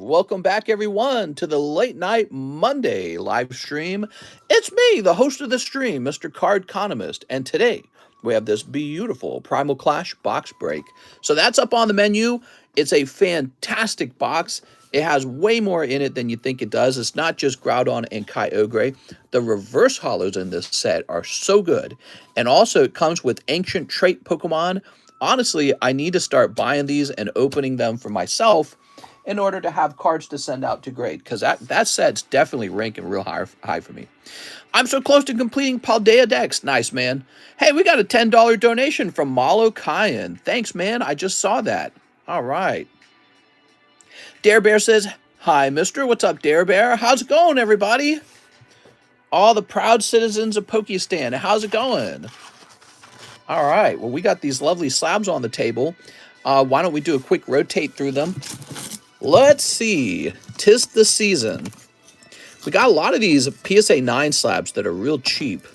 Welcome back, everyone, to the Late Night Monday live stream. It's me, the host of the stream, Mr. Cardconomist, and today we have this beautiful Primal Clash box break. So that's up on the menu. It's a fantastic box. It has way more in it than you think it does. It's not just Groudon and Kyogre. The reverse holos in this set are so good. And also, it comes with ancient trait Pokemon. Honestly, I need to start buying these and opening them for myself in order to have cards to send out to grade, because that set's definitely ranking real high for me. I'm so close to completing Paldea decks. Nice, man. Hey, we got a $10 donation from Dorickcayton. Thanks, man. I just saw that. All right. Dare Bear says, hi, mister. What's up, Dare Bear? How's it going, everybody? All the proud citizens of Pokestan. How's it going? All right. Well, we got these lovely slabs on the table. Why don't we do a quick rotate through them? Let's see. 'Tis the season. We got a lot of these PSA 9 slabs that are real cheap.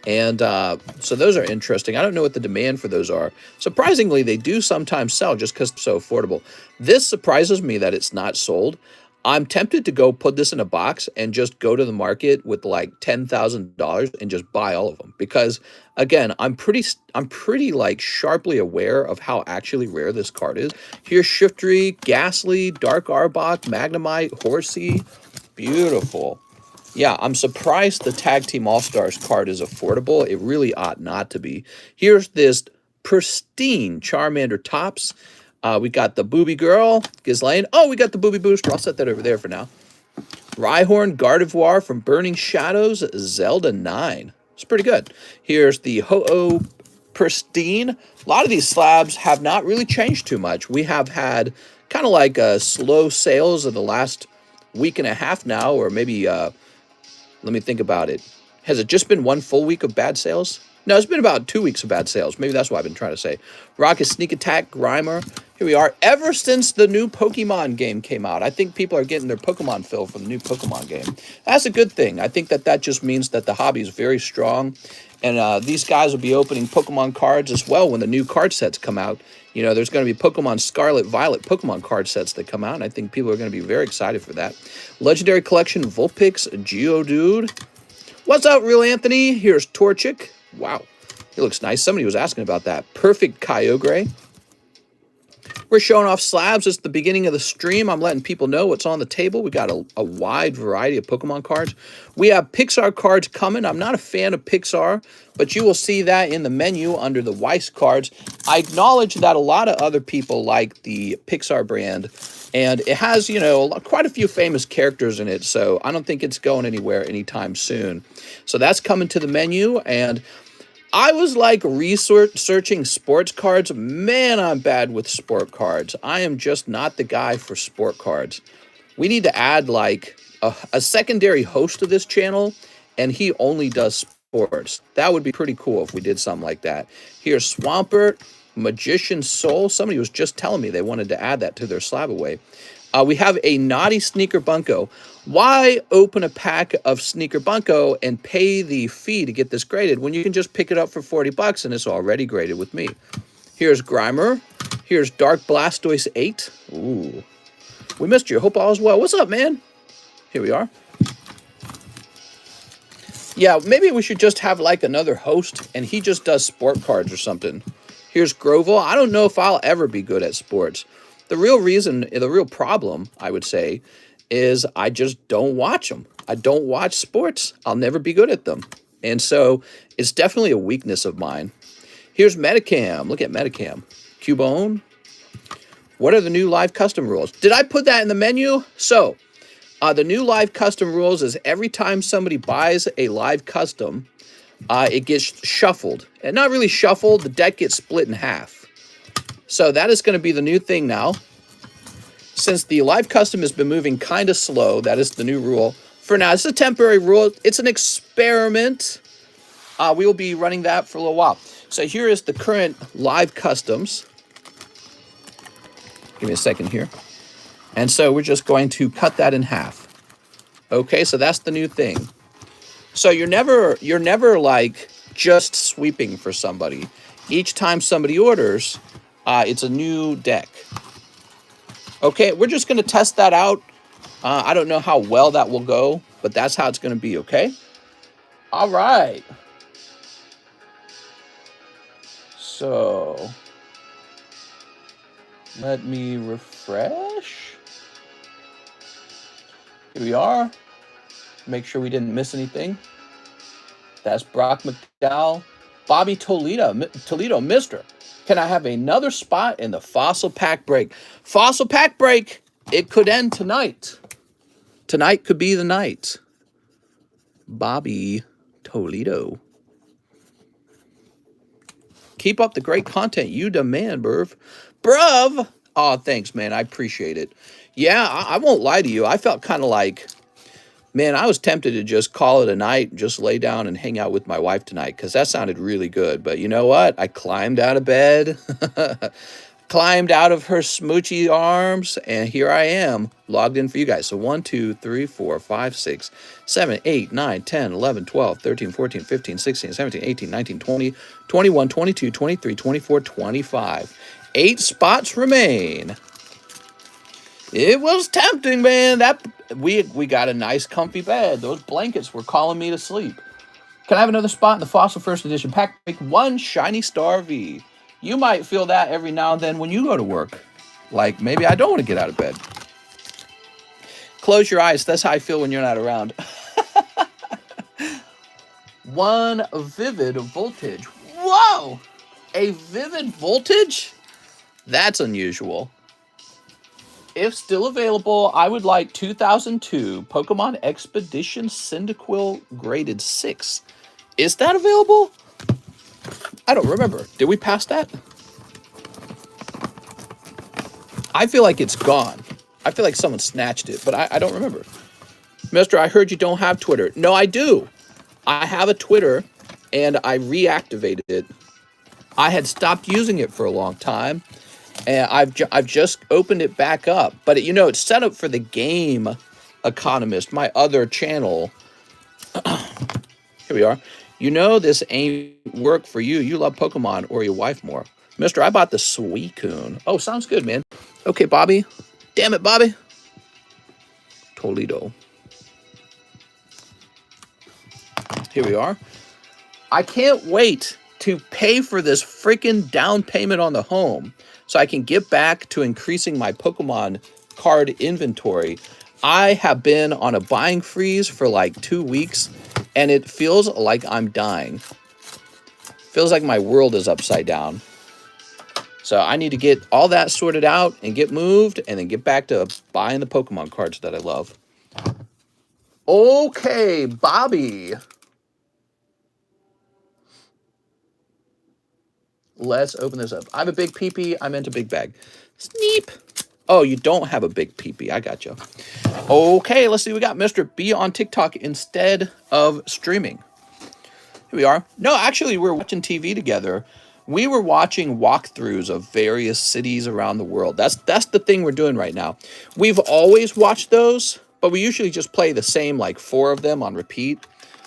And so those are interesting. I don't know what the demand for those are. Surprisingly, they do sometimes sell just because it's so affordable. This surprises me that it's not sold. I'm tempted to go put this in a box and just go to the market with like $10,000 and just buy all of them. Because again, I'm pretty like sharply aware of how actually rare this card is. Here's Shiftry, Ghastly, Dark Arbok, Magnemite, Horsey. Beautiful. Yeah, I'm surprised the Tag Team All-Stars card is affordable. It really ought not to be. Here's this pristine Charmander Tops. We got the Booby Girl, Ghislaine. Oh, we got the Booby Booster. I'll set that over there for now. Rhyhorn, Gardevoir from Burning Shadows, Zelda 9. It's pretty good. Here's the Ho-Oh Pristine. A lot of these slabs have not really changed too much. We have had kind of like slow sales of the last week and a half now, or maybe, let me think about it. Has it just been one full week of bad sales? No, it's been about 2 weeks of bad sales. Maybe that's what I've been trying to say. Rocket Sneak Attack, Grimer. Here we are. Ever since the new Pokemon game came out, I think people are getting their Pokemon fill from the new Pokemon game. That's a good thing. I think that just means that the hobby is very strong. And these guys will be opening Pokemon cards as well when the new card sets come out. You know, there's going to be Pokemon Scarlet, Violet Pokemon card sets that come out, and I think people are going to be very excited for that. Legendary Collection, Vulpix, Geodude. What's up, Real Anthony? Here's Torchic. Wow, he looks nice. Somebody was asking about that. Perfect Kyogre. We're showing off slabs. It's the beginning of the stream. I'm letting people know what's on the table. We got a wide variety of Pokemon cards. We have Pixar cards coming. I'm not a fan of Pixar, but you will see that in the menu under the Weiss cards. I acknowledge that a lot of other people like the Pixar brand, and it has, you know, quite a few famous characters in it, so I don't think it's going anywhere anytime soon. So that's coming to the menu, and I was like researching sports cards. Man, I'm bad with sport cards. I am just not the guy for sport cards. We need to add like a secondary host to this channel, and he only does sports. That would be pretty cool if we did something like that. Here's Swampert, Magician's Soul. Somebody was just telling me they wanted to add that to their slab away. We have a Naughty Sneaker Bunko. Why open a pack of Sneaker Bunko and pay the fee to get this graded when you can just pick it up for 40 bucks and it's already graded with me? Here's Grimer. Here's Dark Blastoise 8. Ooh. We missed you. Hope all is well. What's up, man? Here we are. Yeah, maybe we should just have like another host and he just does sport cards or something. Here's Grovel. I don't know if I'll ever be good at sports. The real problem, I would say, is I just don't watch them. I don't watch sports. I'll never be good at them. And so it's definitely a weakness of mine. Here's Metacam. Look at Metacam. Cubone. What are the new live custom rules? Did I put that in the menu? So the new live custom rules is every time somebody buys a live custom, it gets shuffled. And not really shuffled. The deck gets split in half. So that is going to be the new thing now. Since the live custom has been moving kind of slow, that is the new rule. For now, it's a temporary rule. It's an experiment. We will be running that for a little while. So here is the current live customs. Give me a second here. And so we're just going to cut that in half. Okay, so that's the new thing. So you're never like just sweeping for somebody. Each time somebody orders, it's a new deck. Okay, we're just going to test that out. I don't know how well that will go, but that's how it's going to be, okay? All right. So, let me refresh. Here we are. Make sure we didn't miss anything. That's Brock McDowell. Bobby Toledo, Mister. Can I have another spot in the Fossil Pack break? Fossil Pack break. It could end tonight. Tonight could be the night. Bobby Toledo. Keep up the great content you demand, Bruv. Oh, thanks, man. I appreciate it. Yeah, I won't lie to you. I felt kind of like, man, I was tempted to just call it a night and just lay down and hang out with my wife tonight because that sounded really good. But you know what? I climbed out of bed, climbed out of her smoochy arms, and here I am logged in for you guys. So 1, 2, 3, 4, 5, 6, 7, 8, 9, 10, 11, 12, 13, 14, 15, 16, 17, 18, 19, 20, 21, 22, 23, 24, 25. 8 spots remain. It was tempting, man. That we got a nice comfy bed. Those blankets were calling me to sleep. Can I have another spot in the Fossil First Edition pack break? 1 Shiny Star V. You might feel that every now and then when you go to work. Like, maybe I don't want to get out of bed. Close your eyes. That's how I feel when you're not around. 1 Vivid Voltage. Whoa! A Vivid Voltage? That's unusual. If still available, I would like 2002 Pokemon Expedition Cyndaquil graded 6. Is that available? I don't remember. Did we pass that? I feel like it's gone. I feel like someone snatched it, but I don't remember. Mister, I heard you don't have Twitter. No, I do. I have a Twitter, and I reactivated it. I had stopped using it for a long time, and I've just opened it back up. But you know, it's set up for the Game Economist, my other channel. Here we are. You know this ain't work for you. You love Pokemon or your wife more. Mister, I bought the Suicune. Oh, sounds good, man. Okay, Bobby. Damn it, Bobby. Toledo. Here we are. I can't wait to pay for this freaking down payment on the home so I can get back to increasing my Pokemon card inventory. I have been on a buying freeze for like 2 weeks, and it feels like I'm dying. Feels like my world is upside down. So I need to get all that sorted out and get moved and then get back to buying the Pokemon cards that I love. Okay, Bobby. Let's open this up. I have a big peepee. I meant a big bag. Sneep. Oh, you don't have a big peepee. I got you. Okay, let's see what we got. Mr. Be on TikTok instead of streaming. Here we are. No, actually, we're watching TV together. We were watching walkthroughs of various cities around the world. That's the thing we're doing right now. We've always watched those, but we usually just play the same, like 4 of them on repeat.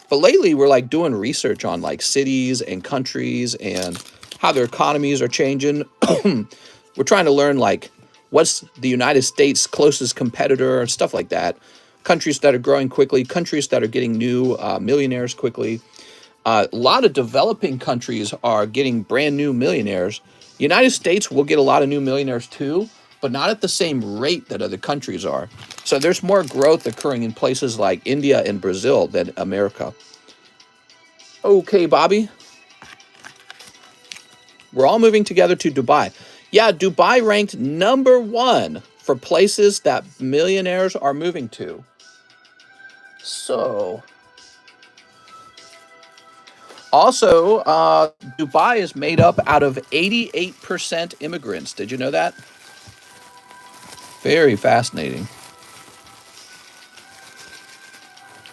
But lately, we're like doing research on like cities and countries and how their economies are changing. We're trying to learn like what's the United States' closest competitor and stuff like that. Countries that are growing quickly, countries that are getting new millionaires quickly. A lot of developing countries are getting brand new millionaires. United States will get a lot of new millionaires too, but not at the same rate that other countries are. So there's more growth occurring in places like India and Brazil than America. Okay, Bobby. We're all moving together to Dubai. Yeah, Dubai ranked #1 for places that millionaires are moving to. So, also, Dubai is made up out of 88% immigrants. Did you know that? Very fascinating.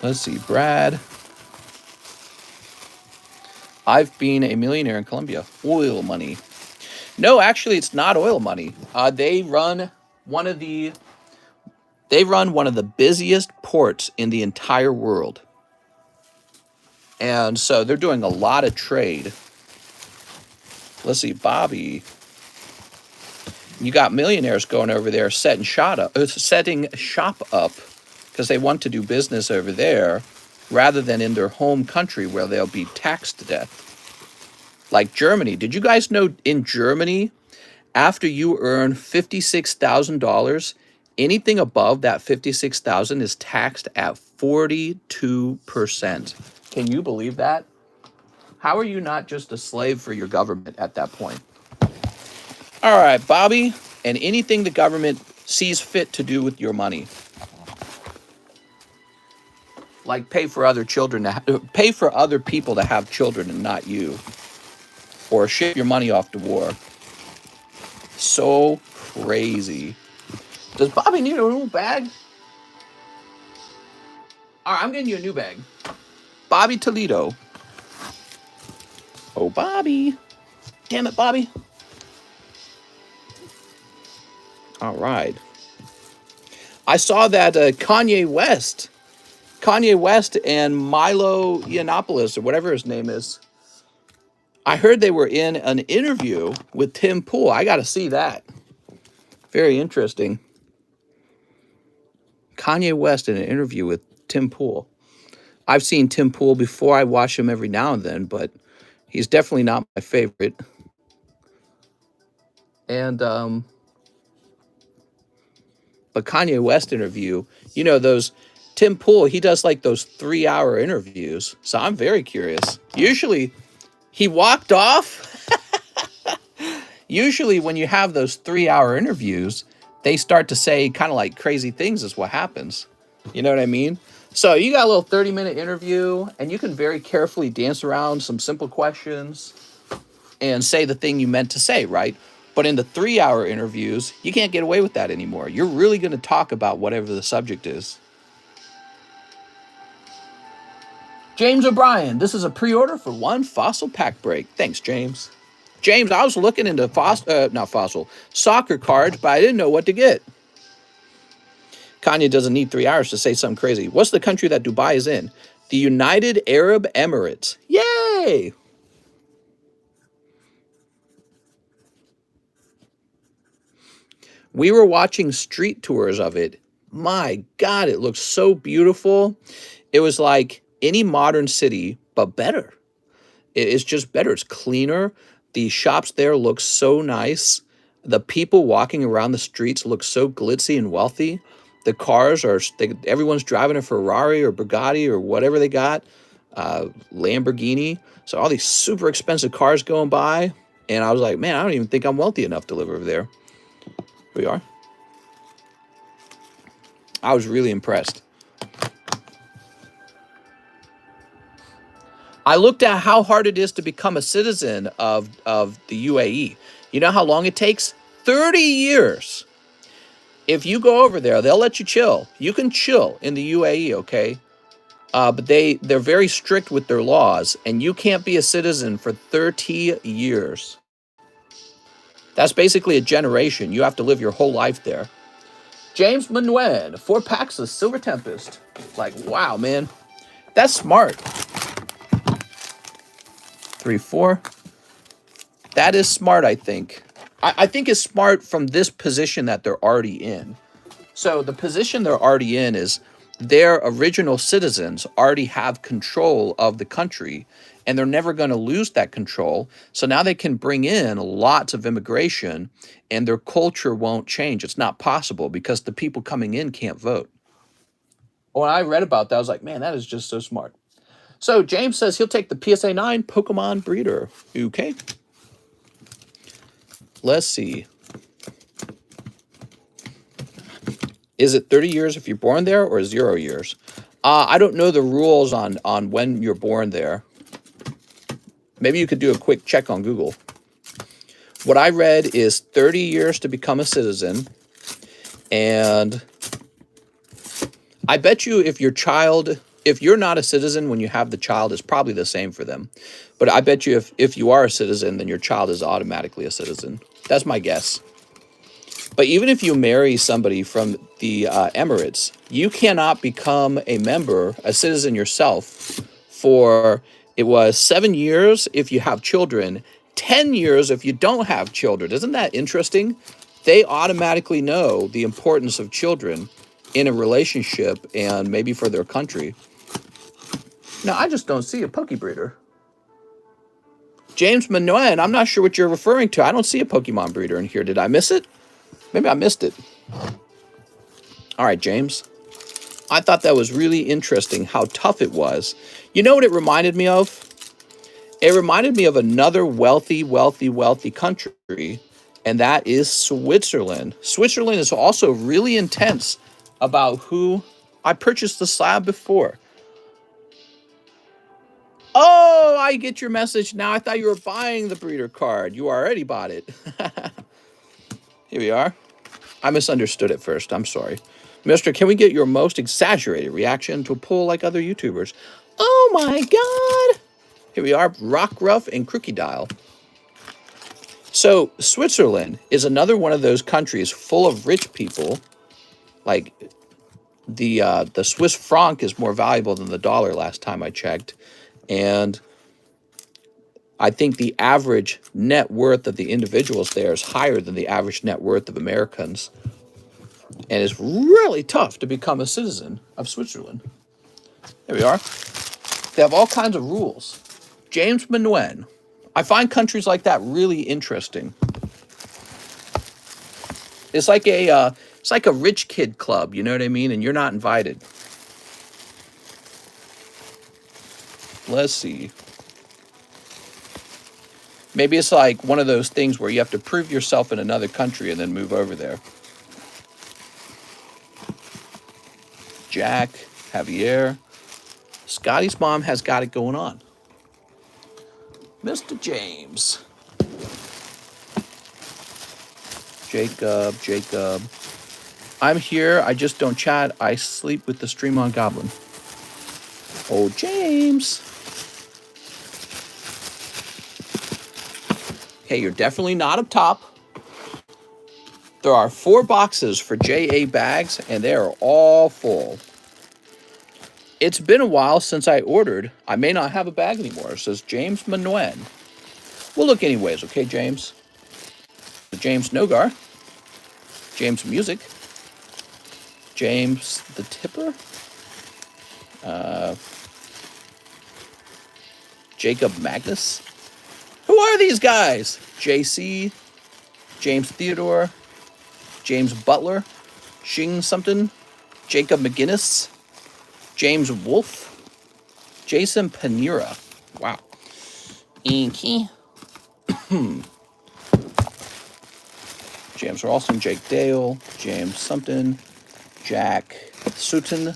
Let's see, Brad. I've been a millionaire in Colombia. Oil money. No, actually, it's not oil money. They run one of the busiest ports in the entire world. And so they're doing a lot of trade. Let's see, Bobby. you got millionaires going over there setting shop up because they want to do business over there rather than in their home country where they'll be taxed to death. Like Germany. Did you guys know in Germany, after you earn $56,000, anything above that $56,000 is taxed at 42%. Can you believe that? How are you not just a slave for your government at that point? All right, Bobby, and anything the government sees fit to do with your money. Like pay for other people to have children and not you. Or ship your money off to war. So crazy. Does Bobby need a new bag? All right, I'm getting you a new bag. Bobby Toledo. Oh, Bobby. Damn it, Bobby. All right. I saw that Kanye West and Milo Yiannopoulos, or whatever his name is, I heard they were in an interview with Tim Pool. I got to see that. Very interesting. Kanye West in an interview with Tim Pool. I've seen Tim Pool before. I watch him every now and then, but he's definitely not my favorite. And but Kanye West interview, you know, those Tim Pool, he does like those 3-hour interviews. So I'm very curious. Usually he walked off. Usually when you have those 3-hour interviews, they start to say kind of like crazy things is what happens. You know what I mean? So you got a little 30-minute interview and you can very carefully dance around some simple questions and say the thing you meant to say, right? But in the 3-hour interviews, you can't get away with that anymore. You're really going to talk about whatever the subject is. James O'Brien, this is a pre-order for 1 fossil pack break. Thanks, James. James, I was looking into soccer cards, but I didn't know what to get. Kanye doesn't need 3 hours to say something crazy. What's the country that Dubai is in? The United Arab Emirates. Yay! We were watching street tours of it. My God, it looks so beautiful. It was like any modern city, but better. It's just better. It's cleaner. The shops there look so nice. The people walking around the streets look so glitzy and wealthy. The cars everyone's driving a Ferrari or Bugatti or whatever they got, Lamborghini. So all these super expensive cars going by. And I was like, man, I don't even think I'm wealthy enough to live over there. We are. I was really impressed. I looked at how hard it is to become a citizen of the UAE. You know how long it takes? 30 years. If you go over there, they'll let you chill. You can chill in the UAE, okay? But they're very strict with their laws, and you can't be a citizen for 30 years. That's basically a generation. You have to live your whole life there. James Manuel, 4 packs of Silver Tempest. Like, wow, man. That's smart. 3, 4. That is smart, I think. I think it's smart from this position that they're already in. So the position they're already in is their original citizens already have control of the country, and they're never going to lose that control. So now they can bring in lots of immigration, and their culture won't change. It's not possible because the people coming in can't vote. When I read about that, I was like, man, that is just so smart. So James says he'll take the PSA 9 Pokemon breeder. Okay. Let's see. Is it 30 years if you're born there or 0 years? I don't know the rules on when you're born there. Maybe you could do a quick check on Google. What I read is 30 years to become a citizen. And I bet you if you're not a citizen when you have the child, it's probably the same for them. But I bet you if you are a citizen, then your child is automatically a citizen. That's my guess. But even if you marry somebody from the Emirates, you cannot become a citizen yourself for, it was 7 years if you have children, 10 years if you don't have children. Isn't that interesting? they automatically know the importance of children in a relationship and maybe for their country. Now, I just don't see a Poke breeder. James Manoen, I'm not sure what you're referring to. I don't see a Pokemon breeder in here. Did I miss it? Maybe I missed it. All right, James. I thought that was really interesting how tough it was. You know what it reminded me of? It reminded me of another wealthy country, and that is Switzerland. Switzerland is also really intense about who... I purchased the slab before. Oh, I get your message now. I thought you were buying the breeder card. You already bought it. Here we are. I misunderstood at first. I'm sorry. Mister, can we get your most exaggerated reaction to a pull like other YouTubers? Oh my God. Here we are. Rockruff and Crocodile. So Switzerland is another one of those countries full of rich people. Like the Swiss franc is more valuable than the dollar last time I checked. And I think the average net worth of the individuals there is higher than the average net worth of Americans. And it's really tough to become a citizen of Switzerland. There we are. They have all kinds of rules. James Manoen. I find countries like that really interesting. It's like a rich kid club, you know what I mean? And you're not invited. Let's see. Maybe it's like one of those things where you have to prove yourself in another country and then move over there. Jack, Javier. Scotty's mom has got it going on. Mr. James. Jacob. I'm here. I just don't chat. I sleep with the stream on Goblin. Oh, James. Okay, you're definitely not up top. There are 4 boxes for JA bags, and they are all full. It's been a while since I ordered. I may not have a bag anymore, says James Manoen. We'll look anyways, okay, James? James Nogar. James Music. James the Tipper. Jacob Magnus. Who are these guys? JC. James Theodore. James Butler. Shing something. Jacob McGinnis. James Wolf. Jason Panera. Wow. Inky. James Ralston. Jake Dale. James something. Jack Sutton.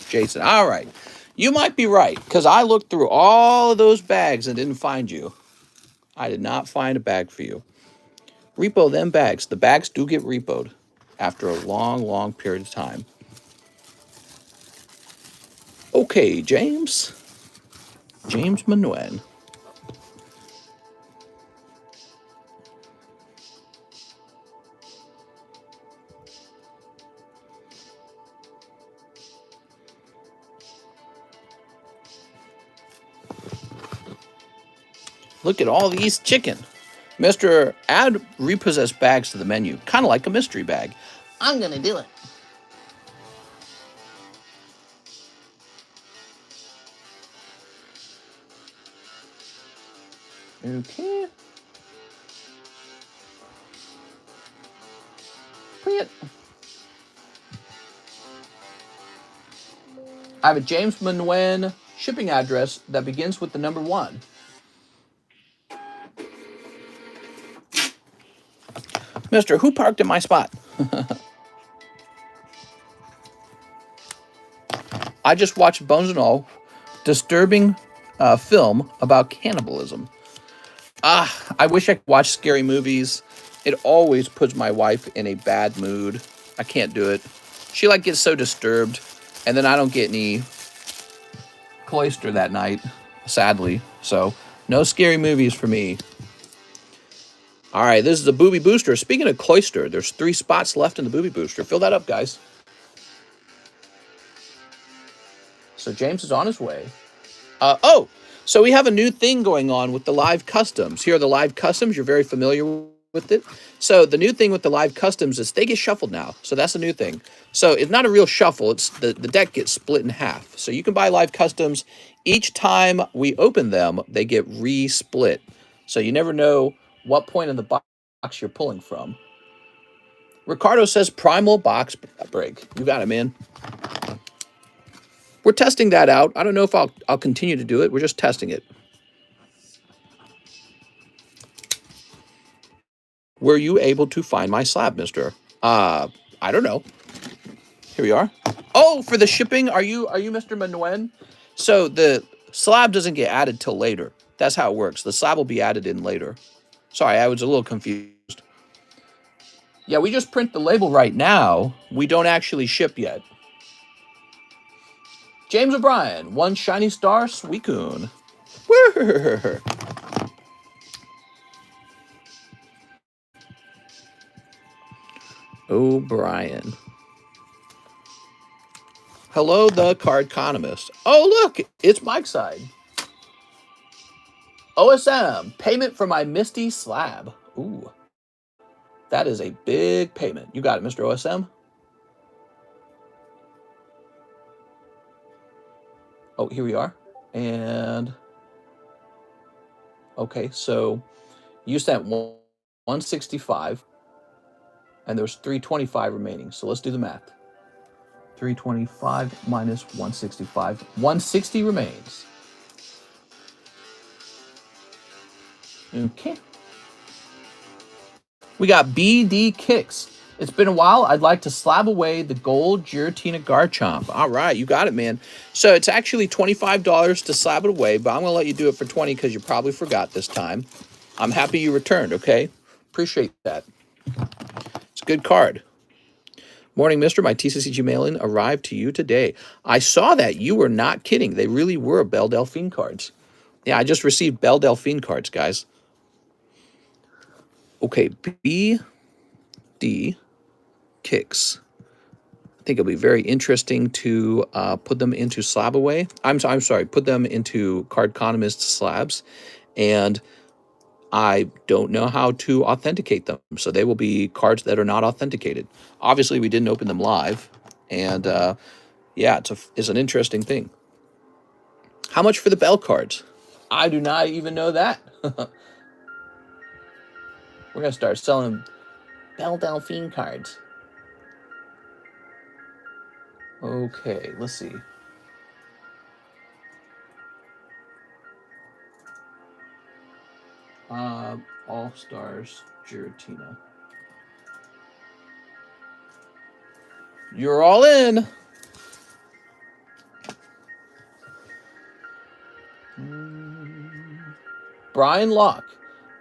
Jason. All right. You might be right, because I looked through all of those bags and didn't find you. I did not find a bag for you. Repo them bags. The bags do get repoed after a long period of time. Okay, James. James Manoen. Look at all these chicken. Mr. Add repossessed bags to the menu. Kind of like a mystery bag. I'm going to do it. Okay. Quit. I have a James Manoen shipping address that begins with the number 1. Mister, who parked in my spot? I just watched Bones and All, disturbing film about cannibalism. I wish I could watch scary movies. It always puts my wife in a bad mood. I can't do it. She gets so disturbed, and then I don't get any cloister that night, sadly. So no scary movies for me. All right, this is the booby booster. Speaking of cloister, there's 3 spots left in the booby booster. Fill that up, guys. So James is on his way. So we have a new thing going on with the live customs. Here are the live customs. You're very familiar with it. So the new thing with the live customs is they get shuffled now. So that's a new thing. So it's not a real shuffle. It's the deck gets split in half. So you can buy live customs. Each time we open them, they get re-split. So you never know what point in the box you're pulling from. Ricardo says Primal box break. You got it, man. We're testing that out. I don't know if I'll continue to do it. We're just testing it. Were you able to find my slab, mister? I don't know. Here we are. Oh, for the shipping, are you Mr. Manuen? So the slab doesn't get added till later. That's how it works. The slab will be added in later. Sorry, I was a little confused. Yeah, we just print the label right now. We don't actually ship yet. James O'Brien, one shiny star, Suicune. Woo! O'Brien. Hello, the Cardconomist. Oh, look, it's Mike's side. OSM, payment for my Misty slab. Ooh, that is a big payment. You got it, Mr. OSM. Oh, here we are. And, okay, so you sent 165, and there's 325 remaining. So let's do the math. 325 minus 165. 160 remains. Okay. We got BD Kicks. It's been a while. I'd like to slab away the gold Giratina Garchomp. All right, you got it, man. So it's actually $25 to slab it away, but I'm going to let you do it for $20 because you probably forgot this time. I'm happy you returned, okay? Appreciate that. It's a good card. Morning, mister. My TCCG mail-in arrived to you today. I saw that. You were not kidding. They really were Belle Delphine cards. Yeah, I just received Belle Delphine cards, guys. Okay, BD Kicks. I think it'll be very interesting to put them into slab away. I'm sorry, put them into Cardconomist slabs. And I don't know how to authenticate them. So they will be cards that are not authenticated. Obviously, we didn't open them live. And yeah, it's an interesting thing. How much for the Bell cards? I do not even know that. We're going to start selling Belle Delphine cards. Okay, let's see. All Stars Giratina. You're all in. Brian Locke.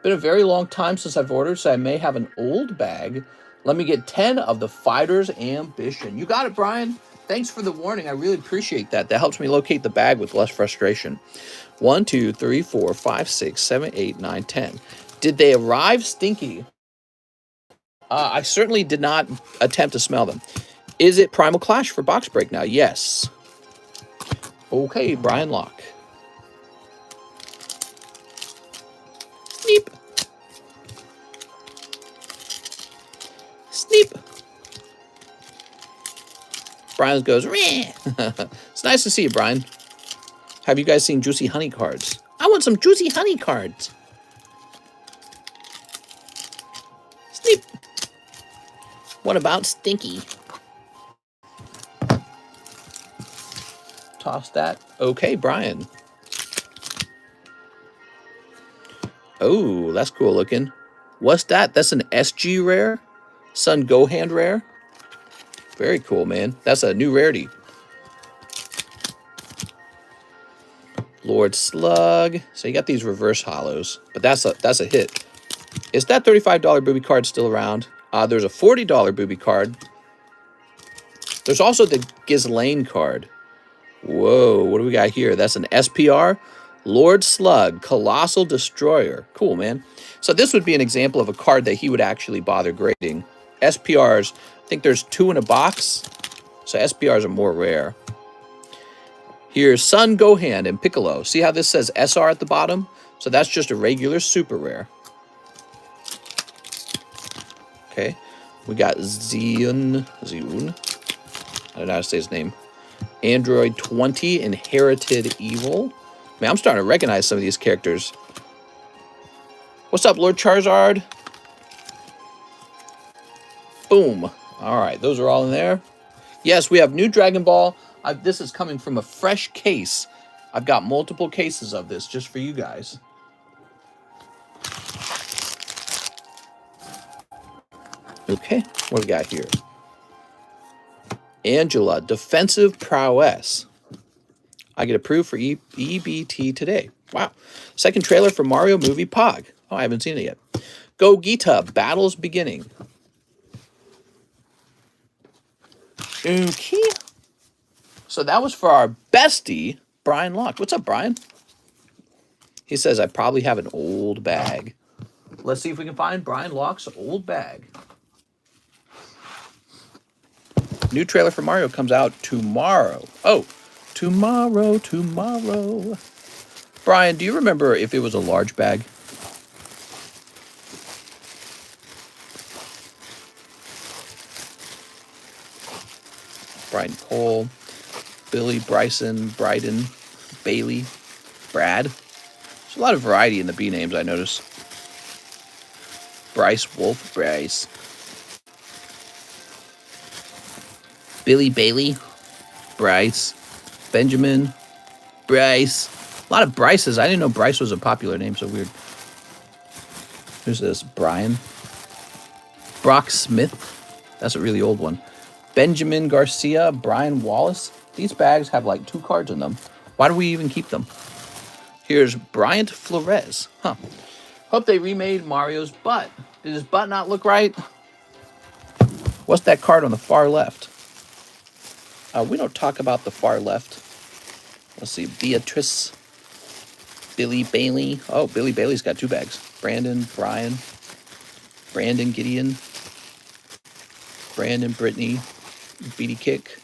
Been a very long time since I've ordered, so I may have an old bag. Let me get 10 of the Fighter's Ambition. You got it, Brian. Thanks for the warning. I really appreciate that. That helps me locate the bag with less frustration. 1, 2, 3, 4, 5, 6, 7, 8, 9, 10. Did they arrive stinky? I certainly did not attempt to smell them. Is it Primal Clash for box break now? Yes. Okay, Brian Locke. Sneep. Sneep. Brian goes, meh. It's nice to see you, Brian. Have you guys seen Juicy Honey cards? I want some Juicy Honey cards. Sneep. What about Stinky? Toss that. Okay, Brian. Oh, that's cool looking. What's that? That's an SG rare? Sun Gohand rare? Very cool, man. That's a new rarity. Lord Slug. So you got these reverse hollows, but that's a hit. Is that $35 booby card still around? There's a $40 booby card. There's also the Ghislaine card. Whoa, what do we got here? That's an SPR. Lord Slug, Colossal Destroyer. Cool, man. So this would be an example of a card that he would actually bother grading. SPRs, I think there's 2 in a box. So SPRs are more rare. Here's Sun Gohan and Piccolo. See how this says SR at the bottom? So that's just a regular super rare. Okay. We got Zeun. I don't know how to say his name. Android 20, Inherited Evil. Man, I'm starting to recognize some of these characters. What's up, Lord Charizard? Boom. All right, those are all in there. Yes, we have new Dragon Ball. This is coming from a fresh case. I've got multiple cases of this just for you guys. Okay, what do we got here? Angela, Defensive Prowess. I get approved for EBT today. Wow. Second trailer for Mario movie Pog. Oh, I haven't seen it yet. Gogeta, Battle's Beginning. Okay. So that was for our bestie, Brian Locke. What's up, Brian? He says, I probably have an old bag. Let's see if we can find Brian Locke's old bag. New trailer for Mario comes out tomorrow. Oh, tomorrow. Brian, do you remember if it was a large bag? Brian Cole, Billy, Bryson, Bryden, Bailey, Brad. There's a lot of variety in the B names, I notice. Bryce, Wolf, Bryce. Billy, Bailey, Bryce, Benjamin, Bryce. A lot of Bryces. I didn't know Bryce was a popular name, so weird. Who's this? Brian. Brock Smith. That's a really old one. Benjamin Garcia, Brian Wallace. These bags have like 2 cards in them. Why do we even keep them? Here's Bryant Flores. Huh. Hope they remade Mario's butt. Did his butt not look right? What's that card on the far left? We don't talk about the far left. Let's see. Beatrice. Billy Bailey. Oh, Billy Bailey's got 2 bags. Brandon, Brian. Brandon Gideon. Brandon, Brittany. Beatty Kick.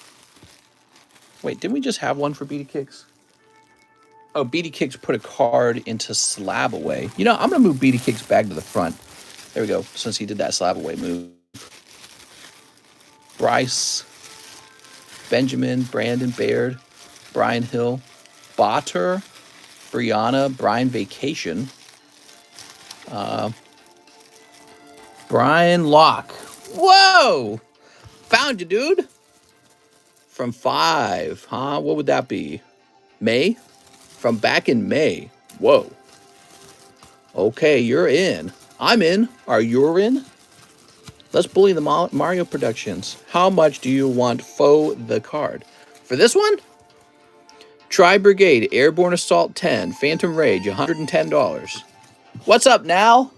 Wait, didn't we just have one for Beatty Kicks? Oh, Beatty Kicks put a card into Slab Away. You know, I'm going to move Beatty Kicks back to the front. There we go, since he did that Slab Away move. Bryce. Benjamin, Brandon Baird. Brian Hill. Botter. Brianna. Brian Vacation. Brian Locke. Whoa! Found you, dude. From 5, huh? What would that be? May? From back in May. Whoa. Okay, you're in. I'm in. Are you in? Let's bully the Mario Productions. How much do you want for the card? For this one? Tri-Brigade, Airborne Assault 10, Phantom Rage, $110. What's up now?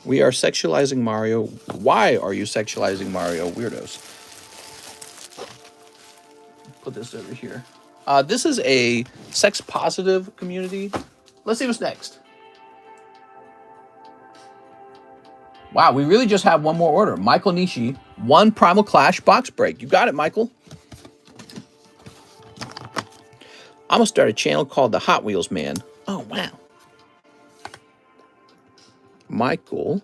We are sexualizing Mario. Why are you sexualizing Mario, weirdos? Put this over here. This is a sex-positive community. Let's see what's next. Wow, we really just have one more order. Michael Nishi, 1 Primal Clash box break. You got it, Michael. I'm going to start a channel called The Hot Wheels Man. Oh, wow. Michael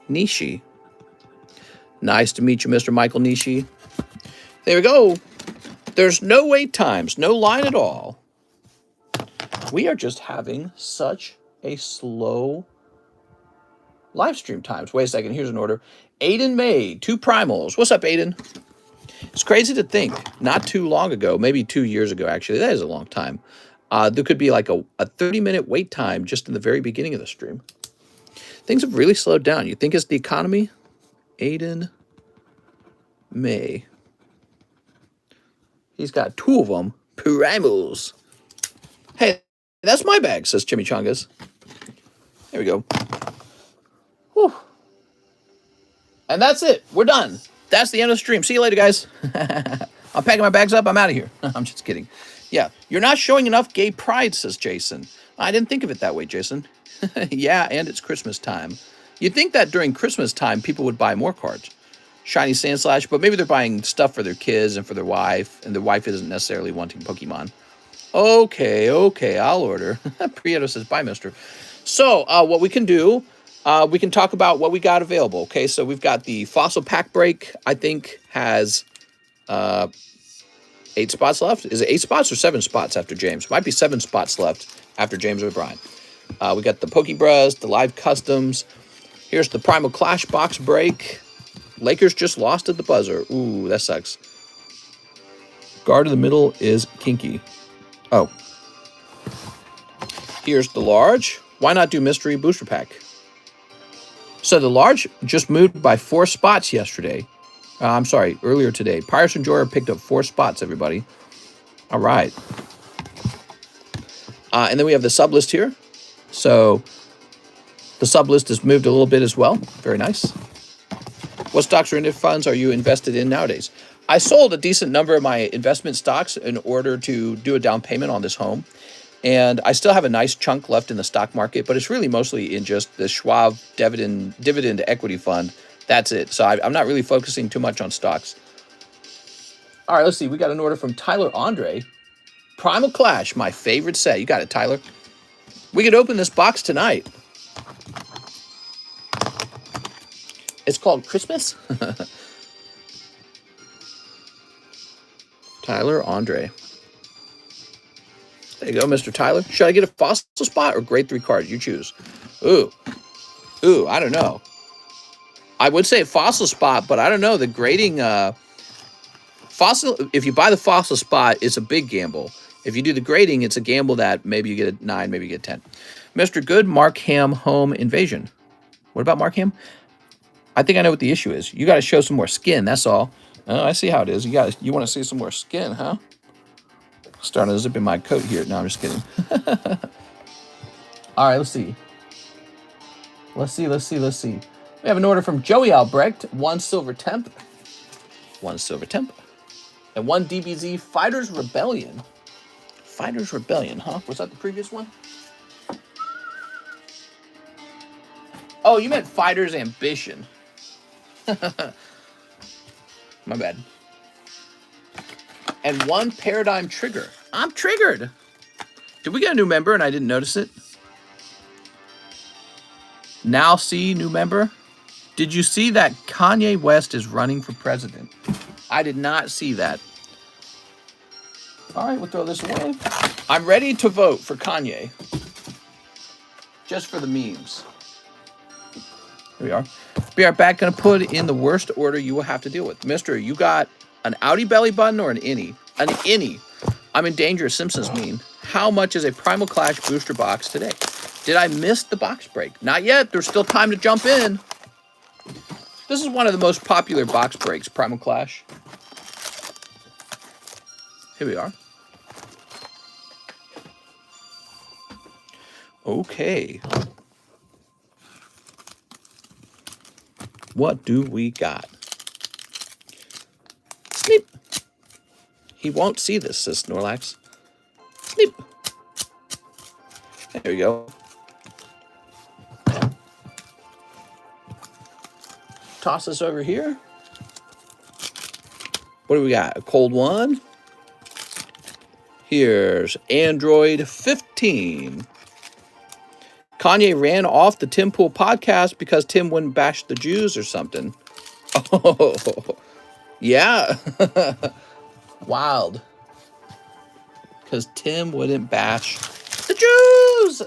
Nishi. Nice to meet you, Mr. Michael Nishi. There we go. There's no wait times, no line at all. We are just having such a slow live stream times. Wait a second, here's an order. Aiden May, 2 Primals. What's up, Aiden? It's crazy to think, not too long ago, maybe 2 years ago, actually, that is a long time, there could be like a 30-minute wait time just in the very beginning of the stream. Things have really slowed down. You think it's the economy? Aiden May. He's got 2 of them. Primals. Hey, that's my bag, says Chimichangas. There we go. Whew. And that's it. We're done. That's the end of the stream. See you later, guys. I'm packing my bags up. I'm out of here. I'm just kidding. Yeah, you're not showing enough gay pride, says Jason. I didn't think of it that way, Jason. Yeah, and it's Christmas time. You'd think that during Christmas time, people would buy more cards. Shiny Sandslash, but maybe they're buying stuff for their kids and for their wife, and their wife isn't necessarily wanting Pokemon. Okay, I'll order. Prieto says, bye, mister. So, what we can do, we can talk about what we got available. Okay, so we've got the Fossil Pack Break, I think, has 8 spots left. Is it 8 spots or 7 spots after James? Might be 7 spots left after James O'Brien. We got the Pokebras, the Live Customs. Here's the Primal Clash Box Break. Lakers just lost at the buzzer. Ooh, that sucks. Guard in the middle is kinky. Oh. Here's the large. Why not do mystery booster pack? So the large just moved by 4 spots yesterday. I'm sorry, earlier today. Pirates Enjoyer picked up 4 spots, everybody. All right. And then we have the sublist here. So the sublist has moved a little bit as well. Very nice. What stocks or index funds are you invested in nowadays? I sold a decent number of my investment stocks in order to do a down payment on this home. And I still have a nice chunk left in the stock market, but it's really mostly in just the Schwab dividend equity fund. That's it. So I'm not really focusing too much on stocks. All right, let's see. We got an order from Tyler Andre. Primal Clash, my favorite set. You got it, Tyler. We could open this box tonight. It's called Christmas. Tyler Andre. There you go, Mr. Tyler. Should I get a fossil spot or grade 3 card? You choose. Ooh, I don't know. I would say fossil spot, but I don't know. The grading, fossil, if you buy the fossil spot, it's a big gamble. If you do the grading, it's a gamble that maybe you get a 9, maybe you get 10. Mr. Good, Markham Home Invasion. What about Markham? I think I know what the issue is. You got to show some more skin, that's all. Oh, I see how it is. You want to see some more skin, huh? Starting to zip in my coat here. No, I'm just kidding. All right, let's see. Let's see. We have an order from Joey Albrecht. 1 silver temp. 1 silver temp. And 1 DBZ Fighters Rebellion. Fighters Rebellion, huh? Was that the previous one? Oh, you meant Fighters Ambition. My bad. And 1 Paradigm Trigger. I'm triggered. Did we get a new member and I didn't notice it? Now see new member. Did you see that Kanye West is running for president? I did not see that. All right, we'll throw this away. I'm ready to vote for Kanye. Just for the memes. Here we are. We are back. Going to put in the worst order you will have to deal with. Mister, you got an outie belly button or an innie? An innie. I'm in danger of Simpsons meme. How much is a Primal Clash booster box today? Did I miss the box break? Not yet. There's still time to jump in. This is one of the most popular box breaks, Primal Clash. Here we are. Okay. What do we got? Snip. He won't see this, says Snorlax. Snip. There we go. Toss this over here. What do we got? A cold one. Here's Android 15. Kanye ran off the Tim Pool podcast because Tim wouldn't bash the Jews or something. Oh, yeah. Wild. Because Tim wouldn't bash the Jews.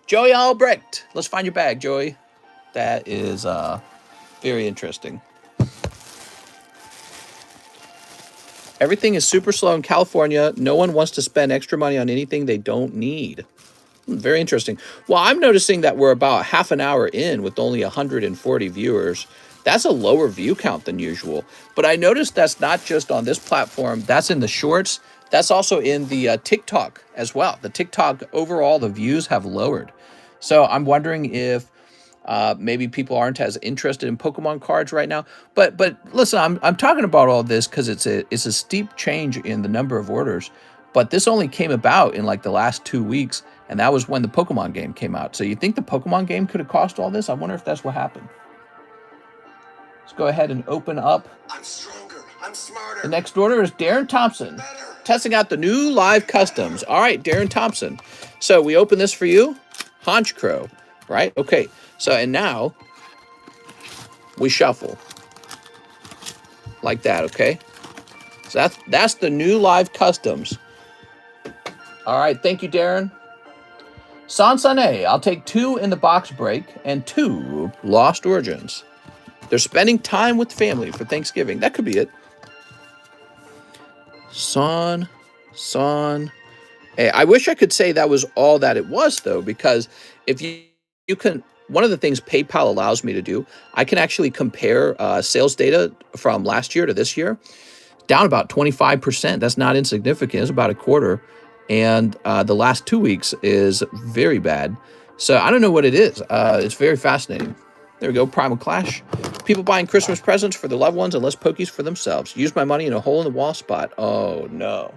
Joey Albrecht. Let's find your bag, Joey. That is very interesting. Everything is super slow in California. No one wants to spend extra money on anything they don't need. Very interesting. Well, I'm noticing that we're about half an hour in with only 140 viewers. That's a lower view count than usual. But I noticed that's not just on this platform. That's in the shorts. That's also in the TikTok as well. The TikTok, overall, the views have lowered. So I'm wondering if maybe people aren't as interested in Pokemon cards right now. But listen, I'm talking about all this because it's a steep change in the number of orders. But this only came about in like the last 2 weeks. And that was when the Pokemon game came out. So you think the Pokemon game could have cost all this? I wonder if that's what happened. Let's go ahead and open up. I'm stronger. I'm smarter. The next order is Darren Thompson, testing out the new live customs. All right, Darren Thompson. So we open this for you. Honchcrow, right? Okay. So, and now we shuffle like that, okay? So that's the new live customs. All right, thank you, Darren. Sansane, I'll take 2 in the box break and 2 Lost Origins. They're spending time with family for Thanksgiving. That could be it. Hey, I wish I could say that was all that it was, though, because if you can, one of the things PayPal allows me to do, I can actually compare sales data from last year to this year, down about 25%. That's not insignificant. It's about a quarter. And the last 2 weeks is very bad. So I don't know what it is. It's very fascinating. There we go, Primal Clash. People buying Christmas presents for their loved ones and less pokies for themselves. Use my money in a hole-in-the-wall spot. Oh, no.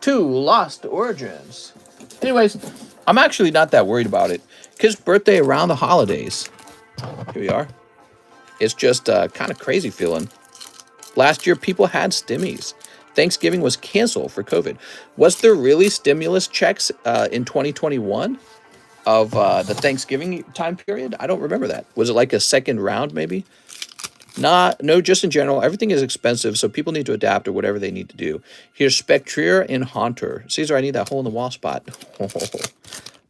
2 Lost Origins. Anyways, I'm actually not that worried about it. Kid's birthday around the holidays. Here we are. It's just kind of crazy feeling. Last year, people had stimmies. Thanksgiving was canceled for COVID. Was there really stimulus checks in 2021 of the Thanksgiving time period? I don't remember that. Was it like a second round, maybe? No, just in general. Everything is expensive, so people need to adapt or whatever they need to do. Here's Spectrier and Haunter. Caesar, I need that hole-in-the-wall spot.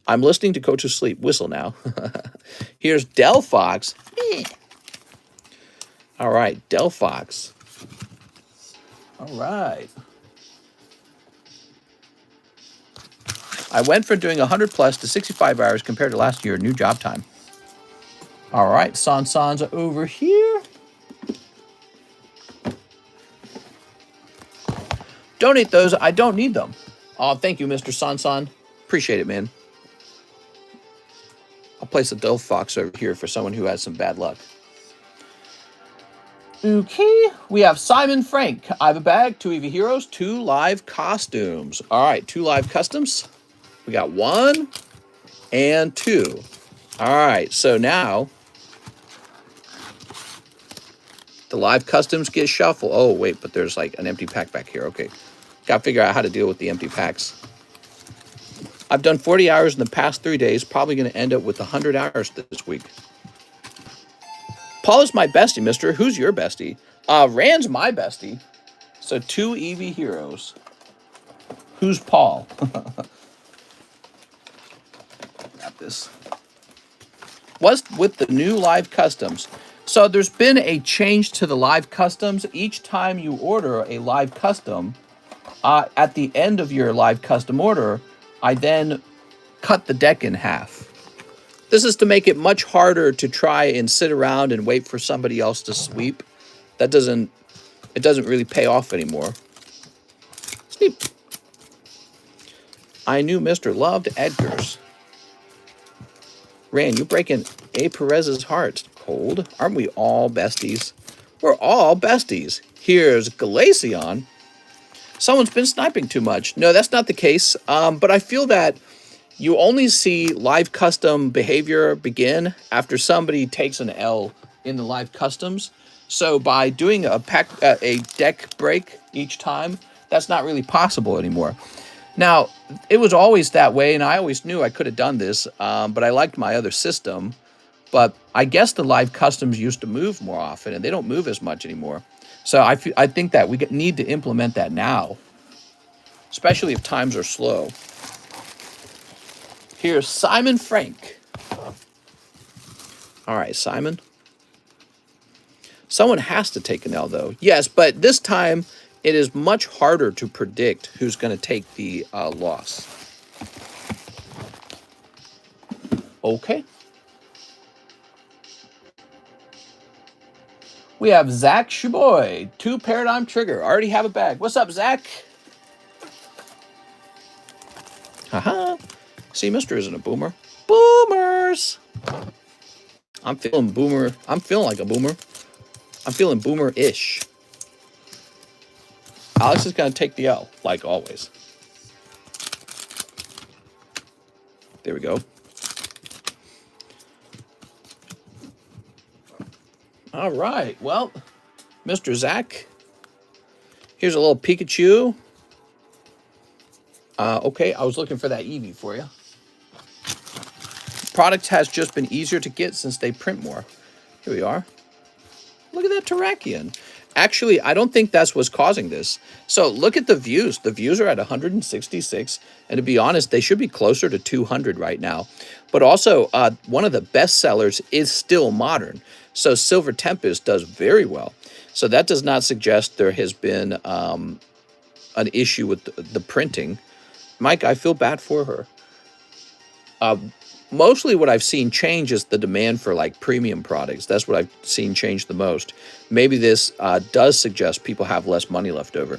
I'm listening to go to sleep. Whistle now. Here's Delphox. All right, Delphox. All right. I went from doing 100 plus to 65 hours compared to last year. New job time. All right, Sansans over here. Donate those. I don't need them. Oh, thank you, Mr. Sansan. Appreciate it, man. I'll place a Delphox over here for someone who has some bad luck. Okay, we have Simon Frank. I have a bag, 2 EV Heroes, 2 live costumes. All right, 2 live customs. We got 1 and 2. All right, so now the live customs get shuffled. Oh, wait, but there's like an empty pack back here. Okay, got to figure out how to deal with the empty packs. I've done 40 hours in the past 3 days. Probably going to end up with 100 hours this week. Paul is my bestie, mister. Who's your bestie? Rand's my bestie. So 2 EV Heroes. Who's Paul? Got this. What's with the new live customs? So there's been a change to the live customs. Each time you order a live custom, at the end of your live custom order, I then cut the deck in half. This is to make it much harder to try and sit around and wait for somebody else to sweep. It doesn't really pay off anymore. Sweep. I knew Mr. loved Edgar's. Rand, you're breaking A. Perez's heart. Cold. Aren't we all besties? We're all besties. Here's Glaceon. Someone's been sniping too much. No, that's not the case. But I feel that you only see live custom behavior begin after somebody takes an L in the live customs. So by doing a deck break each time, that's not really possible anymore. Now, it was always that way, and I always knew I could have done this, but I liked my other system. But I guess the live customs used to move more often, and they don't move as much anymore. So I think that we need to implement that now, especially if times are slow. Here's Simon Frank. All right, Simon. Someone has to take an L, though. Yes, but this time it is much harder to predict who's going to take the loss. Okay. We have Zach Shuboy, 2 Paradigm Trigger. Already have a bag. What's up, Zach? Haha. See, Mister isn't a boomer. Boomers! I'm feeling boomer. I'm feeling like a boomer. I'm feeling boomer-ish. Alex is going to take the L, like always. There we go. All right. Well, Mr. Zach, here's a little Pikachu. Okay, I was looking for that Eevee for you. Product has just been easier to get since they print more. Here we are. Look at that Terrakion. Actually, I don't think that's what's causing this. So look at the views. The views are at 166. And to be honest, they should be closer to 200 right now. But also, one of the best sellers is still modern. So Silver Tempest does very well. So that does not suggest there has been an issue with the printing. Mike, I feel bad for her. Mostly what I've seen change is the demand for like premium products. That's what I've seen change the most. Maybe this does suggest people have less money left over.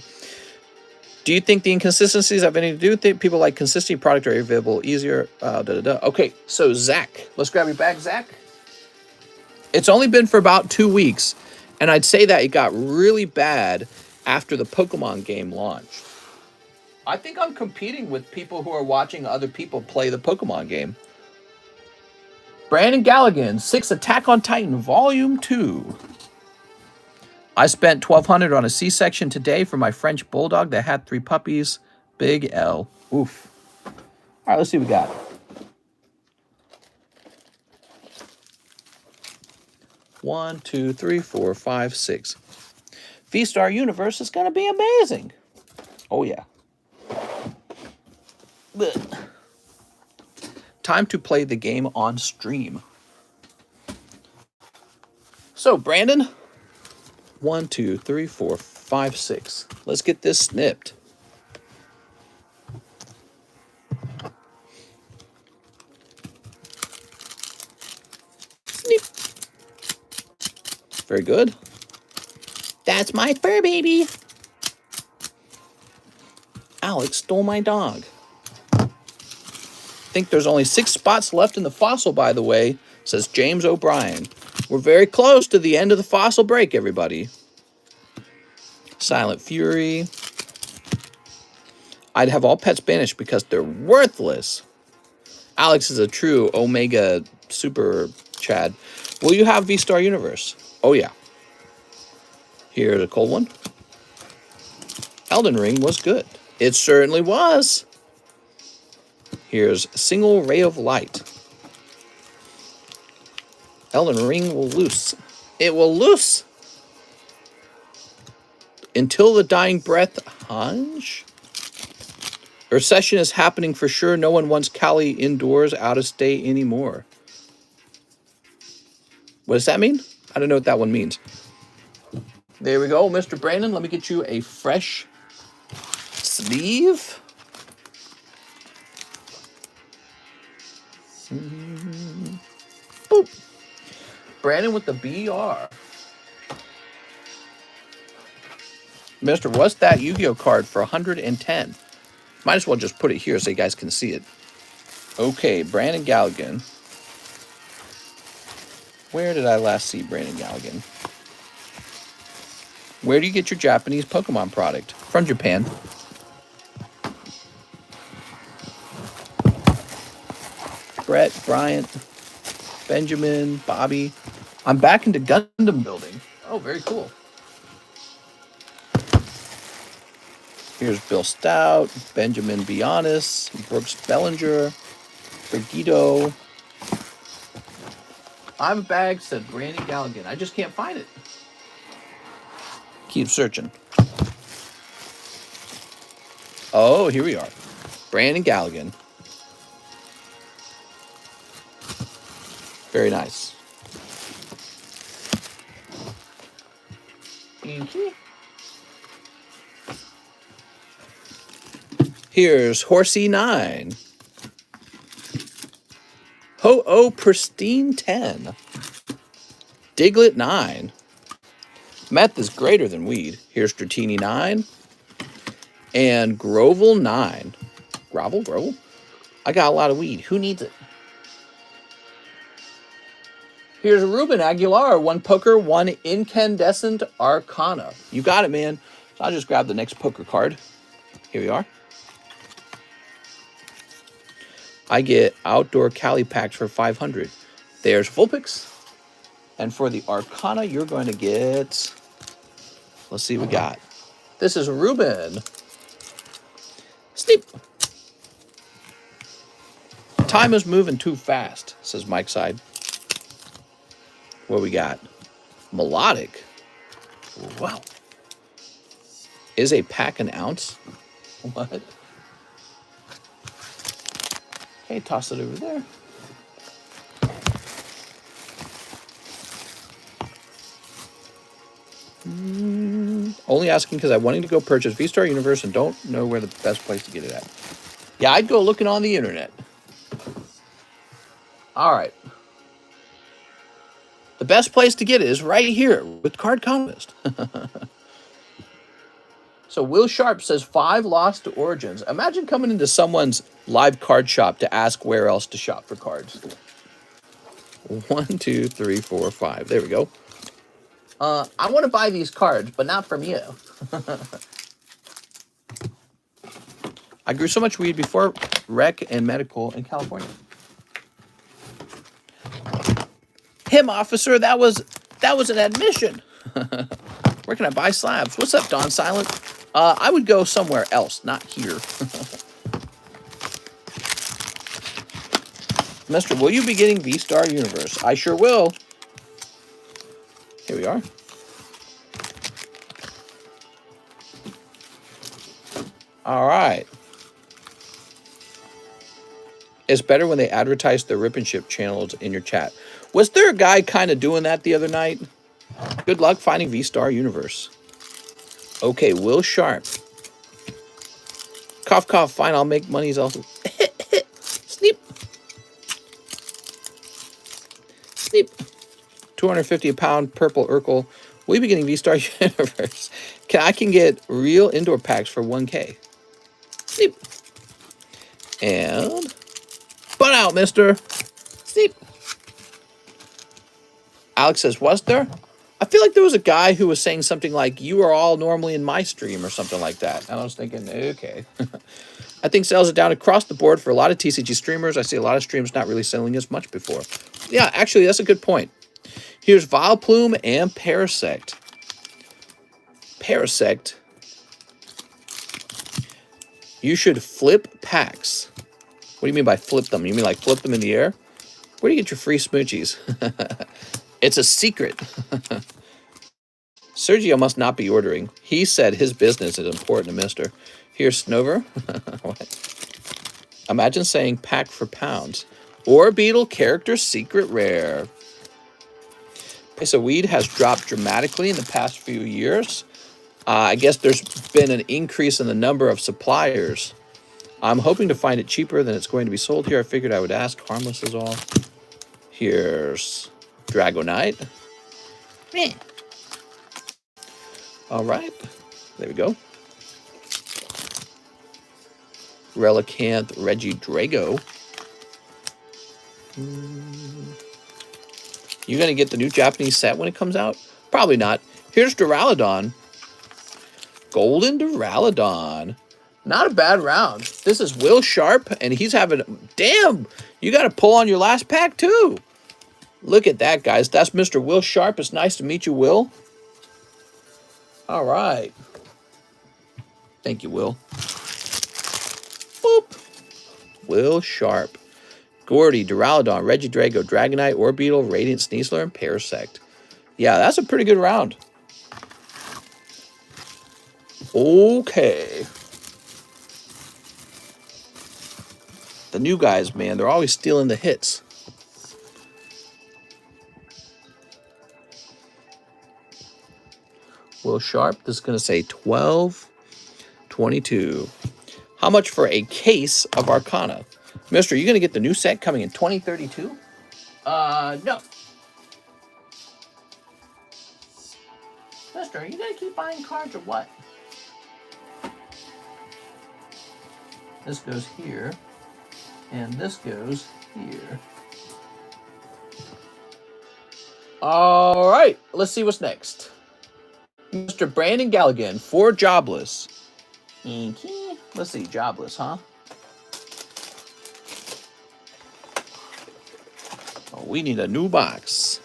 Do you think the inconsistencies have anything to do with it? People like consistency product are available easier. Okay, so Zach, let's grab your bag, Zach. It's only been for about 2 weeks, and I'd say that it got really bad after the Pokemon game launched. I think I'm competing with people who are watching other people play the Pokemon game. Brandon Galligan, 6 Attack on Titan, Volume 2. I spent $1,200 on a C-section today for my French Bulldog that had 3 puppies. Big L. Oof. All right, let's see what we got. One, two, three, four, five, six. V-Star Universe is going to be amazing. Oh, yeah. Blech. Time to play the game on stream. So, Brandon, 1, 2, 3, 4, 5, 6. Let's get this snipped. Snip. Very good. That's my fur baby. Alex stole my dog. I think there's only 6 spots left in the fossil, by the way, says James O'Brien. We're very close to the end of the fossil break, everybody. Silent Fury. I'd have all pets banished because they're worthless. Alex is a true Omega Super Chad. Will you have V-Star Universe? Oh, yeah. Here's a cold one. Elden Ring was good. It certainly was. Here's Single Ray of Light. Elden Ring will loose. It will loose. Until the Dying Breath, Hanj. Recession is happening for sure. No one wants Callie indoors, out of state anymore. What does that mean? I don't know what that one means. There we go, Mr. Brandon. Let me get you a fresh sleeve. Boop. Brandon with the BR. Mr. What's that Yu-Gi-Oh card for 110? Might as well just put it here so you guys can see it. Okay, Brandon Galligan. Where did I last see Brandon Galligan? Where do you get your Japanese Pokemon product? From Japan. Brett, Bryant, Benjamin, Bobby. I'm back into Gundam building. Oh, very cool. Here's Bill Stout, Benjamin Bionis, Brooks Bellinger, Brigido. I have a bag, said Brandon Galligan. I just can't find it. Keep searching. Oh, here we are. Brandon Galligan. Very nice. Here's Horsey 9. Ho-Oh Pristine 10. Diglett 9. Meth is greater than weed. Here's Dratini 9. And Grovel 9. Grovel? I got a lot of weed. Who needs it? Here's Ruben Aguilar. 1 poker, 1 incandescent arcana. You got it, man. So I'll just grab the next poker card. Here we are. I get outdoor Cali packs for 500. There's Vulpix. And for the Arcana, you're going to get... Let's see what we got. This is Ruben. Sneep. Time is moving too fast, says Mike's side. What we got? Melodic. Wow. Is a pack an ounce? What? Okay, toss it over there. Only asking because I'm wanting to go purchase V-Star Universe and don't know where the best place to get it at. Yeah, I'd go looking on the internet. All right. The best place to get it is right here with Cardconomist. So Will Sharp says 5 lost to Origins. Imagine coming into someone's live card shop to ask where else to shop for cards. 1, 2, 3, 4, 5. There we go. I want to buy these cards, but not from you. I grew so much weed before rec and medical in California. Him, officer, that was an admission. Where can I buy slabs? What's up, Don Silent? I would go somewhere else, not here. Mister, will you be getting V-Star Universe? I sure will. Here we are. All right. It's better when they advertise the Rip and Ship channels in your chat. Was there a guy kind of doing that the other night? Good luck finding V-Star Universe. Okay, Will Sharp. Cough, cough, fine, I'll make monies also. Sneep. Sneep. 250 a pound, purple Urkel. Will you be getting V-Star Universe? I can get real indoor packs for 1K. Sneep. And... butt out, mister. Sneep. Alex says, was there? I feel like there was a guy who was saying something like, you are all normally in my stream or something like that. And I was thinking, okay. I think sales are down across the board for a lot of TCG streamers. I see a lot of streams not really selling as much before. Yeah, actually, that's a good point. Here's Vileplume and Parasect. Parasect. You should flip packs. What do you mean by flip them? You mean like flip them in the air? Where do you get your free smoochies? It's a secret. Sergio must not be ordering. He said his business is important to Mister. Here's Snover. Imagine saying pack for pounds. Or Beetle character secret rare. Price of weed has dropped dramatically in the past few years. I guess there's been an increase in the number of suppliers. I'm hoping to find it cheaper than it's going to be sold here. I figured I would ask. Harmless is all. Here's Dragonite. Meh. All right. There we go. Relicanth Regidrago. You going to get the new Japanese set when it comes out? Probably not. Here's Duraludon. Golden Duraludon. Not a bad round. This is Will Sharp, and he's having... Damn! You got to pull on your last pack, too. Look at that, guys. That's Mr. Will Sharp. It's nice to meet you, Will. All right. Thank you, Will. Boop. Will Sharp. Gordy, Duraludon, Regidrago, Dragonite, Orbeetle, Radiant Sneasler, and Parasect. Yeah, that's a pretty good round. Okay. The new guys, man, they're always stealing the hits. Will Sharp, this is going to say 12.22. How much for a case of Arcana? Mister, you going to get the new set coming in 2032? No. Mister, are you going to keep buying cards or what? This goes here. And this goes here. All right, let's see what's next. Mr. Brandon Galligan for Jobless. Okay. Let's see, Jobless, huh? We need a new box.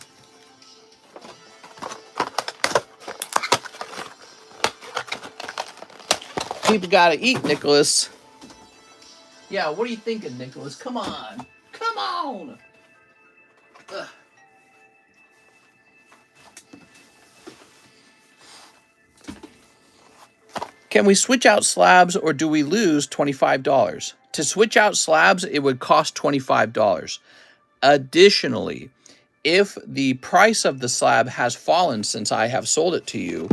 People gotta eat, Nicholas. Yeah, what are you thinking, Nicholas? Come on. Come on. Ugh. Can we switch out slabs or do we lose $25? To switch out slabs, it would cost $25. Additionally, if the price of the slab has fallen since I have sold it to you,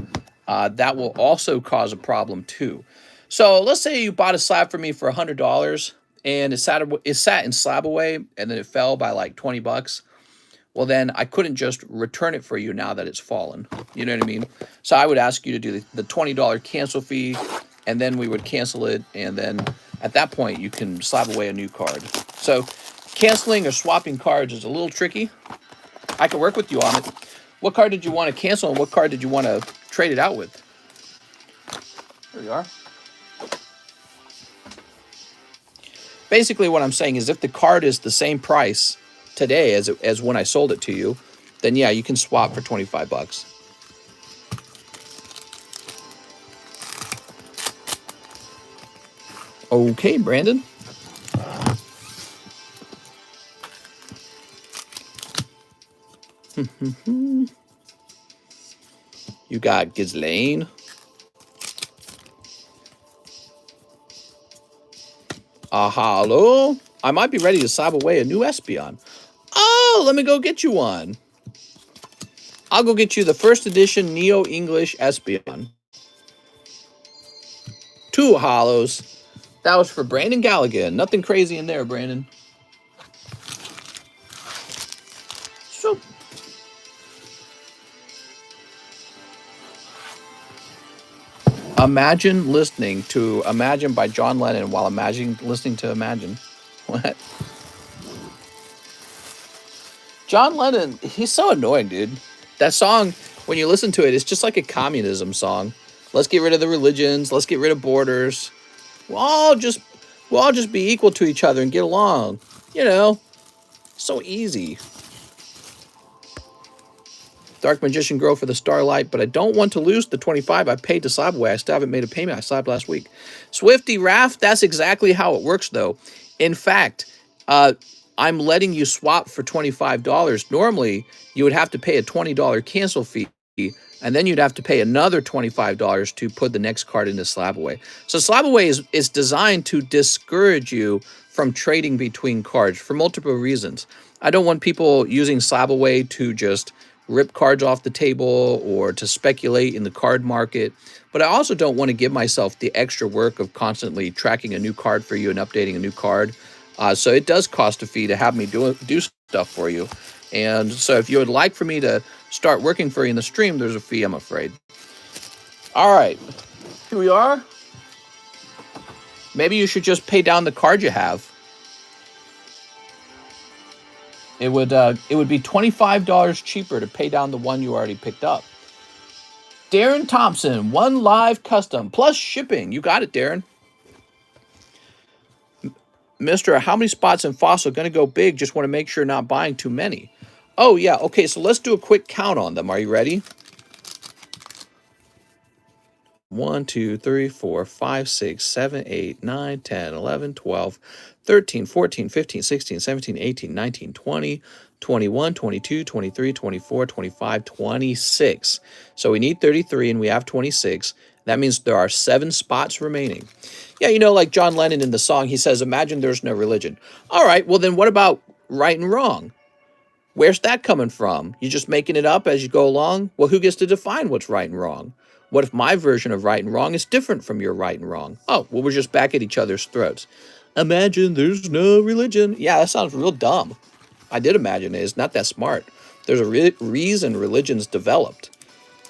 that will also cause a problem too. So let's say you bought a slab for me for $100 and it sat in slab away and then it fell by like 20 bucks. Well, then I couldn't just return it for you now that it's fallen. You know what I mean? So I would ask you to do the $20 cancel fee, and then we would cancel it, and then at that point you can slab away a new card. So canceling or swapping cards is a little tricky. I can work with you on it. What card did you want to cancel, and what card did you want to trade it out with? There you are. Basically what I'm saying is if the card is the same price today as when I sold it to you, then yeah, you can swap for 25 bucks. Okay, Brandon. You got Ghislaine. Hello. I might be ready to slab away a new Espeon. Oh, let me go get you one. I'll go get you the first edition Neo English Espeon. 2 hollows. That was for Brandon Galligan. Nothing crazy in there, Brandon. So, imagine listening to Imagine by John Lennon while listening to Imagine. What? John Lennon, he's so annoying, dude. That song, when you listen to it, it's just like a communism song. Let's get rid of the religions. Let's get rid of borders. We'll all just be equal to each other and get along. You know, so easy. Dark Magician Girl for the Starlight, but I don't want to lose the 25 I paid to slab away. I still haven't made a payment. I slabbed last week. Swifty Raft, that's exactly how it works, though. In fact, I'm letting you swap for $25. Normally, you would have to pay a $20 cancel fee, and then you'd have to pay another $25 to put the next card into slab away. So slab away is designed to discourage you from trading between cards for multiple reasons. I don't want people using slab away to just rip cards off the table or to speculate in the card market. But I also don't want to give myself the extra work of constantly tracking a new card for you and updating a new card. So it does cost a fee to have me do stuff for you. And so if you would like for me to start working for you in the stream, there's a fee, I'm afraid. All right, here we are. Maybe you should just pay down the card you have. It would be $25 cheaper to pay down the one you already picked up. Darren Thompson, 1 live custom plus shipping. You got it, Darren. Mister, how many spots in Fossil going to go big? Just want to make sure not buying too many. Oh, yeah. Okay, so let's do a quick count on them. Are you ready? 1, 2, 3, 4, 5, 6, 7, 8, 9, 10, 11, 12, 13, 14, 15, 16, 17, 18, 19, 20, 21, 22, 23, 24, 25, 26. So we need 33 and we have 26. That means there are 7 spots remaining. Yeah, you know, like John Lennon in the song, he says, imagine there's no religion. All right, well then what about right and wrong? Where's that coming from? You just making it up as you go along? Well, who gets to define what's right and wrong? What if my version of right and wrong is different from your right and wrong? Oh, well, we're just back at each other's throats. Imagine there's no religion. Yeah, that sounds real dumb. I did imagine it. It's not that smart. There's a reason religion's developed.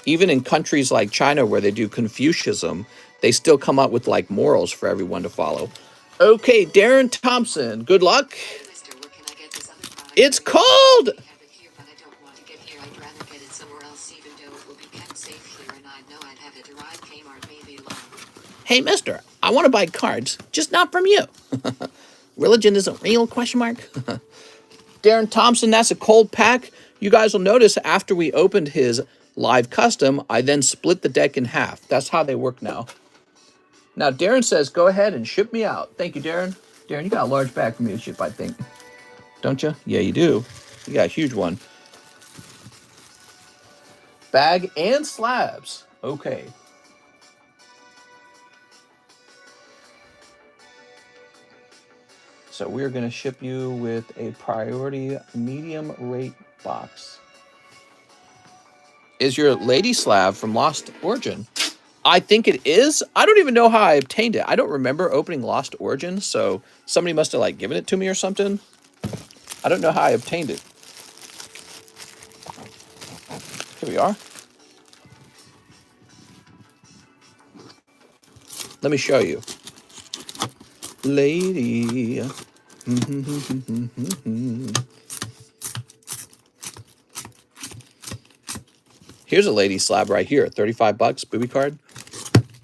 Even in countries like China where they do Confucianism, they still come up with like morals for everyone to follow. Okay, Darren Thompson, good luck. It's cold. Hey, mister, I want to buy cards, just not from you. Religion isn't real, question mark. Darren Thompson, that's a cold pack. You guys will notice after we opened his live custom, I then split the deck in half. That's how they work now. Now, Darren says, go ahead and ship me out. Thank you, Darren. Darren, you got a large bag for me to ship, I think. Don't you? Yeah, you do. You got a huge one. Bag and slabs. Okay. So we're going to ship you with a priority medium rate box. Is your lady slab from Lost Origin? I think it is. I don't even know how I obtained it. I don't remember opening Lost Origin, so somebody must have like given it to me or something. I don't know how I obtained it. Here we are. Let me show you. Lady. Here's a lady slab right here. 35 bucks, booby card.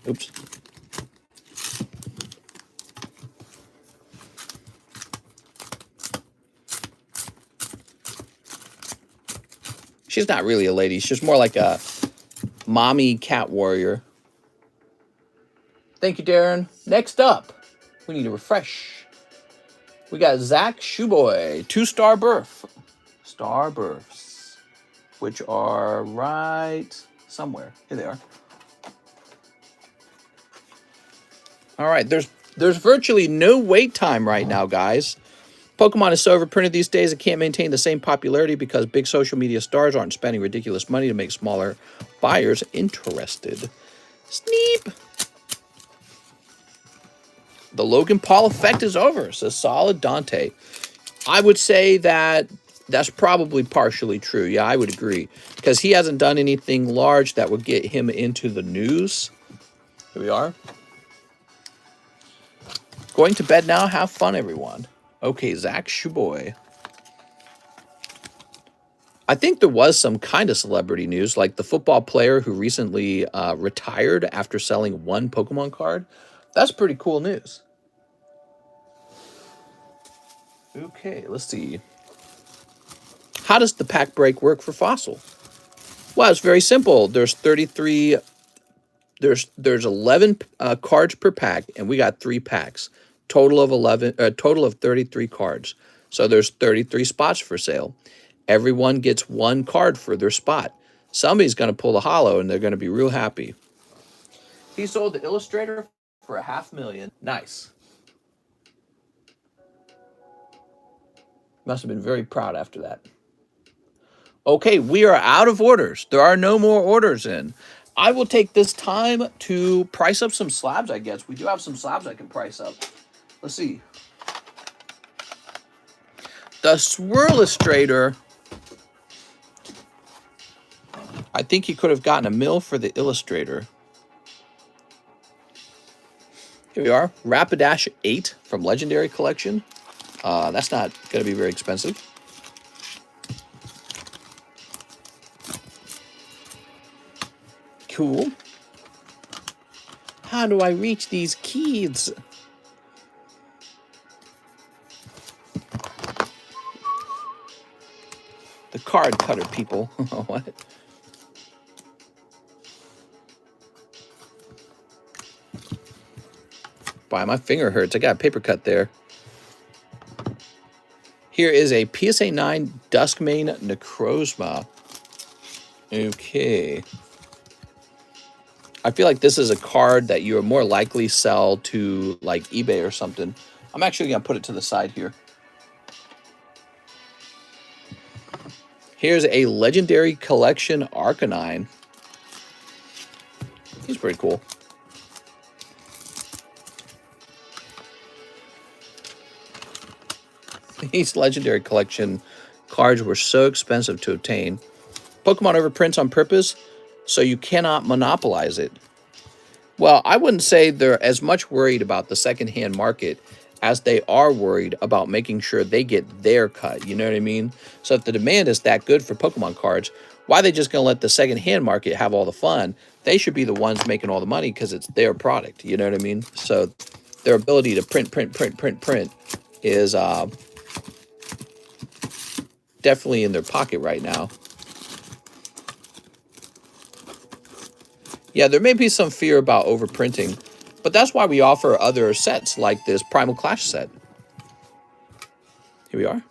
Oops. She's not really a lady. She's more like a mommy cat warrior. Thank you, Darren. Next up, we need a refresh. We got Zach Shoeboy, 2-star birth. Star births, which are right somewhere. Here they are. All right, there's virtually no wait time right now, guys. Pokemon is so overprinted these days it can't maintain the same popularity because big social media stars aren't spending ridiculous money to make smaller buyers interested. Sneep! The Logan Paul effect is over, says Solid Dante. I would say that that's probably partially true. Yeah, I would agree. Because he hasn't done anything large that would get him into the news. Here we are. Going to bed now. Have fun, everyone. Okay, Zach Shoeboy. I think there was some kind of celebrity news, like the football player who recently retired after selling one Pokemon card. That's pretty cool news. Okay, let's see. How does the pack break work for Fossil? Well, it's very simple. There's 33. There's 11 cards per pack, and we got 3 packs. Total of 11. Total of 33 cards. So there's 33 spots for sale. Everyone gets 1 card for their spot. Somebody's going to pull the holo, and they're going to be real happy. He sold the Illustrator for $500,000. Nice. Must have been very proud after that. Okay, we are out of orders. There are no more orders in. I will take this time to price up some slabs, I guess. We do have some slabs I can price up. Let's see. The Swirlistrator. I think he could have gotten $1 million for the Illustrator. Here we are. Rapidash 8 from Legendary Collection. That's not going to be very expensive. Cool. How do I reach these keys? The card cutter people. What? Boy, my finger hurts. I got a paper cut there. Here is a PSA 9 Duskmane Necrozma. Okay. I feel like this is a card that you are more likely sell to like eBay or something. I'm actually going to put it to the side here. Here's a Legendary Collection Arcanine. He's pretty cool. These Legendary Collection cards were so expensive to obtain. Pokemon overprints on purpose, so you cannot monopolize it. Well, I wouldn't say they're as much worried about the secondhand market as they are worried about making sure they get their cut. You know what I mean? So if the demand is that good for Pokemon cards, why are they just going to let the secondhand market have all the fun? They should be the ones making all the money because it's their product. You know what I mean? So their ability to print is definitely in their pocket right now. Yeah, there may be some fear about overprinting, but that's why we offer other sets like this Primal Clash set. Here we are.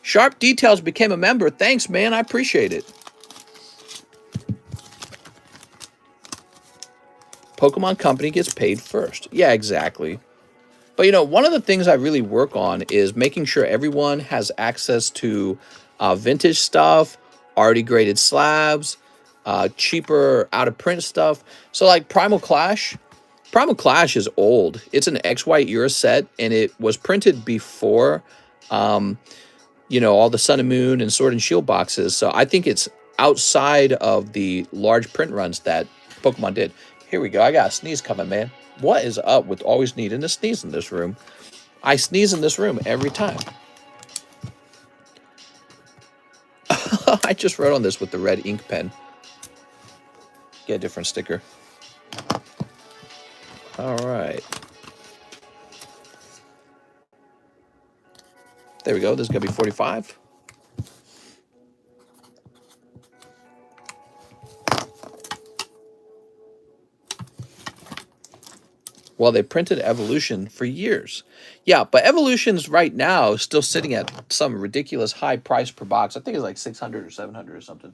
Sharp Details became a member. Thanks, man. I appreciate it. Pokemon Company gets paid first. Yeah, exactly. But, you know, one of the things I really work on is making sure everyone has access to vintage stuff, already graded slabs, cheaper out-of-print stuff. So, like Primal Clash is old. It's an XY era set, and it was printed before, you know, all the Sun and Moon and Sword and Shield boxes. So I think it's outside of the large print runs that Pokemon did. Here we go. I got a sneeze coming, man. What is up with always needing to sneeze in this room? I sneeze in this room every time. I just wrote on this with the red ink pen. Get a different sticker. All right. There we go. This is going to be 45. Well, they printed Evolution for years. Yeah, but Evolution's right now still sitting at some ridiculous high price per box. I think it's like 600 or 700 or something.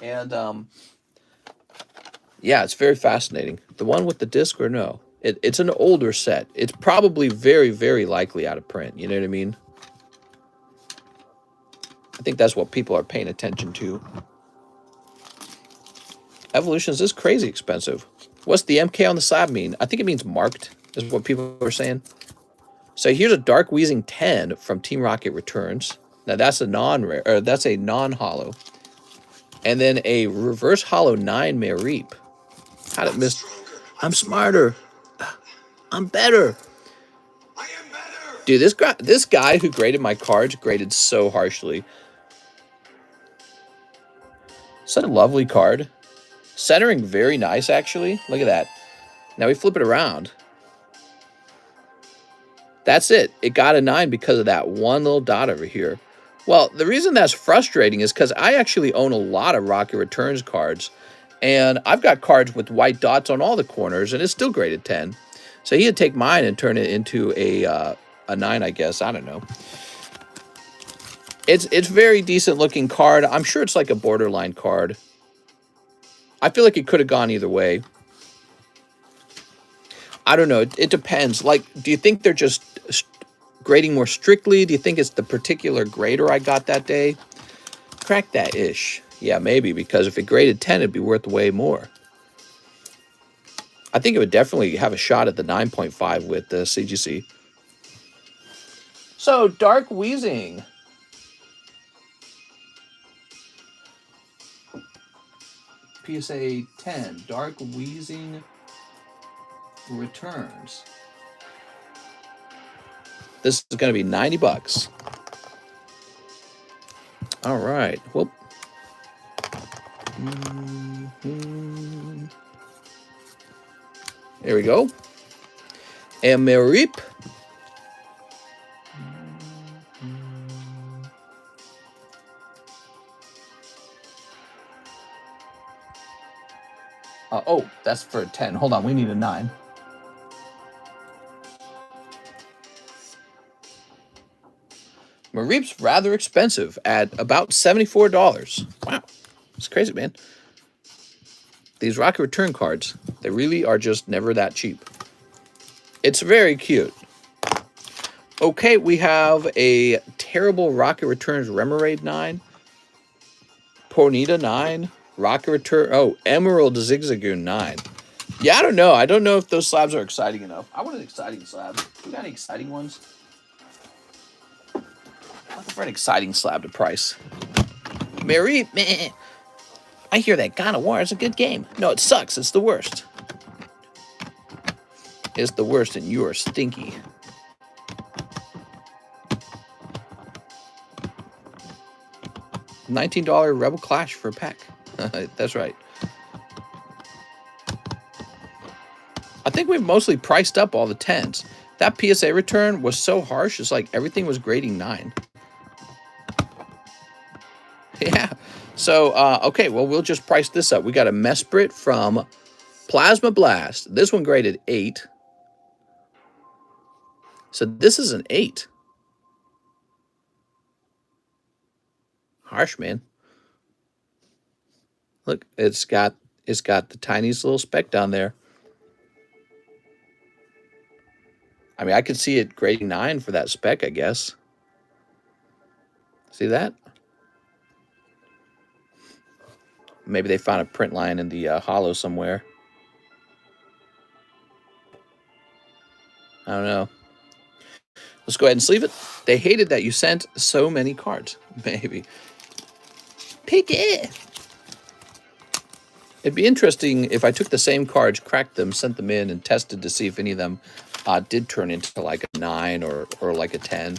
And yeah, it's very fascinating. The one with the disc or no? It's an older set. It's probably very, very likely out of print. You know what I mean? I think that's what people are paying attention to. Evolutions is crazy expensive. What's the MK on the slab mean? I think it means marked, is what people are saying. So here's a Dark Wheezing 10 from Team Rocket Returns. Now that's a non-rare, or that's a non-hollow. And then a Reverse Hollow 9 Mareep. How did it miss? I'm smarter. I'm better. I am better. Dude, this guy who graded my cards graded so harshly. Such a lovely card. Centering very nice, actually. Look at that. Now we flip it around. That's it. It got a 9 because of that one little dot over here. Well, the reason that's frustrating is because I actually own a lot of Rocket Returns cards. And I've got cards with white dots on all the corners, and it's still graded 10. So he had to take mine and turn it into a 9, I guess. I don't know. It's very decent looking card. I'm sure it's like a borderline card. I feel like it could have gone either way. I don't know. It depends. Like, do you think they're just grading more strictly? Do you think it's the particular grader I got that day? Crack that ish. Yeah, maybe, because if it graded 10, it'd be worth way more. I think it would definitely have a shot at the 9.5 with the CGC. So, Dark Wheezing. PSA 10, Dark Wheezing Returns. This is going to be 90 bucks. All right. Whoop. There we go. And Mareep. Oh, that's for a 10. Hold on, we need a 9. Mareep's rather expensive at about $74. Wow, it's crazy, man. These Rocket Return cards, they really are just never that cheap. It's very cute. Okay, we have a terrible Rocket Returns Remoraid 9. Ponyta 9. Rocket Return. Oh, Emerald Zigzagoon 9. Yeah, I don't know. I don't know if those slabs are exciting enough. I want an exciting slab. You got any exciting ones? I'm looking for an exciting slab to price. Mary, meh. I hear that God of War is a good game. No, it sucks. It's the worst. It's the worst, and you are stinky. $19 Rebel Clash for a pack. That's right. I think we've mostly priced up all the 10s. That PSA return was so harsh. It's like everything was grading 9. Yeah. So, okay, well, we'll just price this up. We got a Mesprit from Plasma Blast. This one graded 8. So this is an 8. Harsh, man. Look, it's got the tiniest little speck down there. I mean, I could see it grading 9 for that speck, I guess. See that? Maybe they found a print line in the hollow somewhere. I don't know. Let's go ahead and sleeve it. They hated that you sent so many cards. Maybe. Pick it. It'd be interesting if I took the same cards, cracked them, sent them in, and tested to see if any of them did turn into like a 9 or like a 10.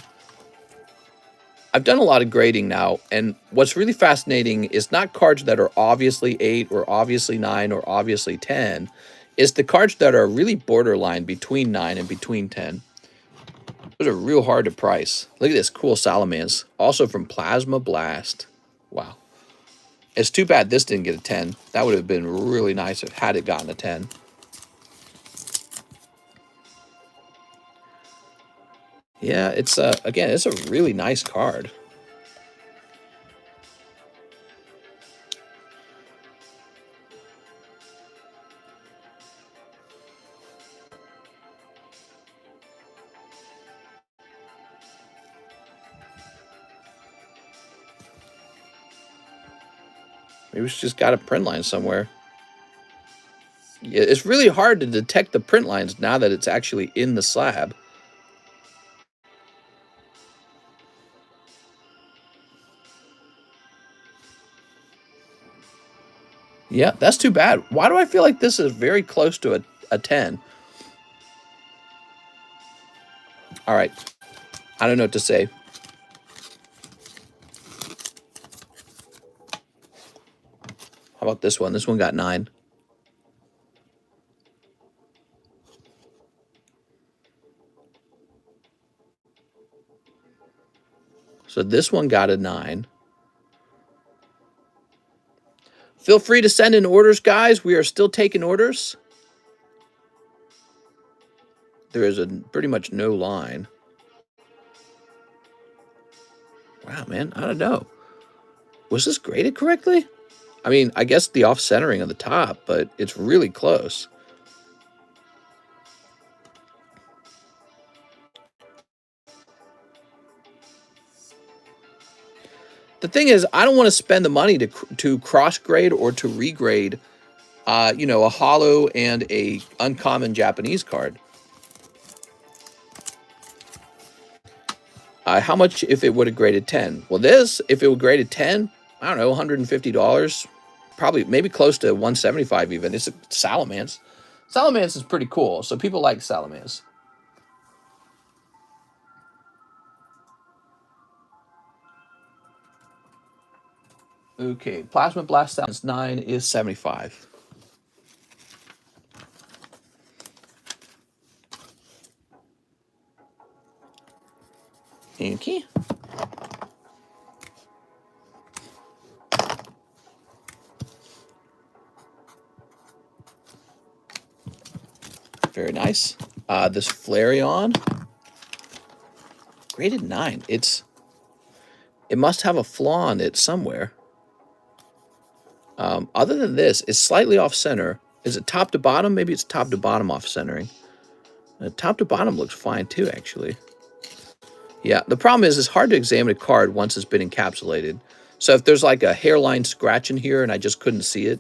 I've done a lot of grading now, and what's really fascinating is not cards that are obviously 8 or obviously 9 or obviously 10. It's the cards that are really borderline between 9 and between 10. Those are real hard to price. Look at this cool Salamence, also from Plasma Blast. Wow. It's too bad this didn't get a 10. That would have been really nice if had it gotten a 10. Yeah, it's again, it's a really nice card. Maybe it's just got a print line somewhere. Yeah, it's really hard to detect the print lines now that it's actually in the slab. Yeah, that's too bad. Why do I feel like this is very close to a 10? All right. I don't know what to say. How about this one? This one got 9. So this one got a 9. Feel free to send in orders, guys. We are still taking orders. There is pretty much no line. Wow, man. I don't know. Was this graded correctly? I mean, I guess the off-centering of the top, but it's really close. The thing is, I don't want to spend the money to cross-grade or to regrade, you know, a hollow and a uncommon Japanese card. How much if it would have graded 10? Well, this, if it would graded 10, I don't know, $150. Probably, maybe close to 175 even. It's a Salamence. Salamence is pretty cool, so people like Salamence. Okay, Plasma Blast Salamence 9 is 75. Okay. Very nice. This Flareon, graded 9. It must have a flaw on it somewhere. Other than this, it's slightly off center. Is it top to bottom? Maybe it's top to bottom off centering. Top to bottom looks fine too, actually. Yeah, the problem is it's hard to examine a card once it's been encapsulated. So if there's like a hairline scratch in here and I just couldn't see it,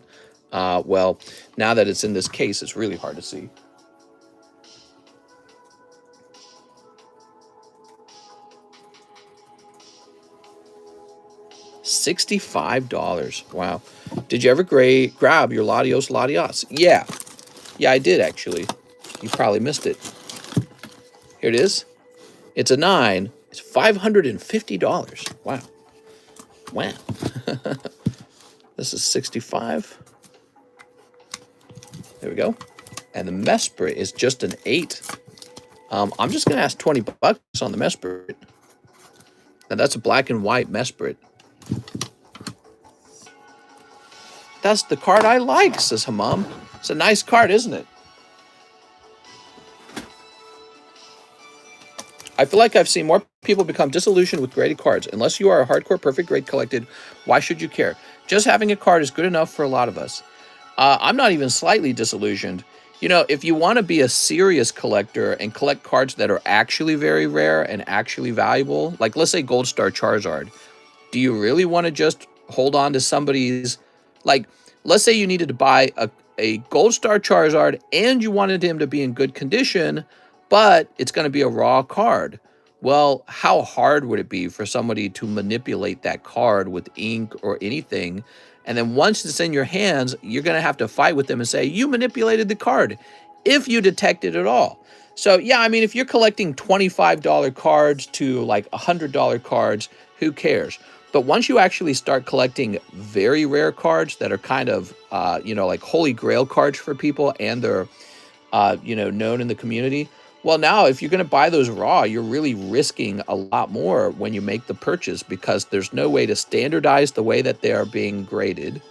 well, now that it's in this case, it's really hard to see. $65. Wow. Did you ever grab your Latios Latios? Yeah. Yeah, I did, actually. You probably missed it. Here it is. It's a 9. It's $550. Wow. Wow. This is 65. There we go. And the Mesprit is just an 8. I'm just going to ask 20 bucks on the Mesprit. Now, that's a black and white Mesprit. That's the card I like, says Hammam. It's a nice card, isn't it? I feel like I've seen more people become disillusioned with graded cards. Unless you are a hardcore perfect grade collected, why should you care? Just having a card is good enough for a lot of us. I'm not even slightly disillusioned. You know, if you want to be a serious collector and collect cards that are actually very rare and actually valuable, like let's say Gold Star Charizard, do you really want to just hold on to somebody's, like, let's say you needed to buy a Gold Star Charizard and you wanted him to be in good condition, but it's going to be a raw card. Well, how hard would it be for somebody to manipulate that card with ink or anything? And then once it's in your hands, you're going to have to fight with them and say, you manipulated the card, if you detect it at all. So, yeah, I mean, if you're collecting $25 cards to like $100 cards, who cares? But once you actually start collecting very rare cards that are kind of, you know, like holy grail cards for people and they're, you know, known in the community, well, now if you're going to buy those raw, you're really risking a lot more when you make the purchase because there's no way to standardize the way that they are being graded.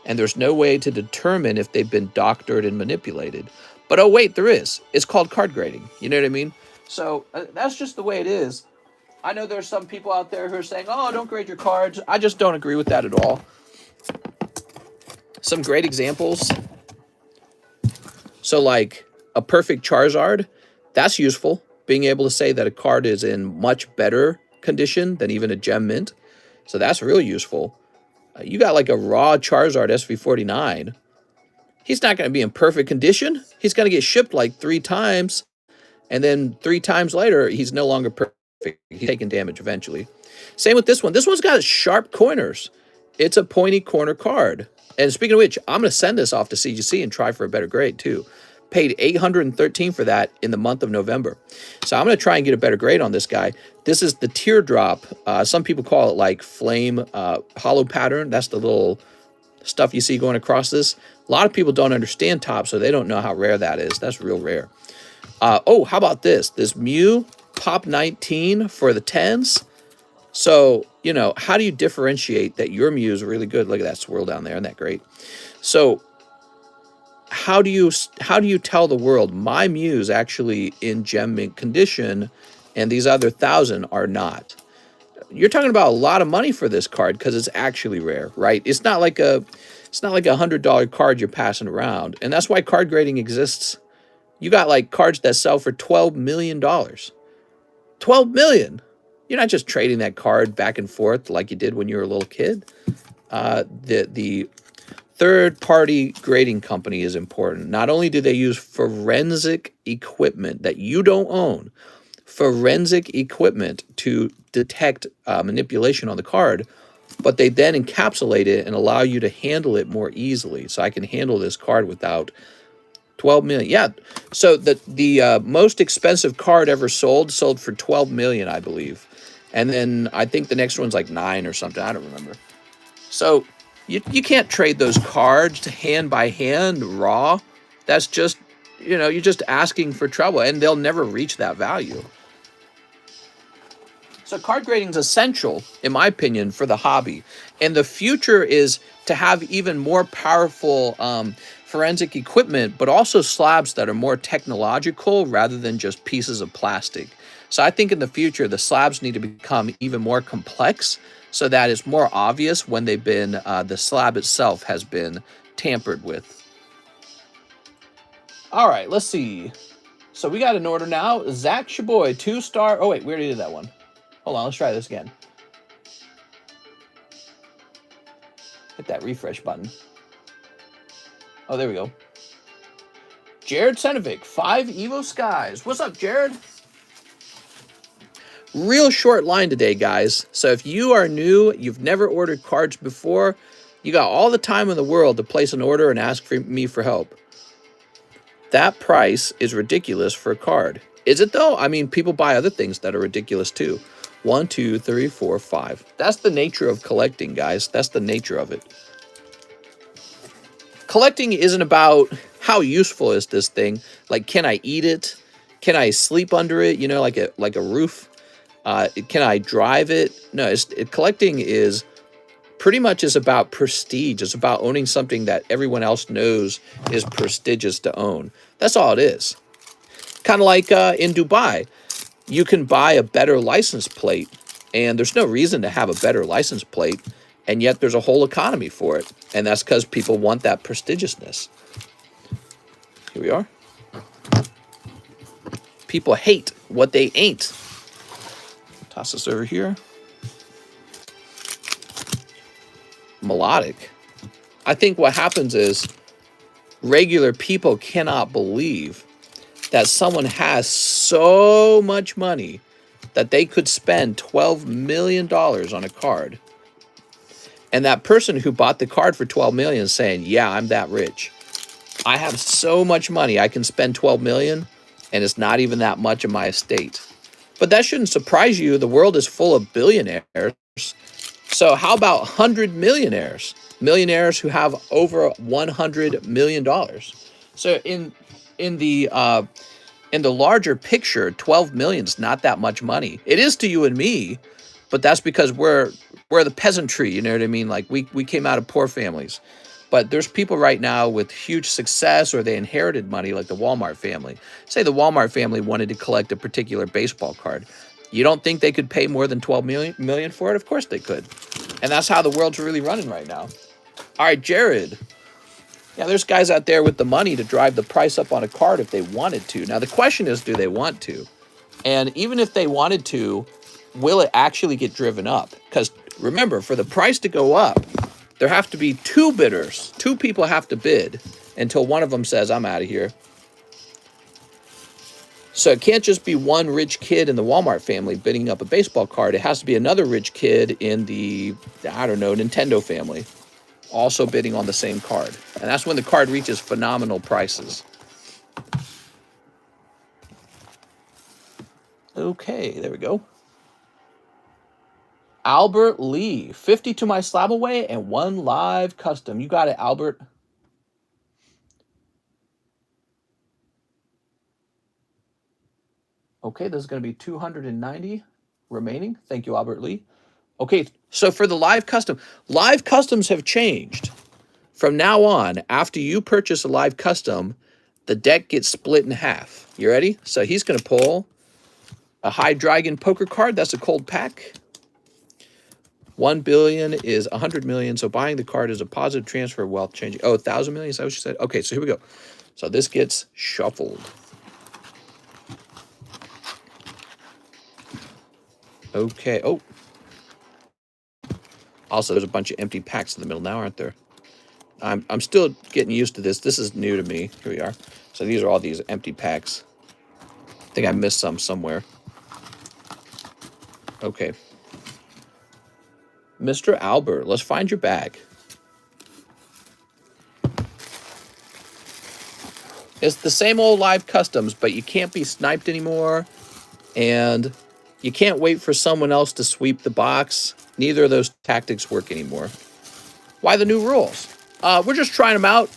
And there's no way to determine if they've been doctored and manipulated. But oh, wait, there is. It's called card grading. You know what I mean? So that's just the way it is. I know there's some people out there who are saying, oh, don't grade your cards. I just don't agree with that at all. Some great examples. So like a perfect Charizard, that's useful. Being able to say that a card is in much better condition than even a gem mint. So that's really useful. You got like a raw Charizard SV49. He's not going to be in perfect condition. He's going to get shipped like 3 times. And then 3 times later, he's no longer perfect. He's taking damage eventually. Same with this one. This one's got sharp corners. It's a pointy corner card. And speaking of which, I'm going to send this off to CGC and try for a better grade too. Paid $813 for that in the month of November. So I'm going to try and get a better grade on this guy. This is the teardrop. Some people call it like flame hollow pattern. That's the little stuff you see going across this. A lot of people don't understand top, so they don't know how rare that is. That's real rare. Oh, how about this? This Mew Pop 19 for the 10s. So, you know, how do you differentiate that your Mew is really good? Look at that swirl down there. Isn't that great? So how do you tell the world my Mew is actually in gem mint condition and these other 1,000 are not? You're talking about a lot of money for this card because it's actually rare, right? It's not like a $100 card you're passing around, and that's why card grading exists. You got like cards that sell for $12 million. $12 million. You're not just trading that card back and forth like you did when you were a little kid. The third-party grading company is important. Not only do they use forensic equipment that you don't own, forensic equipment to detect manipulation on the card, but they then encapsulate it and allow you to handle it more easily. So I can handle this card without 12 million. Yeah. So the most expensive card ever sold for 12 million, I believe. And then I think the next one's like 9 or something. I don't remember. So you can't trade those cards hand by hand raw. That's just, you know, you're just asking for trouble and they'll never reach that value. So card grading is essential, in my opinion, for the hobby. And the future is to have even more powerful forensic equipment, but also slabs that are more technological rather than just pieces of plastic. So I think in the future, the slabs need to become even more complex so that it's more obvious when they've been, the slab itself has been tampered with. All right, let's see. So we got an order now. Zach Shaboy, 2-star. Oh, wait, we already did that one. Hold on, let's try this again. Hit that refresh button. Oh, there we go. Jared Senovic, 5 Evo Skies. What's up, Jared? Real short line today, guys. So if you are new, you've never ordered cards before, you got all the time in the world to place an order and ask me for help. That price is ridiculous for a card. Is it though? I mean, people buy other things that are ridiculous too. 1, 2, 3, 4, 5. That's the nature of collecting, guys. That's the nature of it. Collecting isn't about how useful is this thing. Like, can I eat it? Can I sleep under it? You know, like a roof. Can I drive it? No, collecting is pretty much is about prestige. It's about owning something that everyone else knows is prestigious to own. That's all it is. Kind of like in Dubai, you can buy a better license plate, and there's no reason to have a better license plate, and yet there's a whole economy for it, and that's because people want that prestigiousness. Here we are. People hate what they ain't. Toss this over here. Melodic. I think what happens is regular people cannot believe that someone has so much money that they could spend $12 million on a card. And that person who bought the card for $12 million is saying, yeah, I'm that rich. I have so much money, I can spend $12 million, and it's not even that much of my estate. But that shouldn't surprise you. The world is full of billionaires. So how about 100 millionaires? Millionaires who have over $100 million. So in the larger picture, 12 million is not that much money. It is to you and me, but that's because we're the peasantry, you know what I mean? Like we came out of poor families. But there's people right now with huge success, or they inherited money, like the Walmart family. Say the Walmart family wanted to collect a particular baseball card. You don't think they could pay more than 12 million for it? Of course they could. And that's how the world's really running right now. All right, Jared. Yeah, there's guys out there with the money to drive the price up on a card if they wanted to. Now, the question is, do they want to? And even if they wanted to, will it actually get driven up? Because remember, for the price to go up, there have to be two bidders. Two people have to bid until one of them says, I'm out of here. So it can't just be one rich kid in the Walmart family bidding up a baseball card. It has to be another rich kid in the, I don't know, Nintendo family also bidding on the same card. And that's when the card reaches phenomenal prices. Okay, there we go. Albert Lee, 50 to my slab away and 1 live custom. You got it, Albert. Okay, this is going to be 290 remaining. Thank you, Albert Lee. Okay, so for the live customs have changed. From now on, after you purchase a live custom, the deck gets split in half. You ready? So he's going to pull a High Dragon poker card. That's a cold pack. 1 billion is 100 million. So buying the card is a positive transfer of wealth changing. Oh, 1,000 million? Is that what you said? Okay, so here we go. So this gets shuffled. Okay. Oh. Also, there's a bunch of empty packs in the middle now, aren't there? I'm still getting used to this. This is new to me. Here we are. So these are all these empty packs. I think I missed some somewhere. Okay. Mr. Albert, let's find your bag. It's the same old live customs, but you can't be sniped anymore. And you can't wait for someone else to sweep the box. Neither of those tactics work anymore. Why the new rules? We're just trying them out.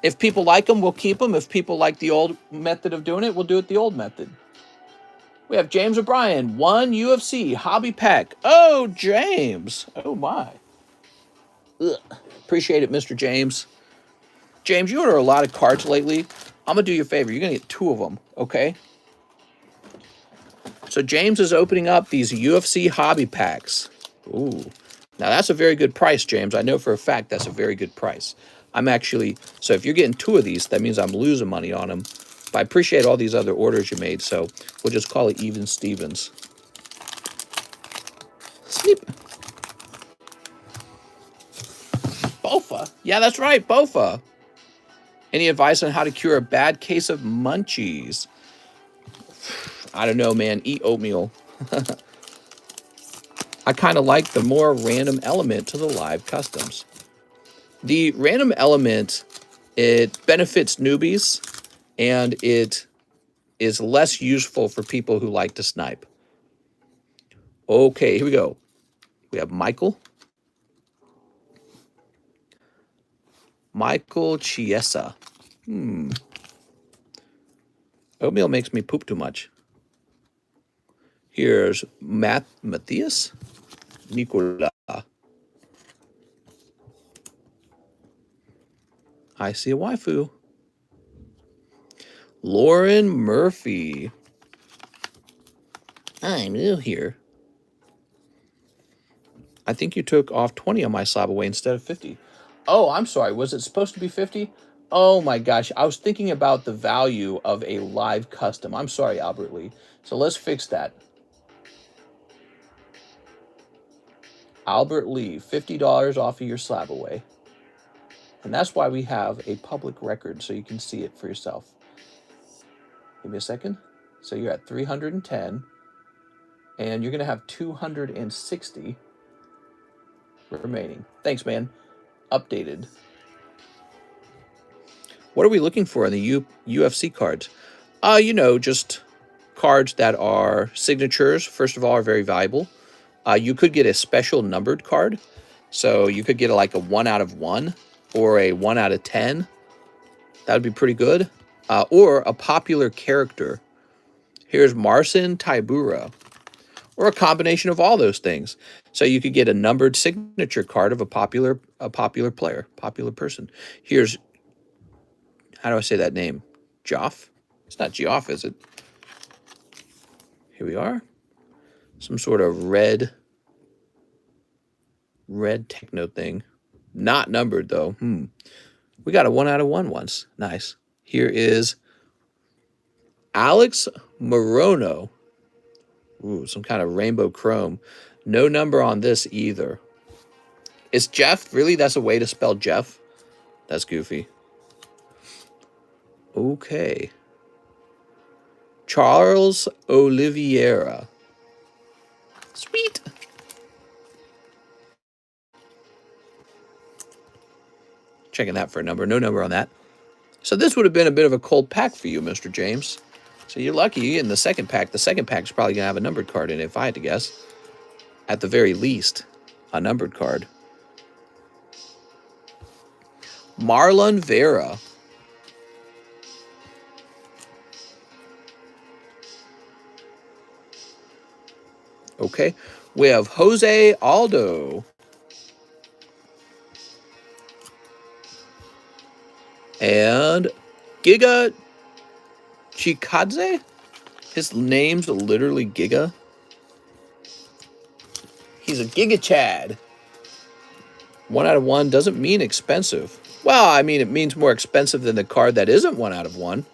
If people like them, we'll keep them. If people like the old method of doing it, we'll do it the old method. We have James O'Brien, 1 UFC hobby pack. Oh, James. Oh, my. Ugh. Appreciate it, Mr. James. James, you order a lot of cards lately. I'm going to do you a favor. You're going to get 2 of them, okay? So James is opening up these UFC hobby packs. Ooh. Now, that's a very good price, James. I know for a fact that's a very good price. I'm actually, so if you're getting 2 of these, that means I'm losing money on them. But I appreciate all these other orders you made, so we'll just call it even Stevens. Sleep. Bofa. Yeah, that's right, Bofa. Any advice on how to cure a bad case of munchies? I don't know, man. Eat oatmeal. I kind of like the more random element to the live customs. The random element, it benefits newbies, and it is less useful for people who like to snipe. Okay, here we go. We have Michael. Michael Chiesa. Oatmeal makes me poop too much. Here's Matthias. Nicola. I see a waifu. Lauren Murphy. I'm new here. I think you took off 20 on my slab away instead of 50. Oh, I'm sorry. Was it supposed to be 50? Oh my gosh. I was thinking about the value of a live custom. I'm sorry, Albert Lee. So let's fix that. Albert Lee, $50 off of your slab away. And that's why we have a public record so you can see it for yourself. Give me a second. So you're at 310 and you're going to have 260 remaining. Thanks, man. Updated. What are we looking for in the UFC cards? You know, just cards that are signatures, first of all, are very valuable. You could get a special numbered card. So you could get like a 1 out of 1 or a 1 out of 10. That would be pretty good. Or a popular character. Here's Marcin Tybura. Or a combination of all those things. So you could get a numbered signature card of a popular player, popular person. Here's, how do I say that name? Joff? It's not Geoff, is it? Here we are. Some sort of red techno thing. Not numbered, though. We got a 1 out of 1 once. Nice. Here is Alex Morono. Ooh, some kind of rainbow chrome. No number on this either. Is Jeff? Really? That's a way to spell Jeff? That's goofy. Okay. Charles Oliveira. Sweet. Checking that for a number. No number on that. So this would have been a bit of a cold pack for you, Mr. James. So you're lucky you get in the second pack. The second pack is probably going to have a numbered card in it, if I had to guess. At the very least, a numbered card. Marlon Vera. Okay. We have Jose Aldo. And Giga Chikadze? His name's literally Giga. He's a Giga Chad. 1 out of 1 doesn't mean expensive. Well, I mean, it means more expensive than the card that isn't 1 out of 1.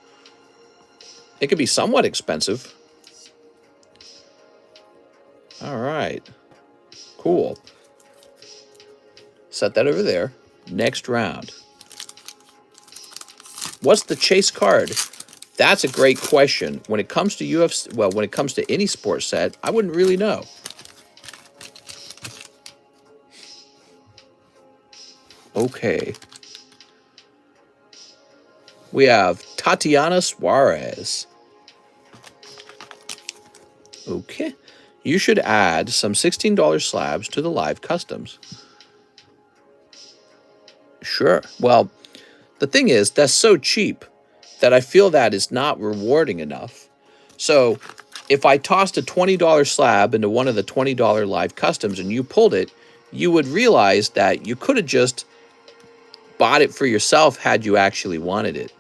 It could be somewhat expensive. All right. Cool. Set that over there. Next round. What's the chase card? That's a great question. When it comes to UFC, well, when it comes to any sports set, I wouldn't really know. Okay. We have Tatiana Suarez. Okay. You should add some $16 slabs to the live customs. Sure. Well, the thing is, that's so cheap that I feel that is not rewarding enough. So if I tossed a $20 slab into one of the $20 live customs and you pulled it, you would realize that you could have just bought it for yourself had you actually wanted it.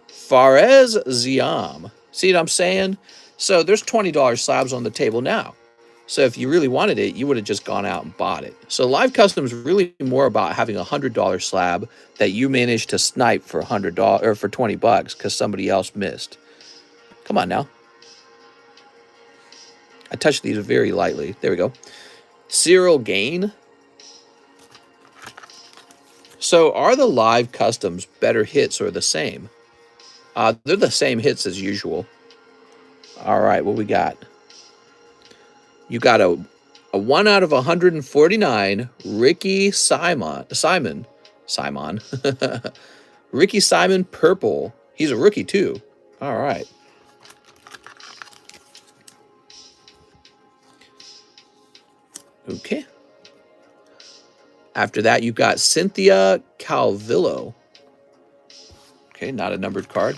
Fares Ziam. See what I'm saying? So there's $20 slabs on the table now. So if you really wanted it, you would have just gone out and bought it. So live customs really more about having a $100 slab that you managed to snipe for $100 or for $20 because somebody else missed. Come on now. I touched these very lightly. There we go. Cyril Gain. So are the live customs better hits or the same? They're the same hits as usual. All right, what we got? You got a 1 out of 149, Ricky Simon. Ricky Simon Purple. He's a rookie too. All right. Okay. After that, you've got Cynthia Calvillo. Okay, not a numbered card.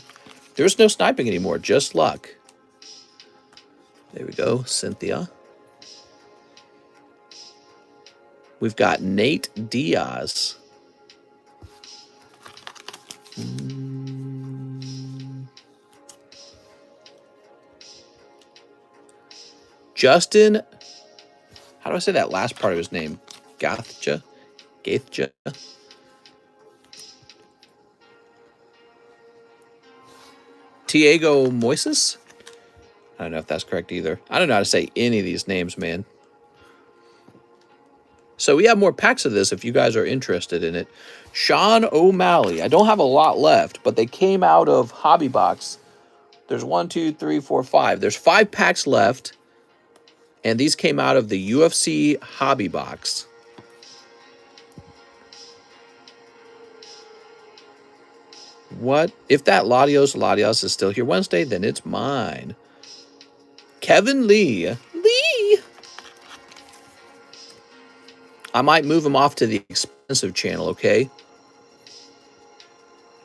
There's no sniping anymore, just luck. There we go, Cynthia. We've got Nate Diaz. Justin, how do I say that last part of his name? Gaithja? Tiago Moises? I don't know if that's correct either. I don't know how to say any of these names, man. So we have more packs of this if you guys are interested in it. Sean O'Malley. I don't have a lot left, but they came out of Hobby Box. There's 1, 2, 3, 4, 5. There's 5 packs left. And these came out of the UFC Hobby Box. What? If that Latios is still here Wednesday, then it's mine. Kevin Lee. I might move him off to the expensive channel, okay?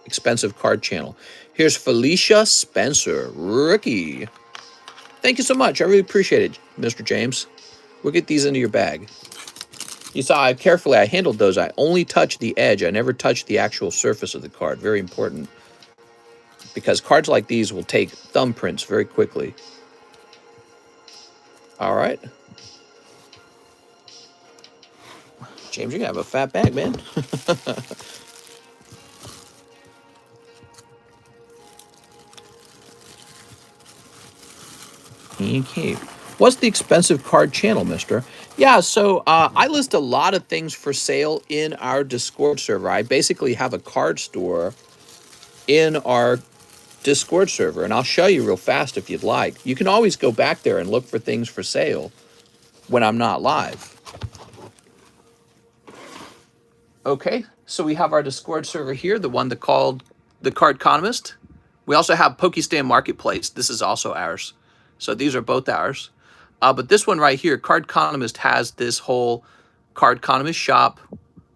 Expensive card channel. Here's Felicia Spencer, rookie. Thank you so much. I really appreciate it, Mr. James. We'll get these into your bag. You saw how carefully I handled those. I only touched the edge. I never touched the actual surface of the card. Very important. Because cards like these will take thumbprints very quickly. All right. James, you're going to have a fat bag, man. Okay. What's the expensive card channel, mister? Yeah, so I list a lot of things for sale in our Discord server. I basically have a card store in our Discord server, and I'll show you real fast if you'd like. You can always go back there and look for things for sale when I'm not live. Okay, so we have our Discord server here, the one that called TheCardconomist. We also have Pokestan Marketplace. This is also ours. So these are both ours. But this one right here, Cardconomist, has this whole Cardconomist shop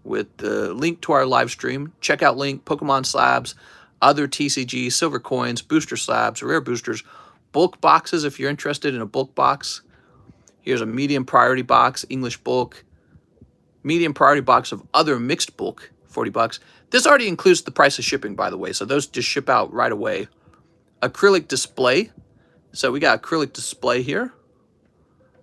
with the link to our live stream. Checkout link, Pokemon Slabs, other TCG, silver coins, booster slabs, rare boosters, bulk boxes if you're interested in a bulk box. Here's a medium priority box, English bulk, medium priority box of other mixed bulk, 40 bucks. This already includes the price of shipping, by the way, so those just ship out right away. Acrylic display. So we got acrylic display here.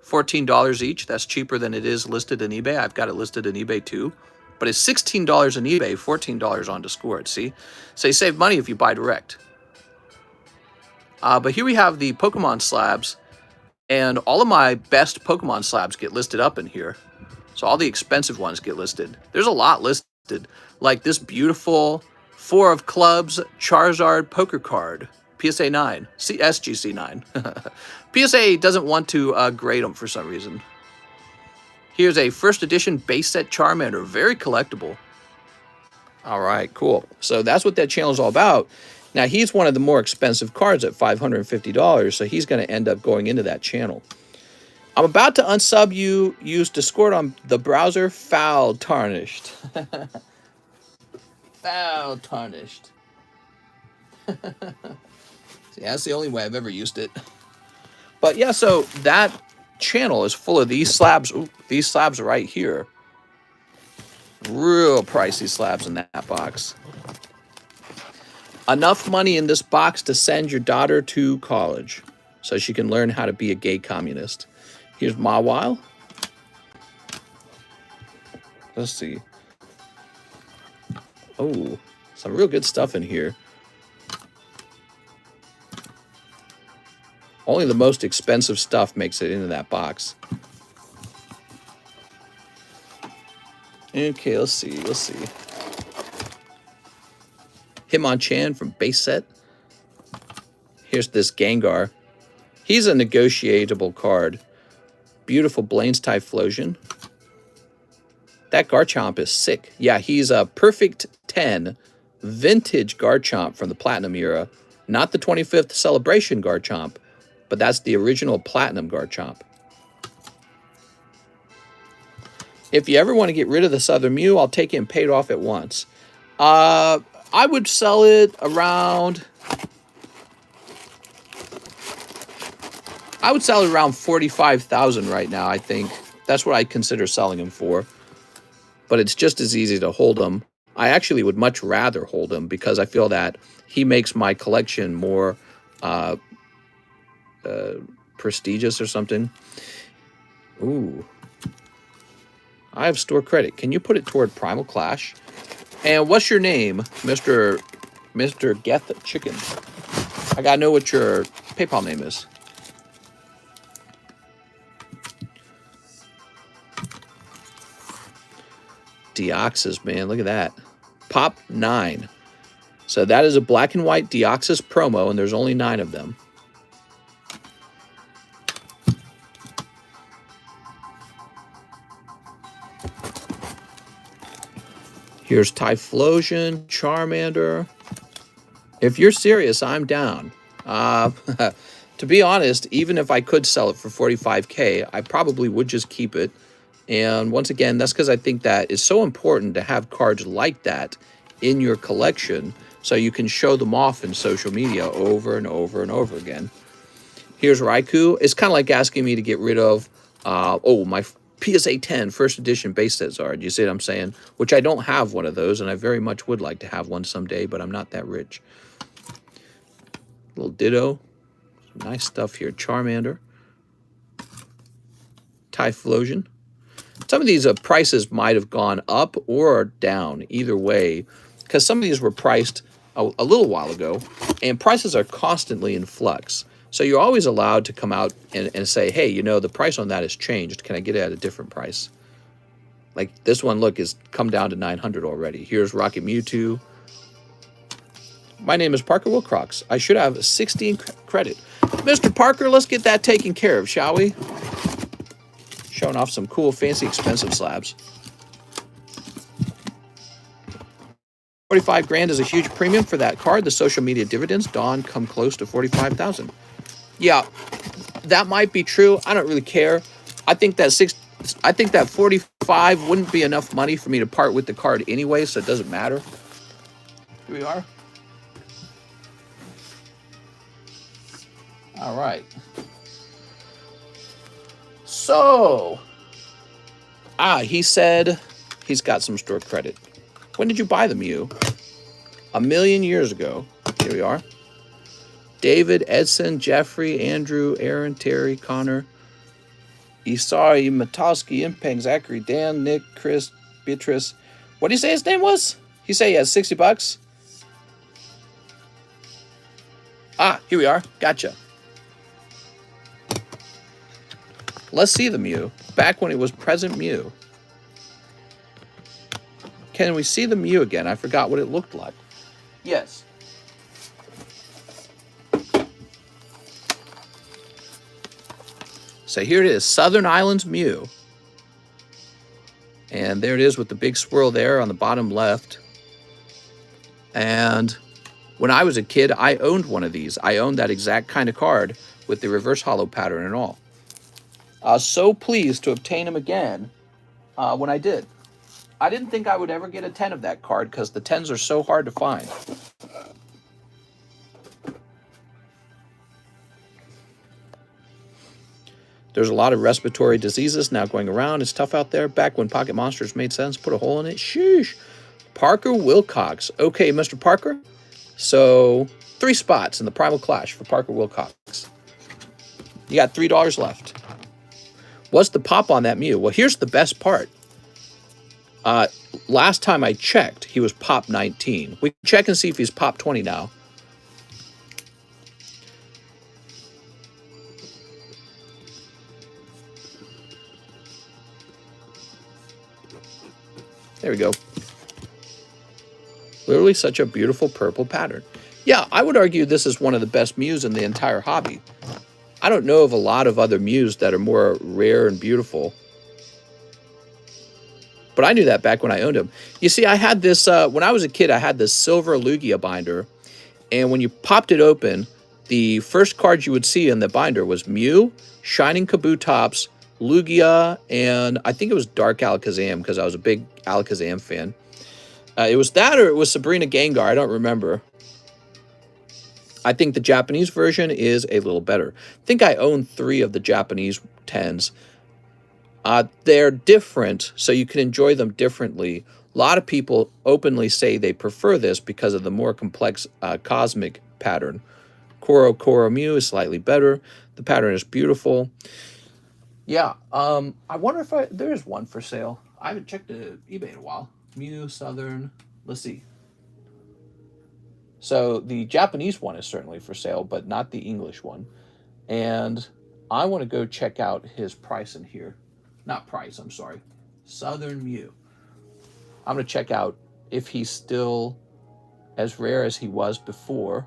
$14 each. That's cheaper than it is listed in eBay. I've got it listed in eBay too. But it's $16 in eBay, $14 on Discord, see? So you save money if you buy direct. But here we have the Pokemon slabs. And all of my best Pokemon slabs get listed up in here. So all the expensive ones get listed. There's a lot listed. Like this beautiful 4 of Clubs Charizard poker card. PSA 9. SGC 9. PSA doesn't want to grade them for some reason. Here's a first edition base set Charmander. Very collectible. All right, cool. So that's what that channel is all about. Now, he's one of the more expensive cards at $550, so he's going to end up going into that channel. I'm about to unsub you. Use Discord on the browser. Foul tarnished. Foul tarnished. See, that's the only way I've ever used it. But yeah, so that channel is full of these slabs. Ooh, these slabs are right here. Real pricey slabs in that box. Enough money in this box to send your daughter to college so she can learn how to be a gay communist. Here's Mawile. Let's see. Oh, some real good stuff in here. Only the most expensive stuff makes it into that box. Okay, let's see. Hitmonchan from base set. Here's this Gengar. He's a negotiable card. Beautiful Blaine's Typhlosion. That Garchomp is sick. Yeah, he's a perfect 10 vintage Garchomp from the Platinum era. Not the 25th Celebration Garchomp, but that's the original Platinum Garchomp. If you ever want to get rid of the Southern Mew, I'll take it and pay it off at once. I would sell it around... I would sell it around $45,000 right now, I think. That's what I consider selling him for. But it's just as easy to hold him. I actually would much rather hold him because I feel that he makes my collection more prestigious or something. Ooh. I have store credit. Can you put it toward Primal Clash? And what's your name, Mr. Geth Chicken? I gotta know what your PayPal name is. Deoxys, man, look at that. Pop 9. So that is a black and white Deoxys promo, and there's only 9 of them. Here's Typhlosion, Charmander. If you're serious, I'm down. To be honest, even if I could sell it for 45K, I probably would just keep it. And once again, that's because I think that it's so important to have cards like that in your collection so you can show them off in social media over and over and over again. Here's Raikou. It's kind of like asking me to get rid of, my PSA 10 first edition base set Zard. You see what I'm saying? Which I don't have one of those, and I very much would like to have one someday, but I'm not that rich. Little Ditto. Some nice stuff here. Charmander. Typhlosion. Some of these prices might have gone up or down, either way, because some of these were priced a little while ago, and prices are constantly in flux. So you're always allowed to come out and say, hey, you know, the price on that has changed. Can I get it at a different price? Like this one, look, is come down to 900 already. Here's Rocket Mewtwo. My name is Parker Wilcox. I should have 16 credit. Mr. Parker, let's get that taken care of, shall we? Showing off some cool, fancy, expensive slabs. 45 grand is a huge premium for that card. The social media dividends, Dawn, come close to 45,000. Yeah, that might be true. I don't really care. I think that 45 wouldn't be enough money for me to part with the card anyway, so it doesn't matter. Here we are. All right. So, he said he's got some store credit. When did you buy the Mew? 1,000,000 years ago. Here we are. David, Edson, Jeffrey, Andrew, Aaron, Terry, Connor, Isari, Matoski, Impeng, Zachary, Dan, Nick, Chris, Beatrice. What did he say his name was? He said he has 60 bucks. Here we are. Gotcha. Let's see the Mew. Back when it was present Mew. Can we see the Mew again? I forgot what it looked like. Yes. So here it is, Southern Islands Mew. And there it is with the big swirl there on the bottom left. And when I was a kid, I owned one of these. I owned that exact kind of card with the reverse hollow pattern and all. I was so pleased to obtain him again when I did. I didn't think I would ever get a 10 of that card because the 10s are so hard to find. There's a lot of respiratory diseases now going around. It's tough out there. Back when Pocket Monsters made sense, put a hole in it. Sheesh. Parker Wilcox. Okay, Mr. Parker. So 3 spots in the Primal Clash for Parker Wilcox. You got $3 left. What's the pop on that Mew? Well, here's the best part. Last time I checked, he was pop 19. We can check and see if he's pop 20 now. There we go. Literally such a beautiful purple pattern. Yeah, I would argue this is one of the best Mews in the entire hobby. I don't know of a lot of other Mews that are more rare and beautiful. But I knew that back when I owned him. You see, I had this, when I was a kid, I had this silver Lugia binder. And when you popped it open, the first card you would see in the binder was Mew, Shining Kabutops, Lugia, and I think it was Dark Alakazam because I was a big Alakazam fan. It was that or it was Sabrina Gengar. I don't remember. I think the Japanese version is a little better. I think I own 3 of the Japanese 10s. They're different, so you can enjoy them differently. A lot of people openly say they prefer this because of the more complex cosmic pattern. Koro Mew is slightly better. The pattern is beautiful. Yeah, I wonder if there is one for sale. I haven't checked eBay in a while. Mew Southern. Let's see. So the Japanese one is certainly for sale, but not the English one. And I want to go check out his price in here. Not price, I'm sorry. Southern Mew. I'm going to check out if he's still as rare as he was before.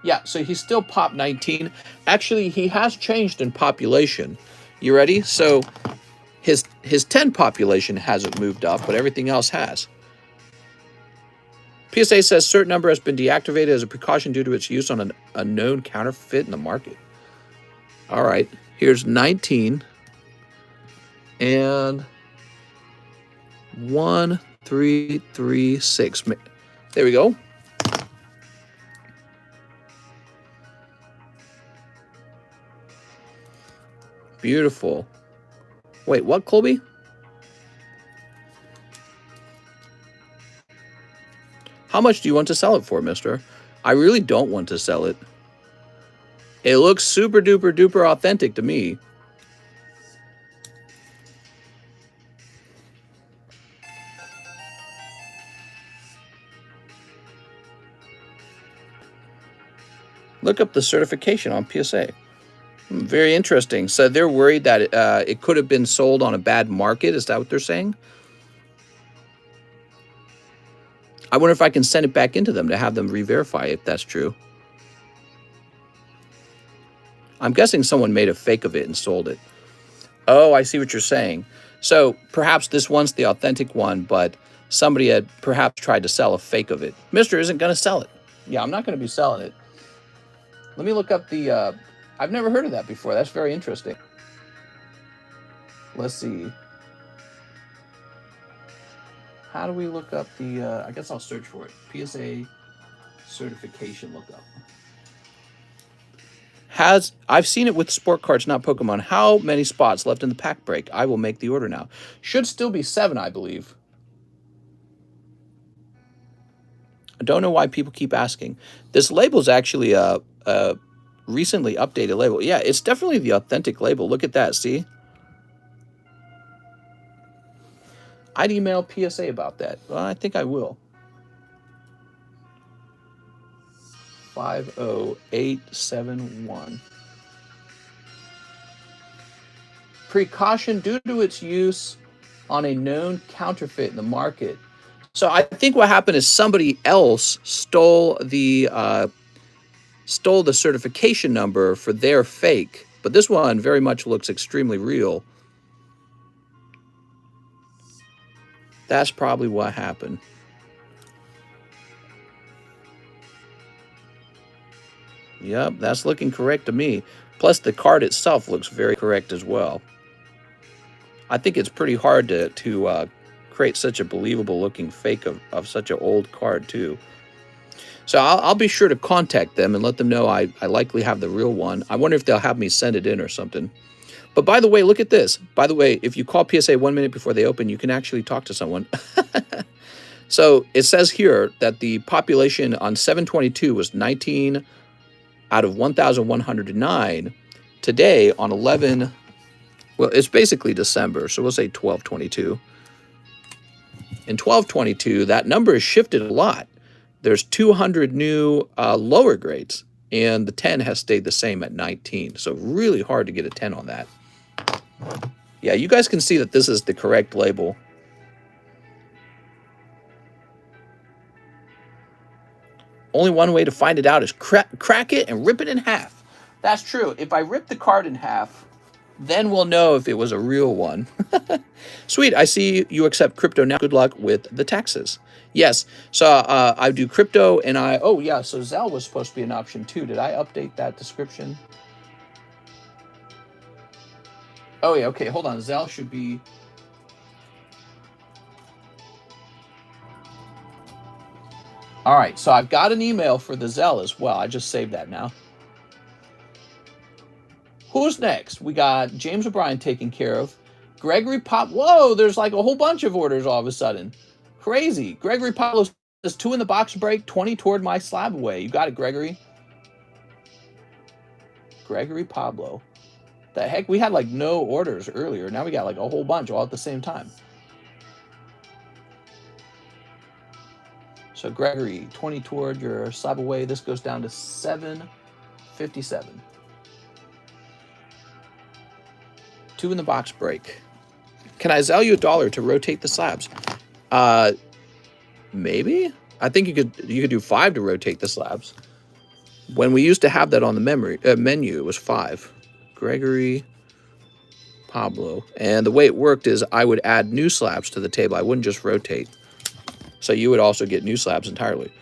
Yeah, so he's still pop 19. Actually, he has changed in population. You ready? So his 10 population hasn't moved up, but everything else has. PSA says certain number has been deactivated as a precaution due to its use on a known counterfeit in the market. All right, here's 19 and 1, 3, 3, 6. There we go. Beautiful. Wait, what, Colby? How much do you want to sell it for, mister? I really don't want to sell it. It looks super duper duper authentic to me. Look up the certification on PSA. Very interesting. So they're worried that it could have been sold on a bad market. Is that what they're saying? I wonder if I can send it back into them to have them re-verify if that's true. I'm guessing someone made a fake of it and sold it. Oh, I see what you're saying. So perhaps this one's the authentic one, but somebody had perhaps tried to sell a fake of it. Mister isn't going to sell it. Yeah, I'm not going to be selling it. Let me look up the... I've never heard of that before. That's very interesting. Let's see. How do we look up the... I guess I'll search for it. PSA certification lookup. I've seen it with sport cards, not Pokemon. How many spots left in the pack break? I will make the order now. Should still be 7, I believe. I don't know why people keep asking. This label is actually a recently updated label. Yeah, it's definitely the authentic label. Look at that, see? I'd email PSA about that. Well, I think I will. 50871. Precaution due to its use on a known counterfeit in the market. So I think what happened is somebody else stole the certification number for their fake, but this one very much looks extremely real. That's probably what happened. Yep, that's looking correct to me. Plus, the card itself looks very correct as well. I think it's pretty hard to create such a believable looking fake of such an old card too. So I'll be sure to contact them and let them know I likely have the real one. I wonder if they'll have me send it in or something. But by the way, look at this. By the way, if you call PSA 1 minute before they open, you can actually talk to someone. So it says here that the population on 7/22 was 19 out of 1,109. Today on 11, well, it's basically December, so we'll say 12/22. In 12/22, that number has shifted a lot. There's 200 new lower grades, and the 10 has stayed the same at 19. So really hard to get a 10 on that. Yeah, you guys can see that this is the correct label. Only one way to find it out is crack it and rip it in half. That's true. If I rip the card in half, then we'll know if it was a real one. Sweet, I see you accept crypto now. Good luck with the taxes. Yes, so I do crypto and oh yeah, so ZELLE was supposed to be an option too. Did I update that description? Oh yeah, okay, hold on. ZELLE should be... All right, so I've got an email for the ZELLE as well. I just saved that now. Who's next? We got James O'Brien taken care of. Gregory Pop. Whoa, there's like a whole bunch of orders all of a sudden. Crazy. Gregory Pablo says 2 in the box break, 20 toward my slab away. You got it, Gregory. Gregory Pablo. The heck? We had like no orders earlier. Now we got like a whole bunch all at the same time. So Gregory, 20 toward your slab away. This goes down to 757. 2 in the box break. Can I sell you $1 to rotate the slabs? Maybe. I think you could do 5 to rotate the slabs. When we used to have that on the menu, it was 5. Gregory Pablo. And the way it worked is I would add new slabs to the table. I wouldn't just rotate. So you would also get new slabs entirely.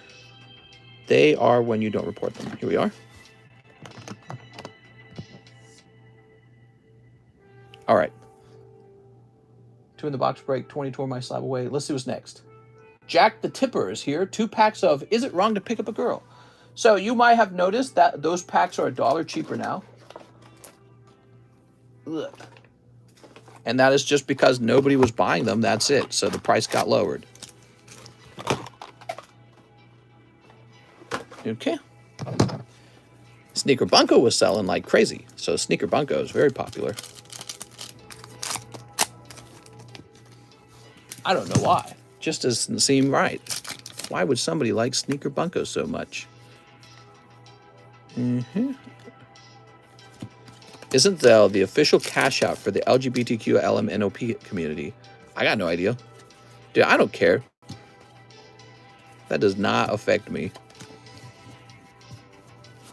They are when you don't report them. Here we are. All right. 2 in the box break, 20 toward my slab away. Let's see what's next. Jack the Tipper is here. 2 packs of Is It Wrong to Pick Up a Girl? So you might have noticed that those packs are $1 cheaper now. Ugh. And that is just because nobody was buying them. That's it. So the price got lowered. Okay. Sneaker Bunko was selling like crazy. So Sneaker Bunko is very popular. I don't know why. Just doesn't seem right. Why would somebody like Sneaker Bunko so much? Isn't ZELLE the official cash out for the LGBTQ LMNOP community? I got no idea. Dude, I don't care. That does not affect me.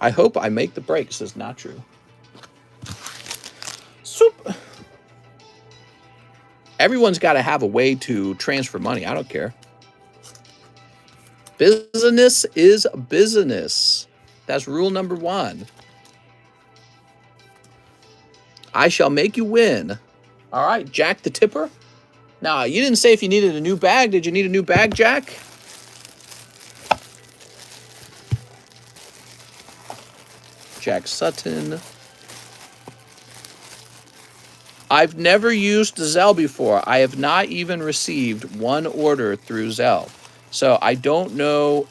I hope I make the breaks is not true. Soup. Everyone's got to have a way to transfer money. I don't care. Business is business. That's rule number 1. I shall make you win. All right, Jack the Tipper. Now, you didn't say if you needed a new bag. Did you need a new bag, Jack? Jack Sutton. I've never used ZELLE before. I have not even received one order through ZELLE. So I don't know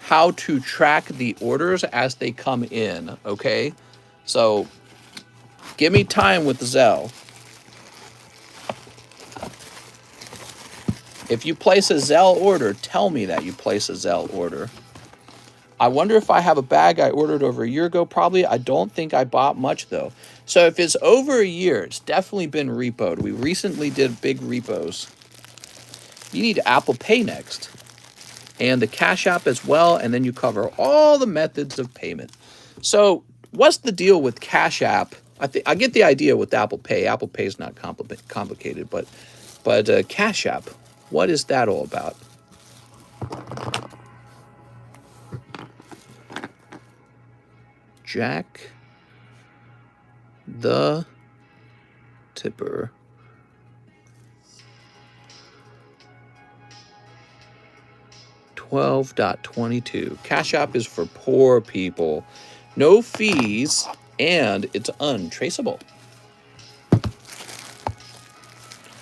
how to track the orders as they come in, okay? So give me time with ZELLE. If you place a ZELLE order, tell me that you place a ZELLE order. I wonder if I have a bag I ordered over a year ago. Probably. I don't think I bought much, though. So if it's over a year, it's definitely been repoed. We recently did big repos. You need Apple Pay next. And the Cash App as well. And then you cover all the methods of payment. So what's the deal with Cash App? I get the idea with Apple Pay. Apple Pay is not complicated. But Cash App, what is that all about? Jack the Tipper. $12.22. Cash App is for poor people. No fees, and it's untraceable.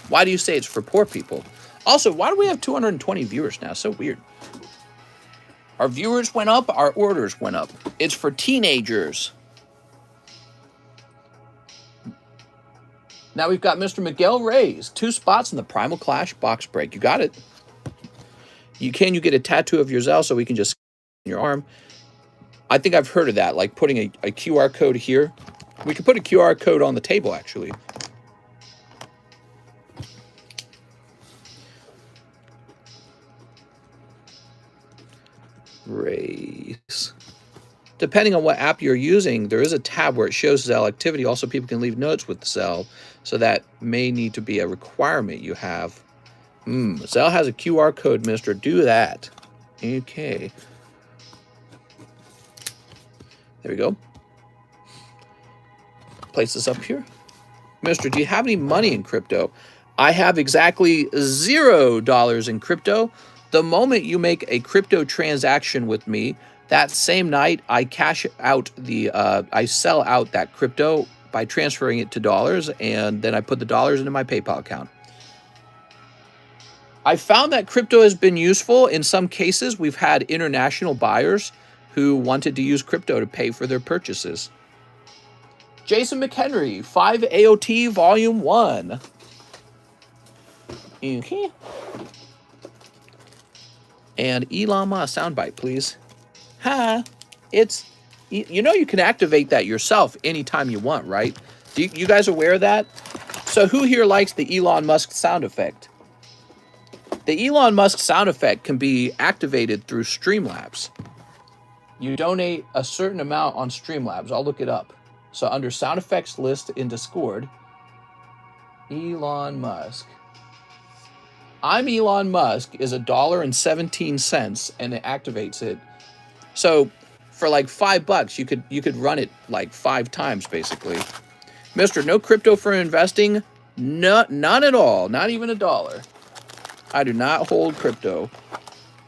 Why do you say it's for poor people? Also, why do we have 220 viewers now? So weird. Our viewers went up, our orders went up. It's for teenagers. Now we've got Mr. Miguel Reyes. 2 spots in the Primal Clash box break. You got it. You get a tattoo of your ZELLE so we can just in your arm. I think I've heard of that, like putting a QR code here. We could put a QR code on the table, actually. Raise. Depending on what app you're using, there is a tab where it shows ZELLE activity. Also, people can leave notes with ZELLE, so that may need to be a requirement you have. ZELLE has a QR code, mister. Do that. Okay. There we go. Place this up here. Mister, do you have any money in crypto? I have exactly $0 in crypto. The moment you make a crypto transaction with me, that same night I cash out I sell out that crypto by transferring it to dollars, and then I put the dollars into my PayPal account. I found that crypto has been useful. In some cases, we've had international buyers who wanted to use crypto to pay for their purchases. Jason McHenry, 5 AOT Volume 1. Okay. And Elon Musk soundbite, please. Hi. It's, you know you can activate that yourself anytime you want, right? You guys aware of that? So who here likes the Elon Musk sound effect? The Elon Musk sound effect can be activated through Streamlabs. You donate a certain amount on Streamlabs. I'll look it up. So under sound effects list in Discord, Elon Musk. I'm Elon Musk is $1.17 and it activates it. So for like $5, you could run it like 5 times basically. Mr. No crypto for investing? No, none at all. Not even $1. I do not hold crypto.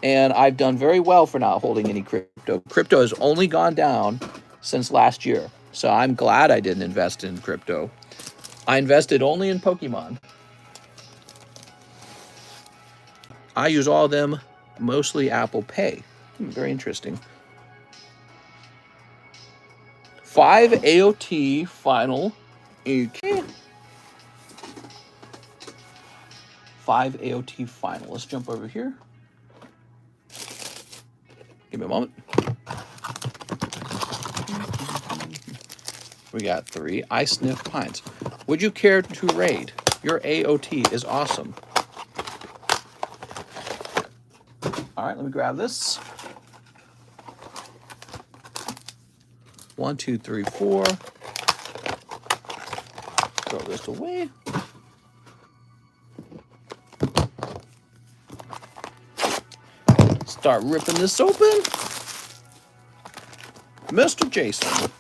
And I've done very well for not holding any crypto. Crypto has only gone down since last year. So I'm glad I didn't invest in crypto. I invested only in Pokemon. I use all of them, mostly Apple Pay. Very interesting. 5 AOT final. Okay. 5 AOT final. Let's jump over here. Give me a moment. We got 3. I sniff pines. Would you care to raid? Your AOT is awesome. All right, let me grab this. 1, 2, 3, 4. Throw this away. Start ripping this open. Mr. Jason.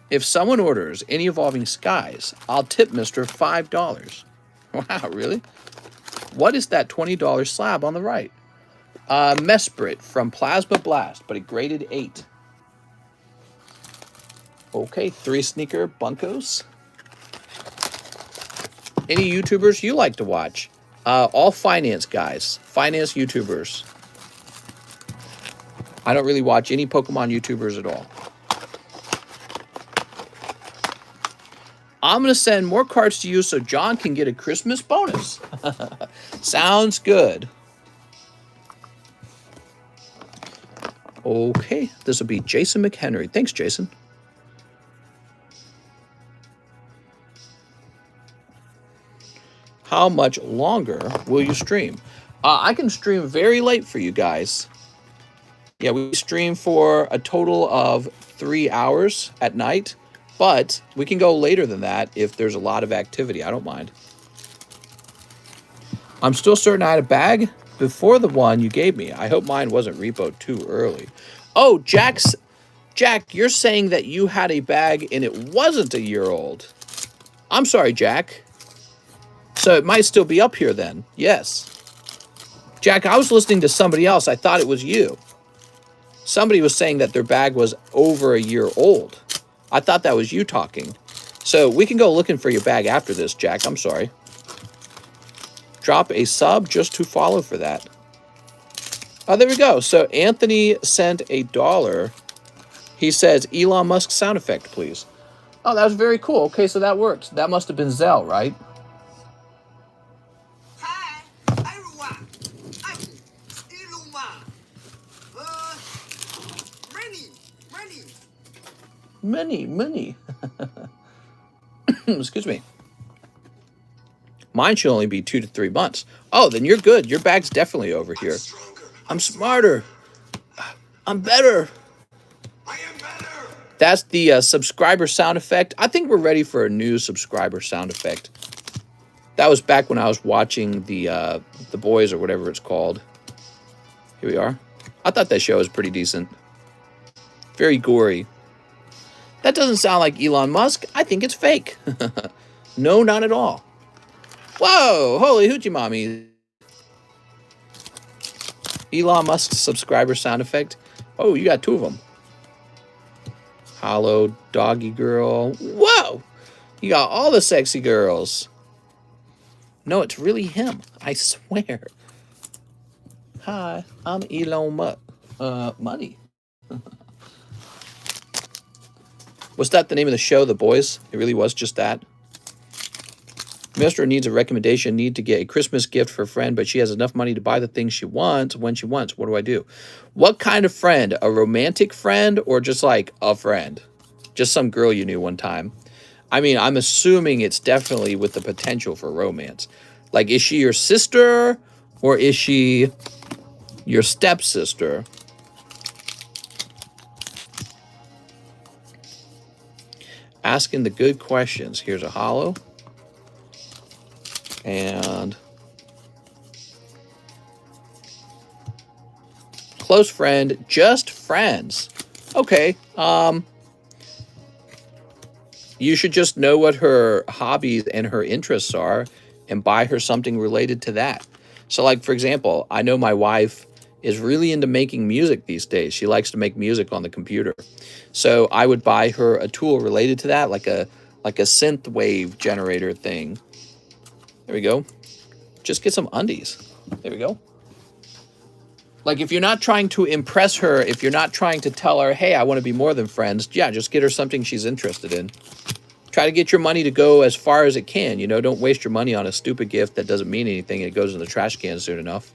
If someone orders any Evolving Skies, I'll tip Mr. $5. Wow, really? What is that $20 slab on the right? Mesprit from Plasma Blast, but it graded 8. Okay, 3 sneaker bunkos. Any YouTubers you like to watch? All finance guys, finance YouTubers. I don't really watch any Pokemon YouTubers at all. I'm going to send more cards to you so John can get a Christmas bonus. Sounds good. Okay, this will be Jason McHenry. Thanks, Jason. How much longer will you stream? I can stream very late for you guys. Yeah, we stream for a total of 3 hours at night, but we can go later than that if there's a lot of activity. I don't mind. I'm still certain I had a bag before the one you gave me. I hope mine wasn't repoed too early. Oh, Jack, you're saying that you had a bag and it wasn't a year old. I'm sorry, Jack. So it might still be up here then. Yes. Jack, I was listening to somebody else. I thought it was you. Somebody was saying that their bag was over a year old. I thought that was you talking. So we can go looking for your bag after this, Jack. I'm sorry. Drop a sub just to follow for that. Oh, there we go. So Anthony sent $1. He says, Elon Musk sound effect, please. Oh, that was very cool. Okay, so that worked. That must have been ZELLE, right? Hi, everyone. I'm Iluma. Many. Excuse me. Mine should only be 2 to 3 months. Oh, then you're good. Your bag's definitely over here. I'm smarter. I'm better. I am better. That's the subscriber sound effect. I think we're ready for a new subscriber sound effect. That was back when I was watching the Boys or whatever it's called. Here we are. I thought that show was pretty decent. Very gory. That doesn't sound like Elon Musk. I think it's fake. No, not at all. Whoa, holy hoochie mommy. Elon Musk's subscriber sound effect. Oh, you got 2 of them. Hollow doggy girl. Whoa, you got all the sexy girls. No, it's really him. I swear. Hi, I'm Elon Musk. Money. Was that the name of the show, The Boys? It really was just that. Mister needs a recommendation. Need to get a Christmas gift for a friend, but she has enough money to buy the things she wants when she wants. What do I do? What kind of friend? A romantic friend or just like a friend? Just some girl you knew one time. I mean, I'm assuming it's definitely with the potential for romance. Like, is she your sister or is she your stepsister? Asking the good questions. Here's a hollow. And close friend, just friends. Okay. You should just know what her hobbies and her interests are and buy her something related to that. So like, for example, I know my wife is really into making music these days. She likes to make music on the computer. So I would buy her a tool related to that, like a synth wave generator thing. There we go. Just get some undies. There we go. Like, if you're not trying to impress her, if you're not trying to tell her, hey, I want to be more than friends, yeah, just get her something she's interested in. Try to get your money to go as far as it can. You know, don't waste your money on a stupid gift that doesn't mean anything and it goes in the trash can soon enough.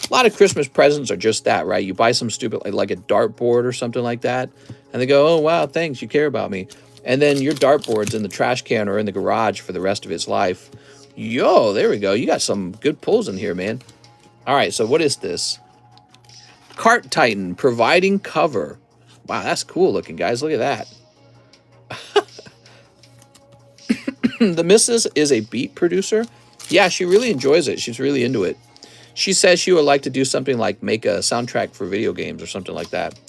A lot of Christmas presents are just that, right? You buy some stupid, like a dartboard or something like that, and they go, oh, wow, thanks, you care about me. And then your dartboard's in the trash can or in the garage for the rest of its life. Yo, there we go. You got some good pulls in here, man. All right, so what is this? Dorickcayton, providing cover. Wow, that's cool looking, guys. Look at that. The missus is a beat producer. Yeah, she really enjoys it. She's really into it. She says she would like to do something like make a soundtrack for video games or something like that.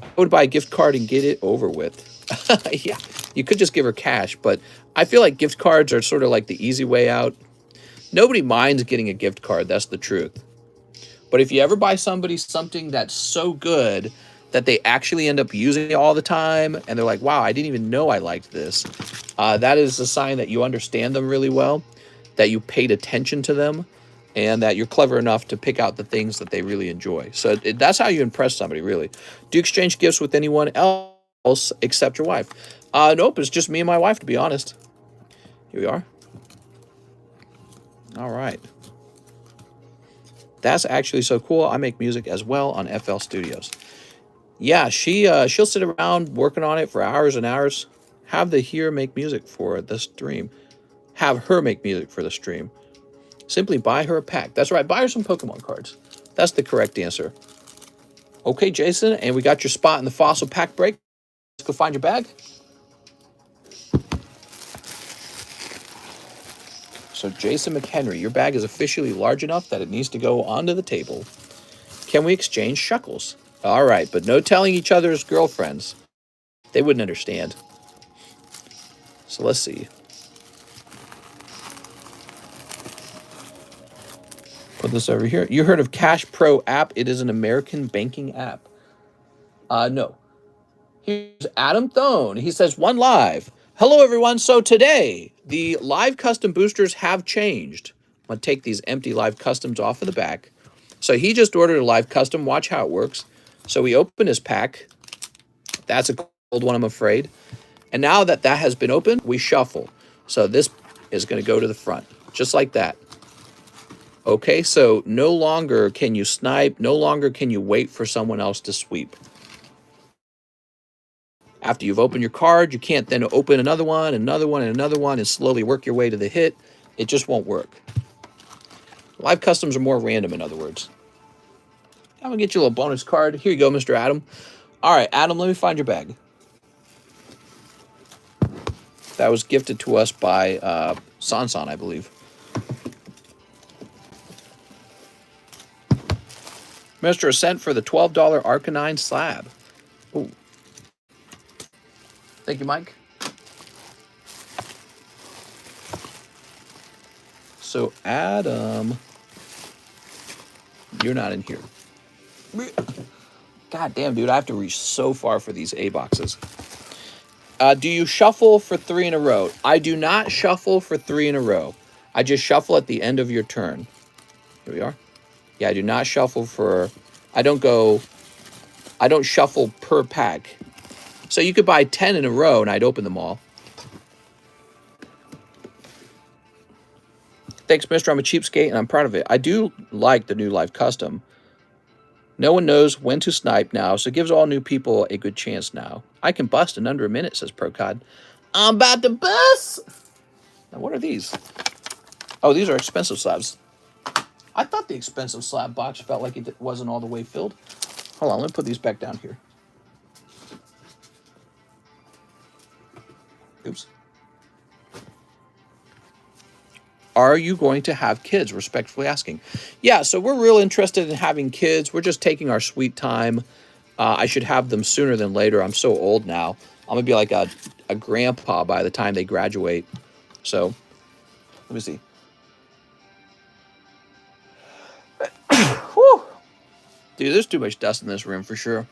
I would buy a gift card and get it over with. Yeah, you could just give her cash, but I feel like gift cards are sort of like the easy way out. Nobody minds getting a gift card. That's the truth. But if you ever buy somebody something that's so good that they actually end up using it all the time, and they're like, wow, I didn't even know I liked this, that is a sign that you understand them really well, that you paid attention to them, and that you're clever enough to pick out the things that they really enjoy. So that's how you impress somebody, really. Do you exchange gifts with anyone else except your wife? Nope, it's just me and my wife, to be honest. Here we are. All right. That's actually so cool. I make music as well on FL Studios. Yeah, she'll sit around working on it for hours and hours. Have the here make music for the stream. Have her make music for the stream. Simply buy her a pack. That's right, buy her some Pokemon cards. That's the correct answer. Okay, Jason, and we got your spot in the fossil pack break. Let's go find your bag. So Jason McHenry, your bag is officially large enough that it needs to go onto the table. Can we exchange shuckles? All right, but no telling each other's girlfriends. They wouldn't understand. So let's see. Put this over here. You heard of Cash Pro app? It is an American banking app. No. Here's Adam Thone. He says, one live. Hello, everyone. So today, the live custom boosters have changed. I'm going to take these empty live customs off of the back. So he just ordered a live custom. Watch how it works. So we open his pack. That's a cold one, I'm afraid. And now that that has been opened, we shuffle. So this is going to go to the front, just like that. Okay, so no longer can you snipe. No longer can you wait for someone else to sweep. After you've opened your card, you can't then open another one, and another one, and slowly work your way to the hit. It just won't work. Live customs are more random, in other words. I'm going to get you a little bonus card. Here you go, Mr. Adam. All right, Adam, let me find your bag. That was gifted to us by Sansan, I believe. Mr. Ascent for the $12 Arcanine slab. Ooh. Thank you, Mike. So, Adam, you're not in here. God damn, dude, I have to reach so far for these A boxes. Do you shuffle for 3 in a row? I do not shuffle for 3 in a row. I just shuffle at the end of your turn. Here we are. Yeah, I do not shuffle for... I don't shuffle per pack. So you could buy 10 in a row and I'd open them all. Thanks, mister. I'm a cheapskate and I'm proud of it. I do like the New Life Custom. No one knows when to snipe now, so it gives all new people a good chance now. I can bust in under a minute, says ProCod. I'm about to bust! Now, what are these? Oh, these are expensive slabs. I thought the expensive slab box felt like it wasn't all the way filled. Hold on, let me put these back down here. Oops. Are you going to have kids? Respectfully asking. Yeah, so we're real interested in having kids. We're just taking our sweet time. I should have them sooner than later. I'm so old now. I'm going to be like a grandpa by the time they graduate. So, let me see. Whew. Dude, there's too much dust in this room for sure.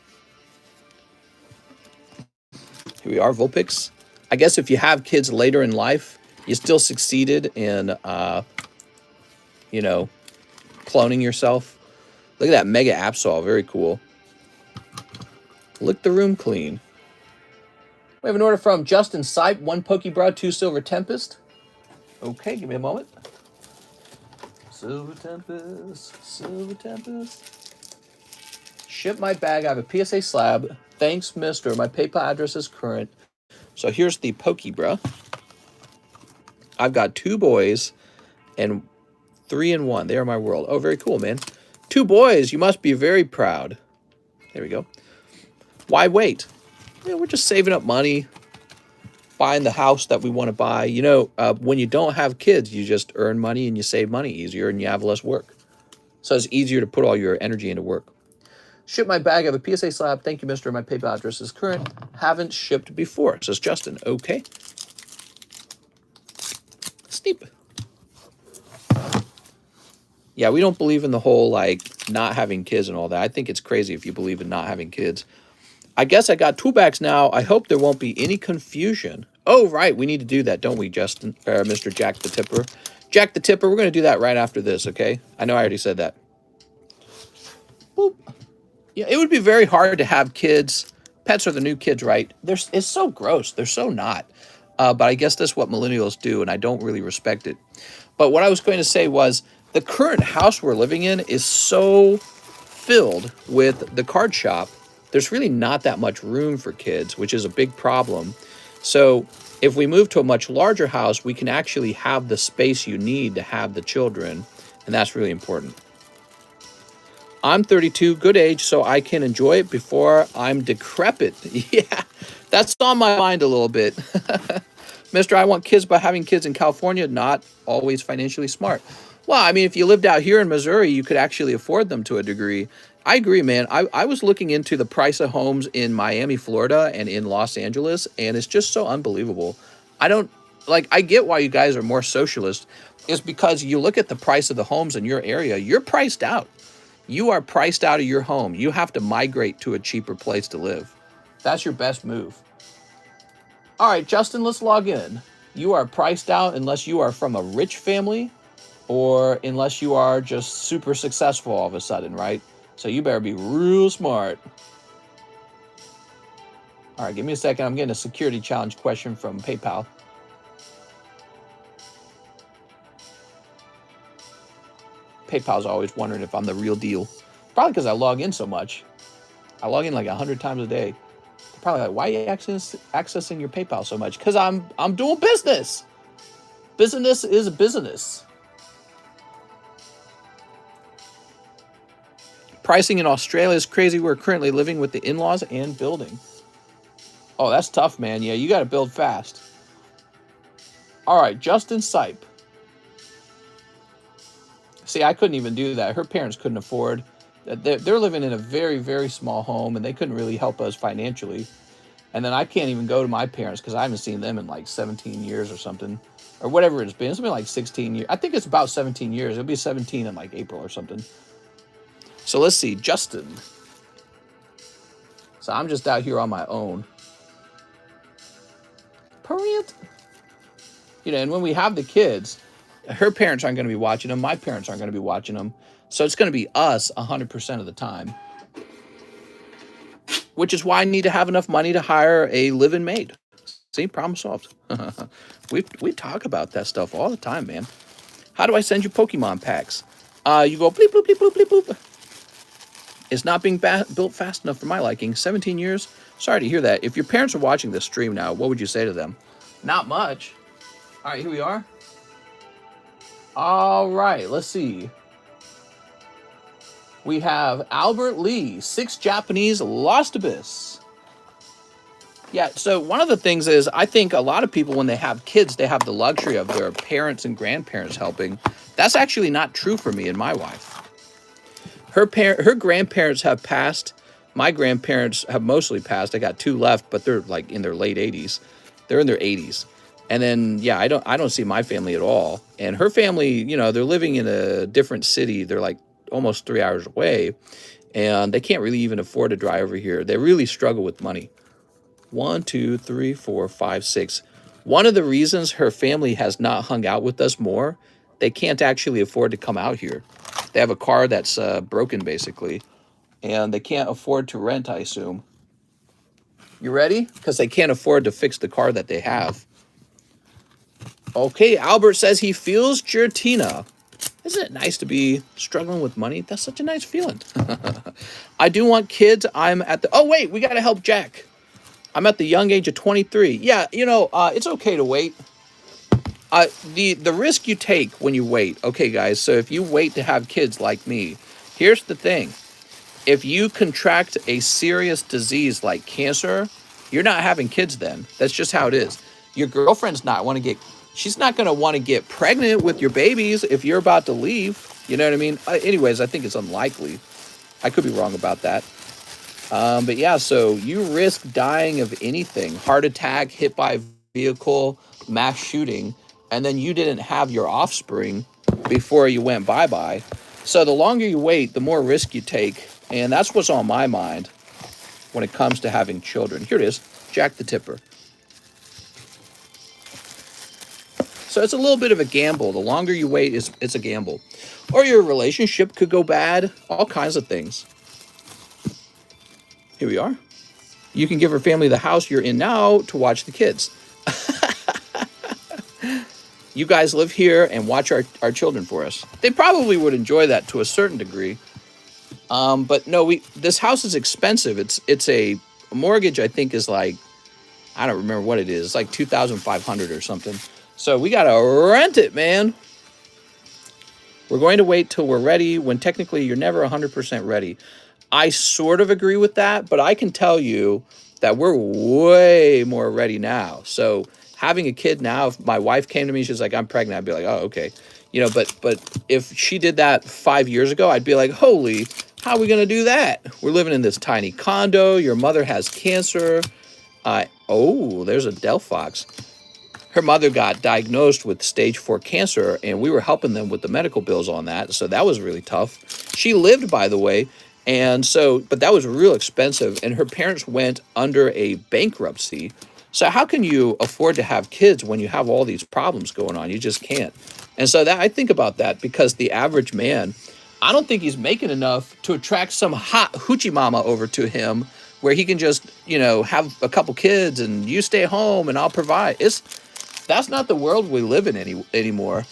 Here we are, Vulpix. I guess if you have kids later in life, you still succeeded in, you know, cloning yourself. Look at that Mega Absol. Very cool. Lick the room clean. We have an order from Justin Sipe. 1 Pokebrow, 2 Silver Tempest. Okay, give me a moment. Silver Tempest. Silver Tempest. Ship my bag. I have a PSA slab. Thanks, mister. My PayPal address is current. So here's the Pokebrow. I've got 2 boys and 3 in 1. They are my world. Oh, very cool, man. 2 boys. You must be very proud. There we go. Why wait? You know, we're just saving up money, buying the house that we want to buy. You know, when you don't have kids, you just earn money and you save money easier and you have less work. So it's easier to put all your energy into work. Ship my bag. I have a PSA slab. Thank you, mister. My PayPal address is current. Haven't shipped before, says Justin. Okay. Steep. Yeah, we don't believe in the whole, like, not having kids and all that. I think it's crazy if you believe in not having kids. I guess I got 2 bags now. I hope there won't be any confusion. Oh, right. We need to do that, don't we, Justin? Mr. Jack the Tipper. Jack the Tipper, we're going to do that right after this, okay? I know I already said that. Boop. Yeah, it would be very hard to have kids. Pets are the new kids, right? It's so gross. They're so not. But I guess that's what millennials do, and I don't really respect it. But what I was going to say was the current house we're living in is so filled with the card shop. There's really not that much room for kids, which is a big problem. So if we move to a much larger house, we can actually have the space you need to have the children, and that's really important. I'm 32, good age, so I can enjoy it before I'm decrepit. Yeah, that's on my mind a little bit. Mister, I want kids, but having kids in California, not always financially smart. Well, I mean, if you lived out here in Missouri, you could actually afford them to a degree. I agree, man. I was looking into the price of homes in Miami, Florida, and in Los Angeles, and it's just so unbelievable. I get why you guys are more socialist. It's because you look at the price of the homes in your area, you're priced out. You are priced out of your home. You have to migrate to a cheaper place to live. That's your best move. All right, Justin, let's log in. You are priced out unless you are from a rich family or unless you are just super successful all of a sudden, right? So you better be real smart. All right, give me a second. I'm getting a security challenge question from PayPal. PayPal's always wondering if I'm the real deal. Probably because I log in so much. I log in like 100 times a day. They're probably like, why are you accessing your PayPal so much? Because I'm doing business. Business is business. Pricing in Australia is crazy. We're currently living with the in-laws and building. Oh, that's tough, man. Yeah, you got to build fast. All right, Justin Sipe. See, I couldn't even do that. Her parents couldn't afford. They're living in a very, very small home, and they couldn't really help us financially. And then I can't even go to my parents because I haven't seen them in like 17 years or something. Or whatever it's been. It's been like 16 years. I think it's about 17 years. It'll be 17 in like April or something. So let's see, Justin. So I'm just out here on my own. Parent. You know, and when we have the kids, her parents aren't going to be watching them. My parents aren't going to be watching them. So it's going to be us 100% of the time. which is why I need to have enough money to hire a live-in maid. See, problem solved. we talk about that stuff all the time, man. How do I send you Pokemon packs? You go bleep, bloop, bleep, bloop, bleep, bloop. It's not being built fast enough for my liking. 17 years? Sorry to hear that. If your parents are watching this stream now, what would you say to them? Not much. All right, here we are. All right, let's see. We have Albert Lee, 6 Japanese, Lost Abyss. Yeah, so one of the things is I think a lot of people, when they have kids, they have the luxury of their parents and grandparents helping. That's actually not true for me and my wife. Her grandparents have passed. My grandparents have mostly passed. I got 2 left, but they're like in their late 80s. They're in their 80s. And then, yeah, I don't see my family at all. And her family, you know, they're living in a different city. They're like almost 3 hours away. And they can't really even afford to drive over here. They really struggle with money. 1, 2, 3, 4, 5, 6. One of the reasons her family has not hung out with us more, they can't actually afford to come out here. They have a car that's broken, basically, and they can't afford to rent, I assume. You ready? Because they can't afford to fix the car that they have. Okay, Albert says he feels Gertina. Isn't it nice to be struggling with money? That's such a nice feeling. I do want kids. I'm at the... Oh, wait, we got to help Jack. I'm at the young age of 23. Yeah, you know, it's okay to wait. The risk you take when you wait. Okay, guys, so if you wait to have kids like me, here's the thing. If you contract a serious disease like cancer, you're not having kids then. That's just how it is. Your girlfriend's she's not going to want to get pregnant with your babies if you're about to leave. You know what I mean? Anyways, I think it's unlikely. I could be wrong about that. But yeah, so you risk dying of anything. Heart attack, hit by vehicle, mass shooting, and then you didn't have your offspring before you went bye-bye. So the longer you wait, the more risk you take. And that's what's on my mind when it comes to having children. Here it is, Jack the Tipper. So it's a little bit of a gamble. The longer you wait, it's a gamble. Or your relationship could go bad, all kinds of things. Here we are. You can give her family the house you're in now to watch the kids. You guys live here and watch our children for us. They probably would enjoy that to a certain degree. But no, this house is expensive. It's a mortgage, I think, is like, I don't remember what it is. It's like $2,500 or something. So we got to rent it, man. We're going to wait till we're ready when technically you're never 100% ready. I sort of agree with that, but I can tell you that we're way more ready now. So having a kid now, if my wife came to me, she's like, I'm pregnant, I'd be like, oh, okay. You know, but if she did that 5 years ago, I'd be like, holy, how are we going to do that? We're living in this tiny condo. Your mother has cancer. Oh, there's a Delphox. Her mother got diagnosed with stage 4 cancer, and we were helping them with the medical bills on that. So that was really tough. She lived, by the way. And so, but that was real expensive. And her parents went under a bankruptcy. So how can you afford to have kids when you have all these problems going on? You just can't. And so that I think about that because the average man, I don't think he's making enough to attract some hot hoochie mama over to him where he can just, you know, have a couple kids and you stay home and I'll provide. That's not the world we live in anymore.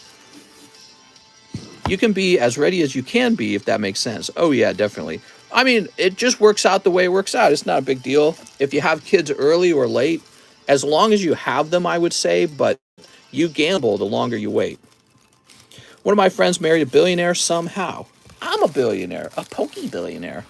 You can be as ready as you can be, if that makes sense. Oh, yeah, definitely. I mean, it just works out the way it works out. It's not a big deal. If you have kids early or late, as long as you have them, I would say, but you gamble the longer you wait. One of my friends married a billionaire somehow. I'm a billionaire, a pokey billionaire.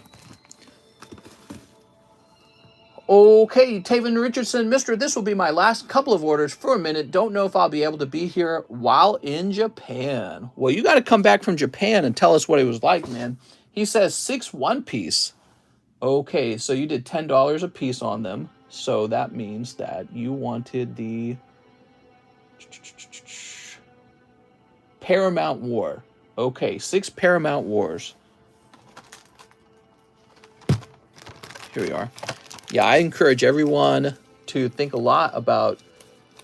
Okay, Taven Richardson, Mister, this will be my last couple of orders for a minute. Don't know if I'll be able to be here while in Japan. Well, you got to come back from Japan and tell us what it was like, man. He says 6 one-piece. Okay, so you did $10 a piece on them. So that means that you wanted the Paramount War. Okay, 6 Paramount Wars. Here we are. Yeah, I encourage everyone to think a lot about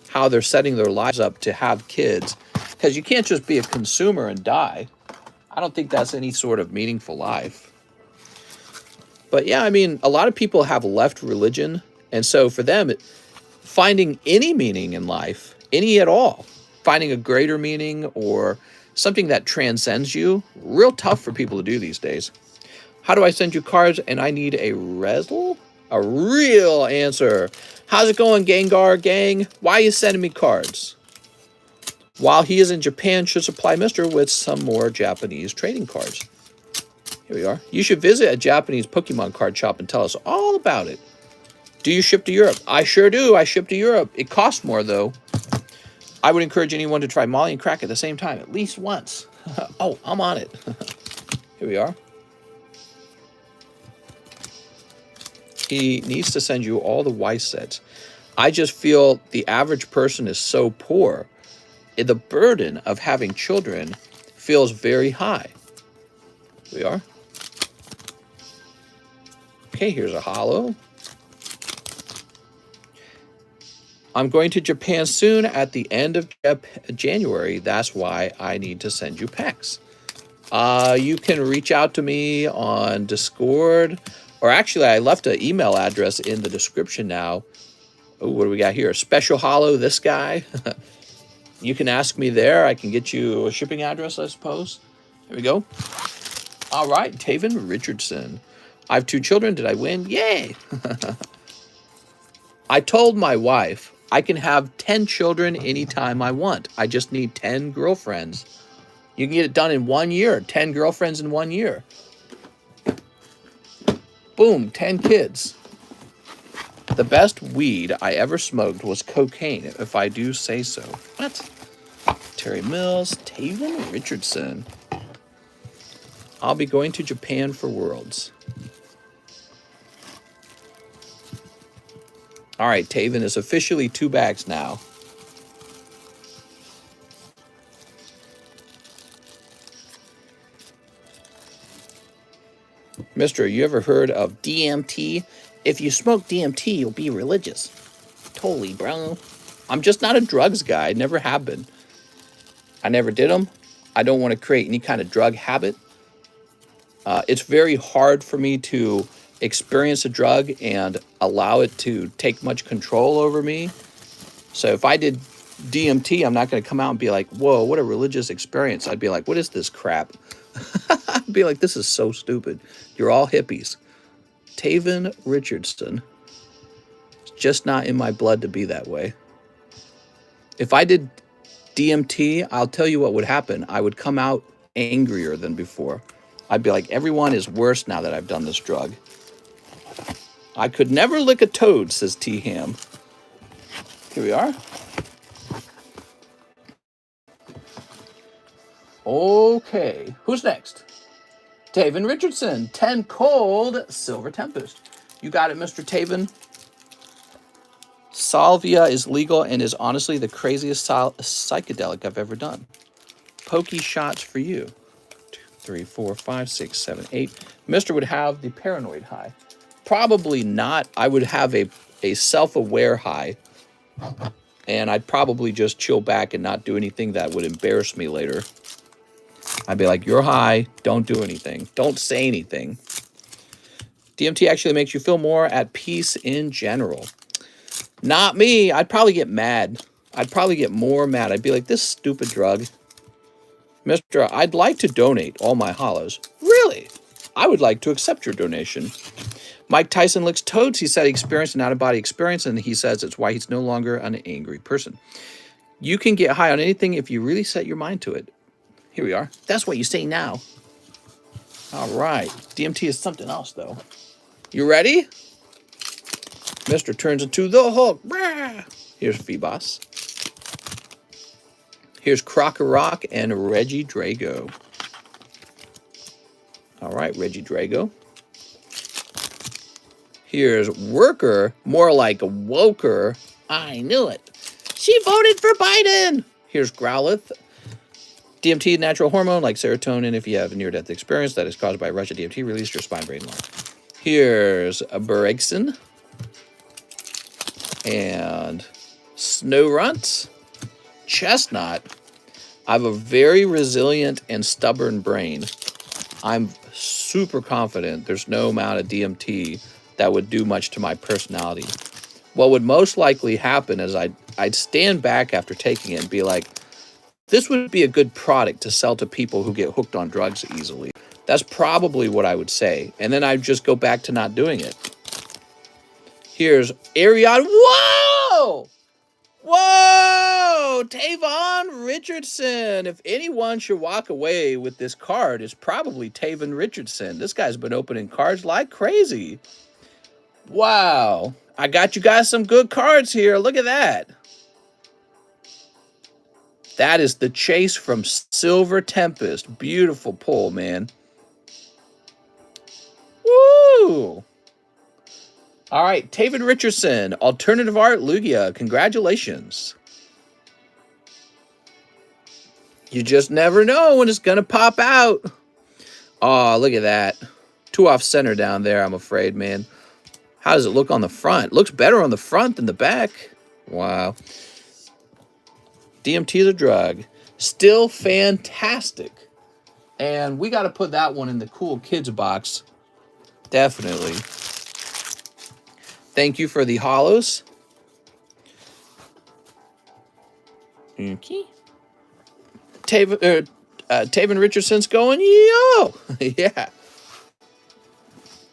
how they're setting their lives up to have kids, because you can't just be a consumer and die. I don't think that's any sort of meaningful life. But yeah, I mean, a lot of people have left religion. And so for them, finding any meaning in life, any at all, finding a greater meaning or something that transcends you, real tough for people to do these days. How do I send you cards? And I need a result? A real answer. How's it going, Gengar gang? Why are you sending me cards? While he is in Japan, should supply Mr. with some more Japanese trading cards. Here we are. You should visit a Japanese Pokemon card shop and tell us all about it. Do you ship to Europe? I sure do. I ship to Europe. It costs more, though. I would encourage anyone to try Molly and crack at the same time, at least once. Oh, I'm on it. Here we are. He needs to send you all the Y sets. I just feel the average person is so poor. The burden of having children feels very high. Here we are. Okay, here's a holo. I'm going to Japan soon at the end of January. That's why I need to send you packs. You can reach out to me on Discord. Or actually, I left an email address in the description now. Oh, what do we got here? Special holo, this guy. You can ask me there. I can get you a shipping address, I suppose. Here we go. All right, Taven Richardson. I have 2 children. Did I win? Yay! I told my wife I can have 10 children anytime I want. I just need 10 girlfriends. You can get it done in 1 year. 10 girlfriends in 1 year. Boom, 10 kids. The best weed I ever smoked was cocaine, if I do say so. What? Terry Mills, Taven Richardson. I'll be going to Japan for Worlds. All right, Taven is officially 2 bags now. Mister, you ever heard of DMT? If you smoke DMT, you'll be religious. Totally, bro. I'm just not a drugs guy. I never have been. I never did them. I don't want to create any kind of drug habit. It's very hard for me to experience a drug and allow it to take much control over me. So if I did DMT, I'm not going to come out and be like, whoa, what a religious experience. I'd be like, what is this crap? I'd be like, this is so stupid. You're all hippies. Taven Richardson. It's just not in my blood to be that way. If I did DMT, I'll tell you what would happen. I would come out angrier than before. I'd be like, everyone is worse now that I've done this drug. I could never lick a toad, says T-Ham. Here we are. Okay, who's next? Taven Richardson, 10 cold, Silver Tempest. You got it, Mr. Taven. Salvia is legal and is honestly the craziest psychedelic I've ever done. Pokey shots for you. 2, 3, 4, 5, 6, 7, 8. Mr. would have the paranoid high. Probably not. I would have a self-aware high. And I'd probably just chill back and not do anything that would embarrass me later. I'd be like, you're high. Don't do anything. Don't say anything. DMT actually makes you feel more at peace in general. Not me. I'd probably get mad. I'd probably get more mad. I'd be like, this stupid drug. Mister, I'd like to donate all my hollows. Really? I would like to accept your donation. Mike Tyson licks toads. He said he experienced an out-of-body experience, and he says it's why he's no longer an angry person. You can get high on anything if you really set your mind to it. Here we are. That's what you say now. All right. DMT is something else, though. You ready? Mister turns into the Hulk. Here's Phoebos. Here's Crocker and Reggie Drago. All right, Reggie Drago. Here's Worker, more like Woker. I knew it. She voted for Biden. Here's Growlithe. DMT, natural hormone like serotonin. If you have a near-death experience that is caused by a rush of DMT, release your spine, brain, lung. Here's a Bergson. And Snowrunt. Chestnut. I have a very resilient and stubborn brain. I'm super confident there's no amount of DMT that would do much to my personality. What would most likely happen is I'd stand back after taking it and be like, this would be a good product to sell to people who get hooked on drugs easily. That's probably what I would say. And then I'd just go back to not doing it. Here's Ariad. Whoa! Whoa! Tavon Richardson. If anyone should walk away with this card, it's probably Tavon Richardson. This guy's been opening cards like crazy. Wow. I got you guys some good cards here. Look at that. That is the Chase from Silver Tempest. Beautiful pull, man. Woo! All right, Tavon Richardson, Alternative Art Lugia. Congratulations. You just never know when it's going to pop out. Oh, look at that. 2 off center down there, I'm afraid, man. How does it look on the front? Looks better on the front than the back. Wow. DMT is a drug. Still fantastic. And we got to put that one in the cool kids box. Definitely. Thank you for the hollows. Okay. Tavon Richardson's going, yo! Yeah.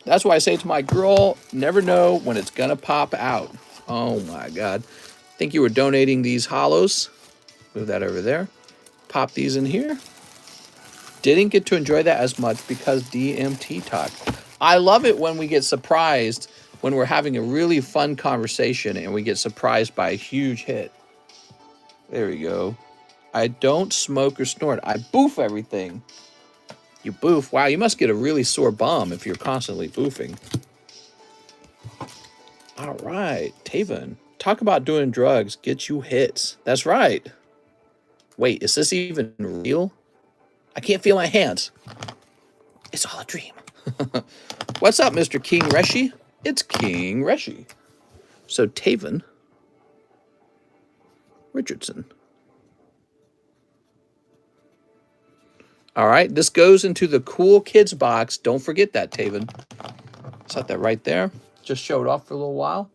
That's why I say to my girl, never know when it's going to pop out. Oh, my God. Think you were donating these hollows. Move that over there. Pop these in here. Didn't get to enjoy that as much because DMT talk. I love it when we get surprised when we're having a really fun conversation and we get surprised by a huge hit. There we go. I don't smoke or snort. I boof everything. You boof? Wow, you must get a really sore bum if you're constantly boofing. All right, Tavon. Talk about doing drugs. Get you hits. That's right. Wait, is this even real? I can't feel my hands. It's all a dream. What's up, Mr. King Reshi? It's King Reshi. So, Tavon Richardson. All right, this goes into the cool kids box. Don't forget that, Tavon. Set that right there. Just show it off for a little while.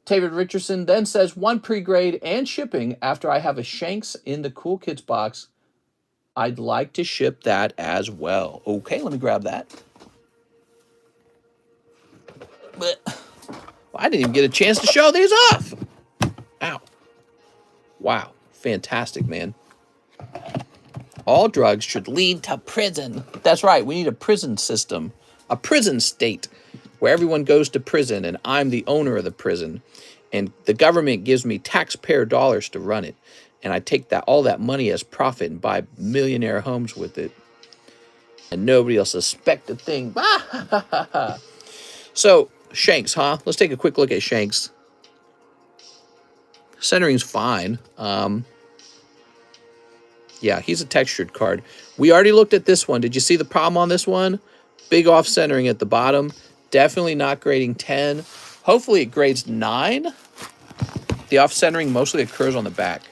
Tavon Richardson then says 1 pre-grade and shipping after I have a Shanks in the cool kids box. I'd like to ship that as well. Okay, let me grab that. But I didn't even get a chance to show these off. Ow. Wow. Fantastic, man. All drugs should lead to prison. That's right. We need a prison system. A prison state where everyone goes to prison and I'm the owner of the prison. And the government gives me taxpayer dollars to run it. And I take all that money as profit and buy millionaire homes with it. And nobody will suspect a thing. So, Shanks, huh? Let's take a quick look at Shanks. Centering's fine. Yeah, he's a textured card. We already looked at this one. Did you see the problem on this one? Big off centering at the bottom. Definitely not grading 10. Hopefully it grades 9. The off centering mostly occurs on the back.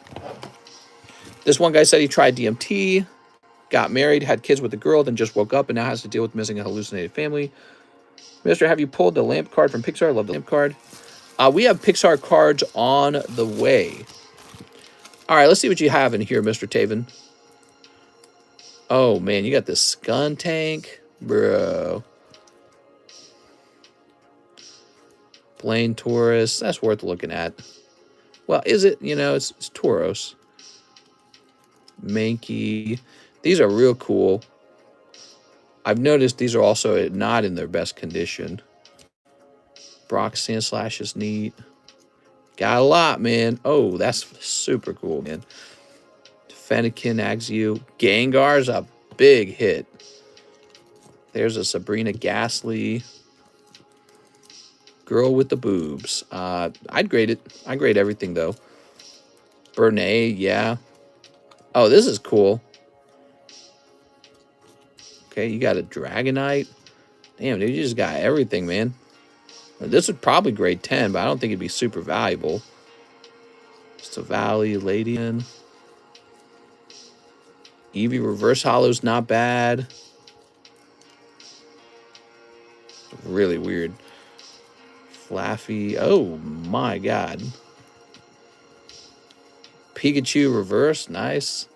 This one guy said he tried DMT, got married, had kids with a girl, then just woke up and now has to deal with missing a hallucinated family. Mister, have you pulled the lamp card from Pixar? I love the lamp card. We have Pixar cards on the way. All right, let's see what you have in here, Mr. Tavon. Oh, man, you got this Skun Tank. Bro. Blaine Taurus. That's worth looking at. Well, is it? You know, it's Tauros. Mankey. These are real cool. I've noticed these are also not in their best condition. Brock Sandslash is neat. Got a lot, man. Oh, that's super cool, man. Fennekin, Axio. Gengar's a big hit. There's a Sabrina Ghastly. Girl with the boobs. I'd grade it. I grade everything, though. Bernay, yeah. Oh, this is cool. Okay, you got a Dragonite. Damn, dude, you just got everything, man. This would probably grade 10, but I don't think it'd be super valuable. Savali, Ladian. Eevee Reverse Hollow's not bad. really weird. Flaffy. Oh my god. Pikachu reverse. Nice.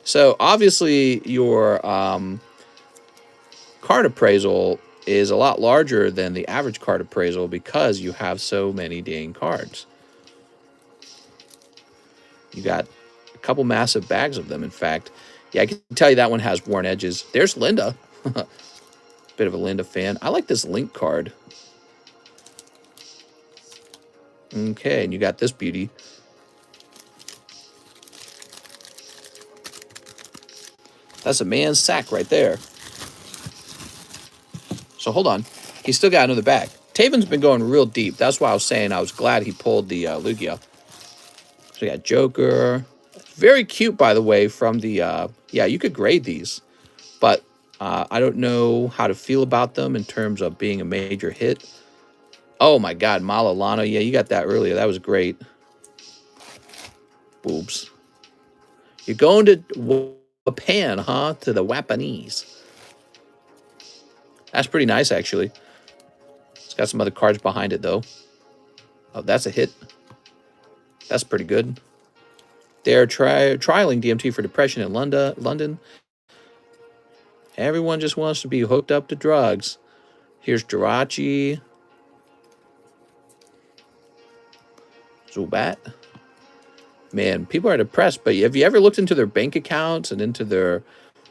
So obviously your card appraisal is a lot larger than the average card appraisal because you have so many dang cards. You got a couple massive bags of them, in fact. Yeah, I can tell you that one has worn edges. There's Linda. Bit of a Linda fan. I like this Link card. Okay, and you got this beauty. That's a man's sack right there. So hold on. He's still got another bag. Taven's been going real deep. That's why I was saying I was glad he pulled the Lugia. So we got Joker. Very cute, by the way, from the... yeah, you could grade these. But I don't know how to feel about them in terms of being a major hit. Oh, my God. Malalana. Yeah, you got that earlier. That was great. Boobs. You're going to Japan, huh? To the Japanese. That's pretty nice, actually. It's got some other cards behind it, though. Oh, that's a hit. That's pretty good. They're trialing DMT for depression in London. Everyone just wants to be hooked up to drugs. Here's Jirachi. Zubat. Man, people are depressed, but have you ever looked into their bank accounts and into their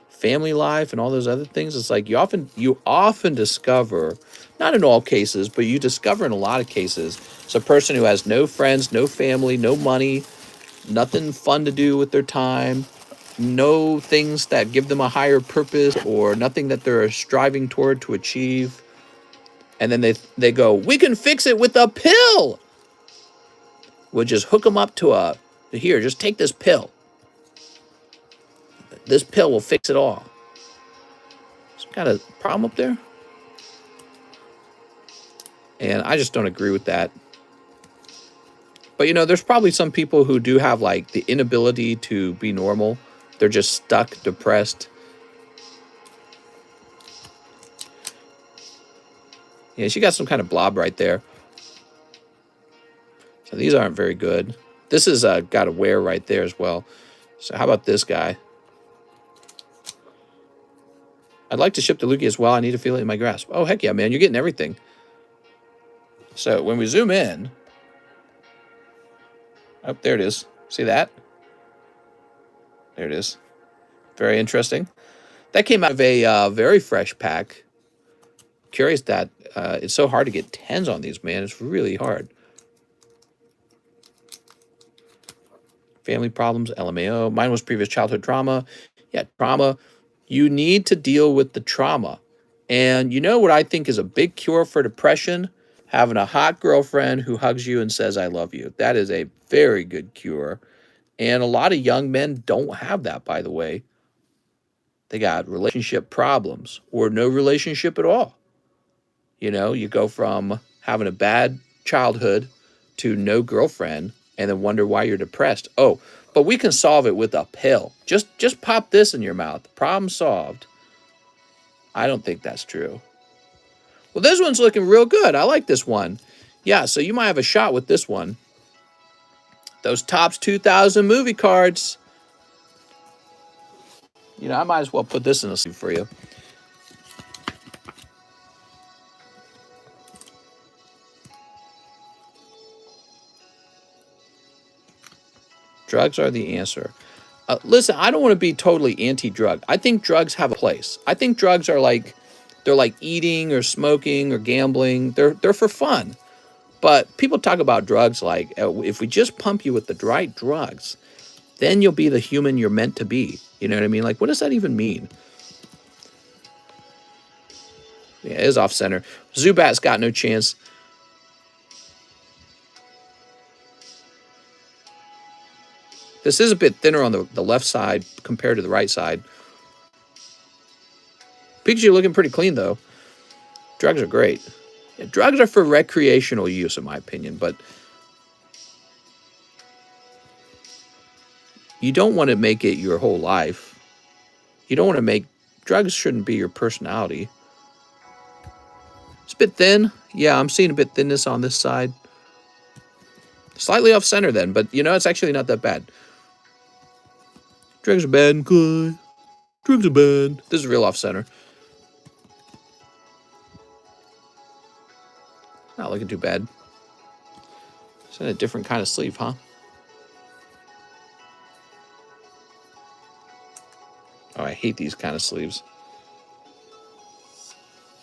family life and all those other things? It's like you often discover, not in all cases, but you discover in a lot of cases, it's a person who has no friends, no family, no money, nothing fun to do with their time, no things that give them a higher purpose or nothing that they're striving toward to achieve. And then they go, we can fix it with a pill. We'll just hook them up to here, just take this pill. This pill will fix it all. Some kind of problem up there? And I just don't agree with that. But, you know, there's probably some people who do have, like, the inability to be normal. They're just stuck, depressed. Yeah, she got some kind of blob right there. So these aren't very good. This has got a wear right there as well. So how about this guy? I'd like to ship the Lugia as well. I need to feel it in my grasp. Oh, heck yeah, man. You're getting everything. So when we zoom in... Oh, there it is. See that? There it is. Very interesting. That came out of a very fresh pack. Curious that it's so hard to get 10s on these, man. It's really hard. Family problems, LMAO. Mine was previous childhood trauma. Yeah, trauma. You need to deal with the trauma. And you know what I think is a big cure for depression? Having a hot girlfriend who hugs you and says, I love you. That is a very good cure. And a lot of young men don't have that, by the way. They got relationship problems or no relationship at all. You know, you go from having a bad childhood to no girlfriend and then wonder why you're depressed. Oh, but we can solve it with a pill. Just pop this in your mouth. Problem solved. I don't think that's true. Well, this one's looking real good. I like this one. Yeah, so you might have a shot with this one. Those Topps 2000 movie cards. You know, I might as well put this in a sleeve for you. Drugs are the answer. Listen, I don't want to be totally anti-drug. I think drugs have a place. I think drugs are like, they're like eating or smoking or gambling. They're for fun. But people talk about drugs like, if we just pump you with the right drugs, then you'll be the human you're meant to be. You know what I mean? Like, what does that even mean? Yeah, it is off-center. Zubat's got no chance. This is a bit thinner on the left side compared to the right side. Pikachu looking pretty clean, though. Drugs are great. Yeah, drugs are for recreational use, in my opinion, but you don't want to make it your whole life. You don't want to make... Drugs shouldn't be your personality. a bit thin. Yeah, I'm seeing a bit thinness on this side. Slightly off center then, but you know, it's actually not that bad. Drugs are bad, good. Drugs are bad. This is real off center. Not looking too bad. It's in a different kind of sleeve, huh? Oh, I hate these kind of sleeves.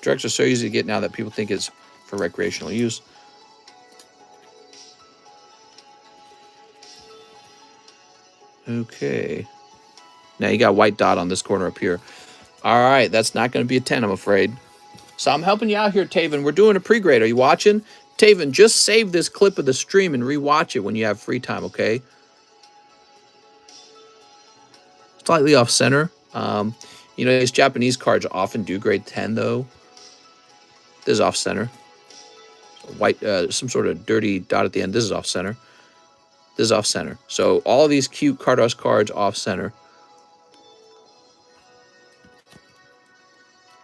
Drugs are so easy to get now that people think it's for recreational use. Okay. Now you got white dot on this corner up here. All right, that's not going to be a 10, I'm afraid. So I'm helping you out here, Taven. We're doing a pre-grade. Are you watching? Taven, just save this clip of the stream and rewatch it when you have free time, okay? Slightly off center. You know, these Japanese cards often do grade 10, though. This is off center. White, some sort of dirty dot at the end. This is off center. This is off center. So all these cute Cardos cards off center.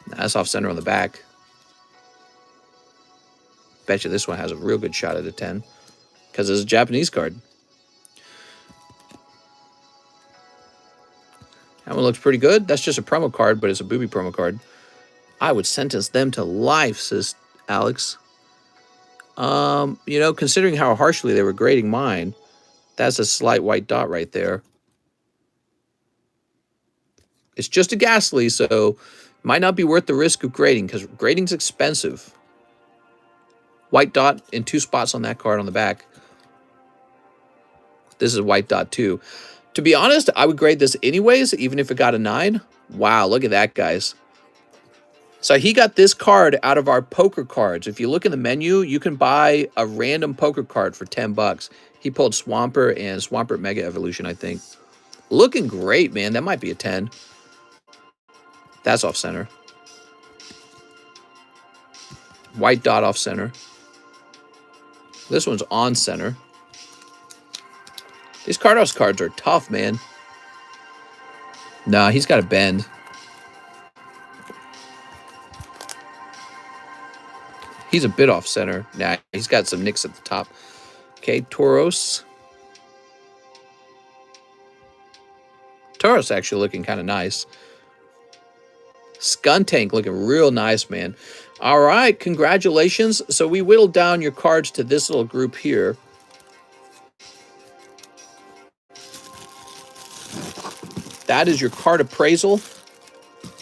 That's off center on the back. Bet you this one has a real good shot at a 10 because it's a Japanese card. That one looks pretty good. That's just a promo card, but it's a booby promo card. I would sentence them to life, says Alex. You know, considering how harshly they were grading mine, that's a slight white dot right there. It's just a ghastly, so might not be worth the risk of grading because grading's expensive. White dot in 2 spots on that card on the back. This is a white dot too. To be honest, I would grade this anyways, even if it got a 9. Wow, look at that, guys. So he got this card out of our poker cards. If you look in the menu, you can buy a random poker card for 10 bucks. He pulled Swampert and Swampert Mega Evolution, I think. Looking great, man. That might be a 10. That's off center. White dot off center. This one's on center. These Cardos cards are tough, man. Nah, he's got a bend. He's a bit off center. Nah, he's got some nicks at the top. Okay, Tauros. Tauros actually looking kind of nice. Skuntank looking real nice, man. All right, congratulations. So we whittled down your cards to this little group here. That is your card appraisal.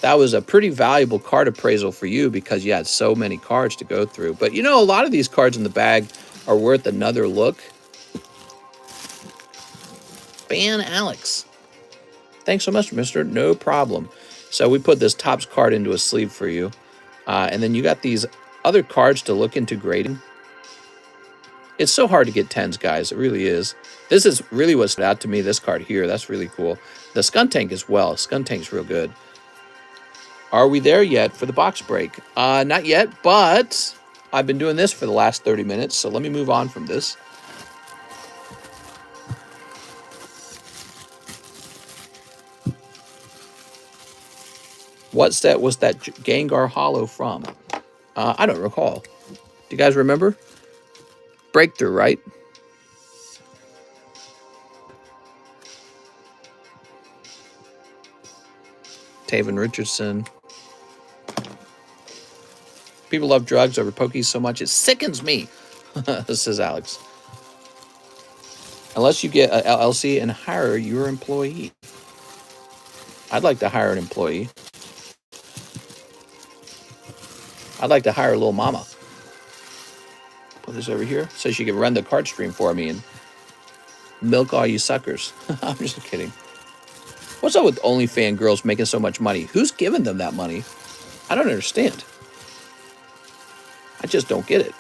That was a pretty valuable card appraisal for you because you had so many cards to go through. But, you know, a lot of these cards in the bag are worth another look. Ban Alex. Thanks so much, mister. No problem. So we put this Topps card into a sleeve for you. And then you got these other cards to look into grading. It's so hard to get 10s, guys. It really is. This is really what stood out to me, this card here. That's really cool. The Skuntank as well. Skuntank's real good. Are we there yet for the box break? Not yet, but I've been doing this for the last 30 minutes, so let me move on from this. What set was that Gengar Hollow from? I don't recall. Do you guys remember? Breakthrough, right? Taven Richardson. People love drugs over pokies so much it sickens me, says Alex. Unless you get an LLC and hire your employee. I'd like to hire an employee. I'd like to hire a little mama. Put this over here so she can run the card stream for me and milk all you suckers. I'm just kidding. What's up with OnlyFans girls making so much money? Who's giving them that money? I don't understand. I just don't get it.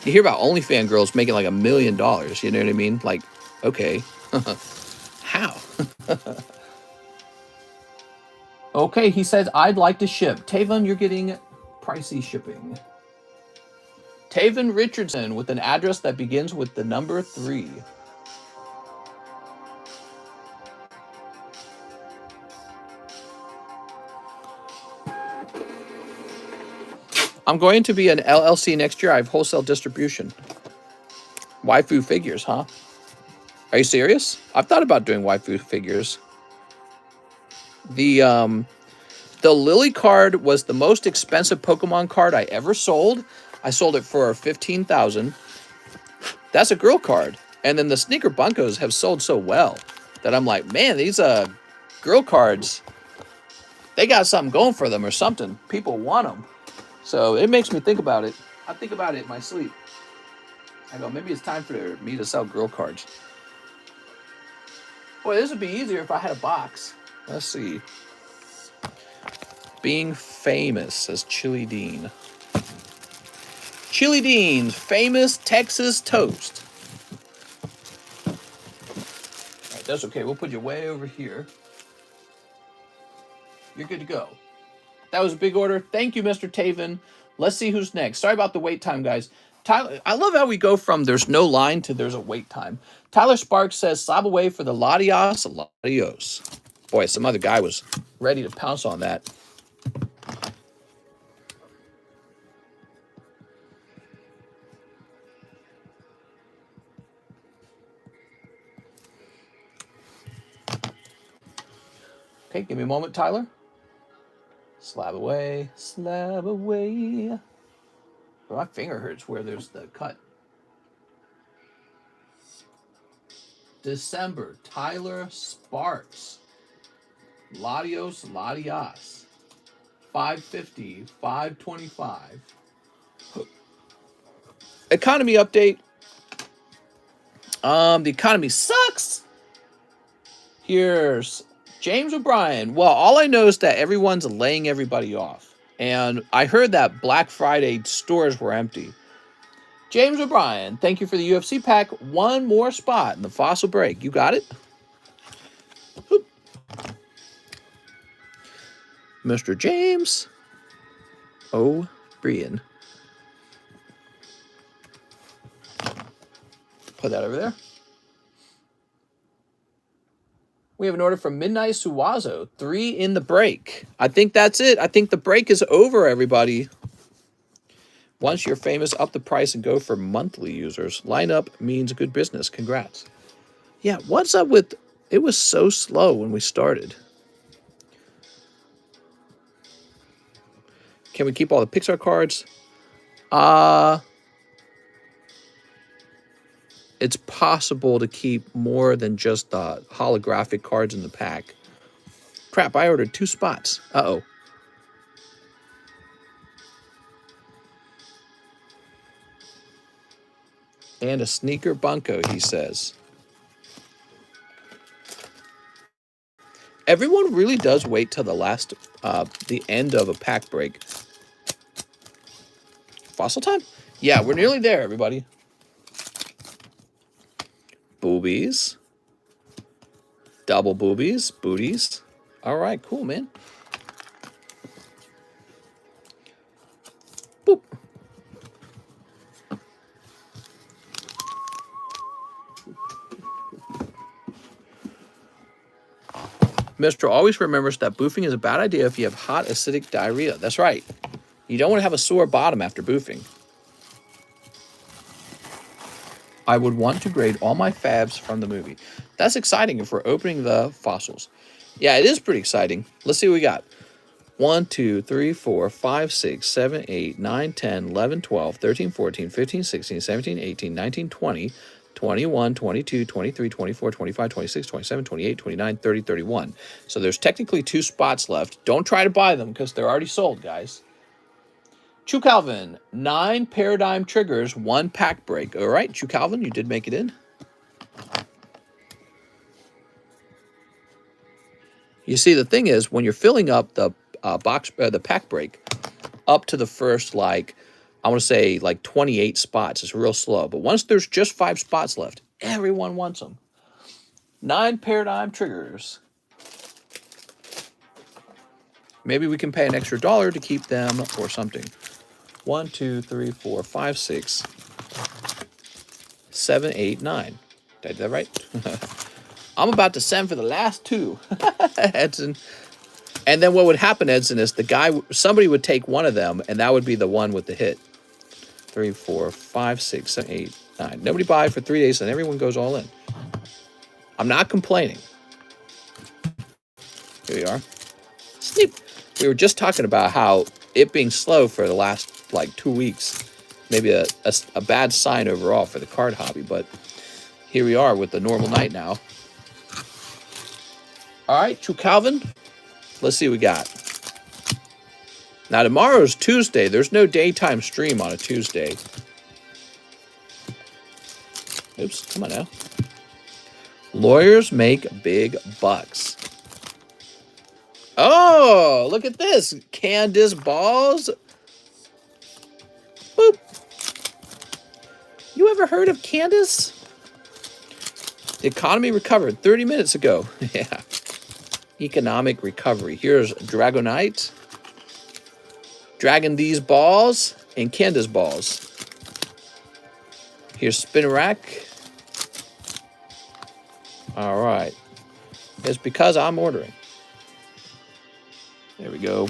You hear about OnlyFans girls making like $1 million. You know what I mean? Like, okay. How? Okay, he says, I'd like to ship. Taven, you're getting pricey shipping. Taven Richardson with an address that begins with the number 3. I'm going to be an LLC next year. I have wholesale distribution. Waifu figures, huh? Are you serious? I've thought about doing waifu figures. The Lily card was the most expensive Pokemon card I ever sold. I sold it for $15,000. That's a girl card. And then the sneaker bunkos have sold so well that I'm like, man, these girl cards, they got something going for them or something. People want them. So it makes me think about it. I think about it in my sleep. I go, maybe it's time for me to sell girl cards. Boy, this would be easier if I had a box. Let's see. Being famous, says Chili Dean. Chili Dean's famous Texas toast. All right, that's okay. We'll put you way over here. You're good to go. That was a big order. Thank you, Mr. Taven. Let's see who's next. Sorry about the wait time, guys. Tyler, I love how we go from there's no line to there's a wait time. Tyler Sparks says, slab away for the Latios. Latios. Boy, some other guy was ready to pounce on that. Okay, give me a moment, Tyler. Slab away, slab away. Oh, my finger hurts where there's the cut. December, Tyler Sparks. Latios, Latias. 550, 525. Economy update. The economy sucks. Here's James O'Brien. Well, all I know is that everyone's laying everybody off. And I heard that Black Friday stores were empty. James O'Brien, thank you for the UFC pack. One more spot in the fossil break. You got it? Oop. Mr. James O'Brien. Put that over there. We have an order from Midnight Suwazo. 3 in the break. I think that's it. I think the break is over, everybody. Once you're famous, up the price and go for monthly users. Lineup means good business. Congrats. Yeah, what's up with... It was so slow when we started. Can we keep all the Pixar cards? It's possible to keep more than just the holographic cards in the pack. Crap, I ordered 2 spots. Uh-oh. And a sneaker bunko, he says. Everyone really does wait till the last, the end of a pack break. Fossil time? Yeah, we're nearly there, everybody. Boobies. Double boobies. Booties. All right, cool, man. Boop. Mr. always remembers that boofing is a bad idea if you have hot acidic diarrhea. That's right. You don't want to have a sore bottom after boofing. I would want to grade all my fabs from the movie. That's exciting if we're opening the fossils. Yeah, it is pretty exciting. Let's see what we got. 1, 2, 3, 4, 5, 6, 7, 8, 9, 10, 11, 12, 13, 14, 15, 16, 17, 18, 19, 20, 21, 22, 23, 24, 25, 26, 27, 28, 29, 30, 31. So there's technically 2 spots left. Don't try to buy them because they're already sold, guys. Chu Calvin, 9 paradigm triggers, 1 pack break. All right, Chu Calvin, you did make it in. You see, the thing is, when you're filling up the the pack break, up to the first, like, I want to say, like 28 spots, it's real slow. But once there's just 5 spots left, everyone wants them. 9 paradigm triggers. Maybe we can pay an extra $1 to keep them or something. 1, 2, 3, 4, 5, 6, 7, 8, 9. Did I do that right? I'm about to send for the last 2. Edson. And then what would happen, Edson, is somebody would take one of them, and that would be the one with the hit. 3, 4, 5, 6, 7, 8, 9. Nobody buy for 3 days, and everyone goes all in. I'm not complaining. Here we are. Sleep. We were just talking about how it being slow for the last, like, 2 weeks, maybe a bad sign overall for the card hobby, but here we are with the normal night now. All right, True Calvin, let's see what we got. Now, tomorrow's Tuesday. There's no daytime stream on a Tuesday. Oops, come on now. Lawyers make big bucks. Oh, look at this. Candace Balls. Boop. You ever heard of Candace? The economy recovered 30 minutes ago. Yeah. Economic recovery. Here's Dragonite. Dragon these balls and Candace balls. Here's Spinnerack. All right. It's because I'm ordering. There we go.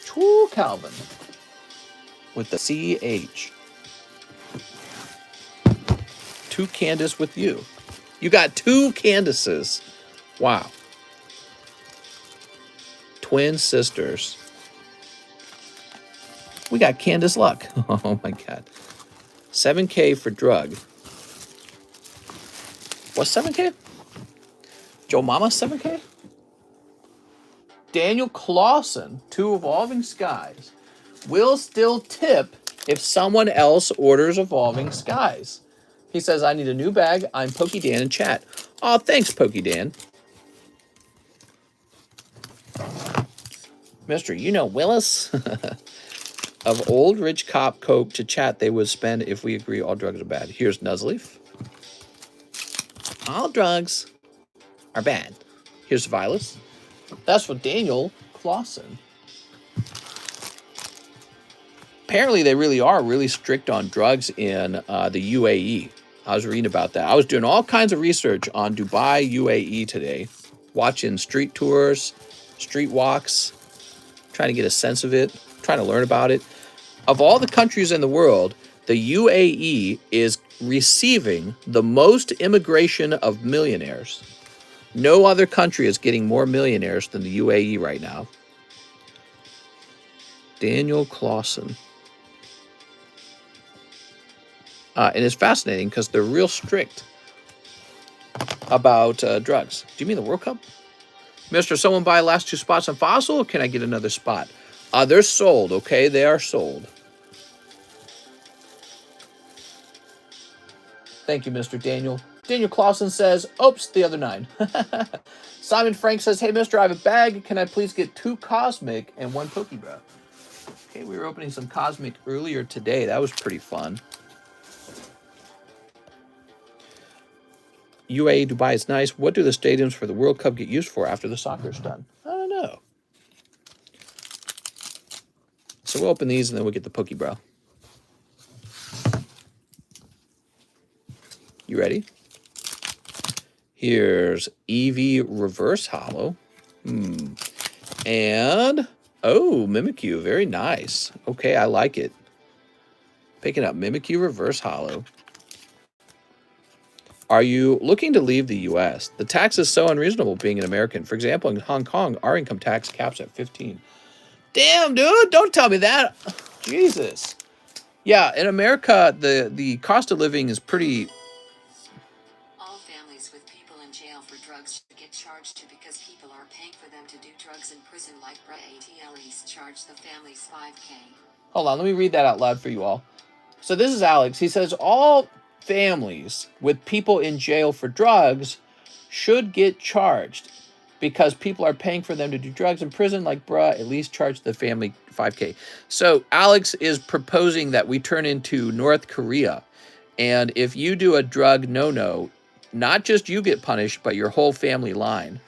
True Calvin with the CH. Two Candace with you. You got 2 Candaces. Wow. Twin sisters. We got Candace Luck. Oh my God. 7K for drug. What's 7K? Joe Mama 7K? Daniel Clausen, 2 Evolving Skies. Will still tip if someone else orders Evolving Skies. He says, I need a new bag. I'm Pokey Dan in chat. Oh, thanks, Pokey Dan. Mr. You know Willis? Of old rich cop coke to chat they would spend if we agree all drugs are bad. Here's Nuzleaf. All drugs are bad. Here's Vilas. That's for Daniel Clausen. Apparently, they really are really strict on drugs in the UAE. I was reading about that. I was doing all kinds of research on Dubai, UAE today, watching street tours, street walks, trying to get a sense of it, trying to learn about it. Of all the countries in the world, the UAE is receiving the most immigration of millionaires. No other country is getting more millionaires than the UAE right now. Daniel Clausen. And it's fascinating because they're real strict about drugs. Do you mean the World Cup? Mister, someone buy last 2 spots on Fossil, or can I get another spot? They're sold, okay? They are sold. Thank you, Mr. Daniel. Daniel Clausen says, oops, the other 9. Simon Frank says, hey, mister, I have a bag. Can I please get 2 Cosmic and 1 Pokeball? Okay, we were opening some Cosmic earlier today. That was pretty fun. UAE, Dubai is nice. What do the stadiums for the World Cup get used for after the soccer's done? I don't know. So we'll open these and then we'll get the Pokeball. You ready? Here's Eevee Reverse Hollow. And, oh, Mimikyu. Very nice. Okay, I like it. Picking up Mimikyu Reverse Hollow. Are you looking to leave the U.S.? The tax is so unreasonable being an American. For example, in Hong Kong, our income tax caps at 15. Damn, dude, don't tell me that. Jesus. Yeah, in America, the cost of living is pretty... All families with people in jail for drugs should get charged too because people are paying for them to do drugs in prison like ATLEs charge the families $5K. Hold on, let me read that out loud for you all. So this is Alex. He says, all families with people in jail for drugs should get charged because people are paying for them to do drugs in prison, like, bruh, at least charge the family $5K. So Alex is proposing that we turn into North Korea. And if you do a drug no-no, not just you get punished, but your whole family line.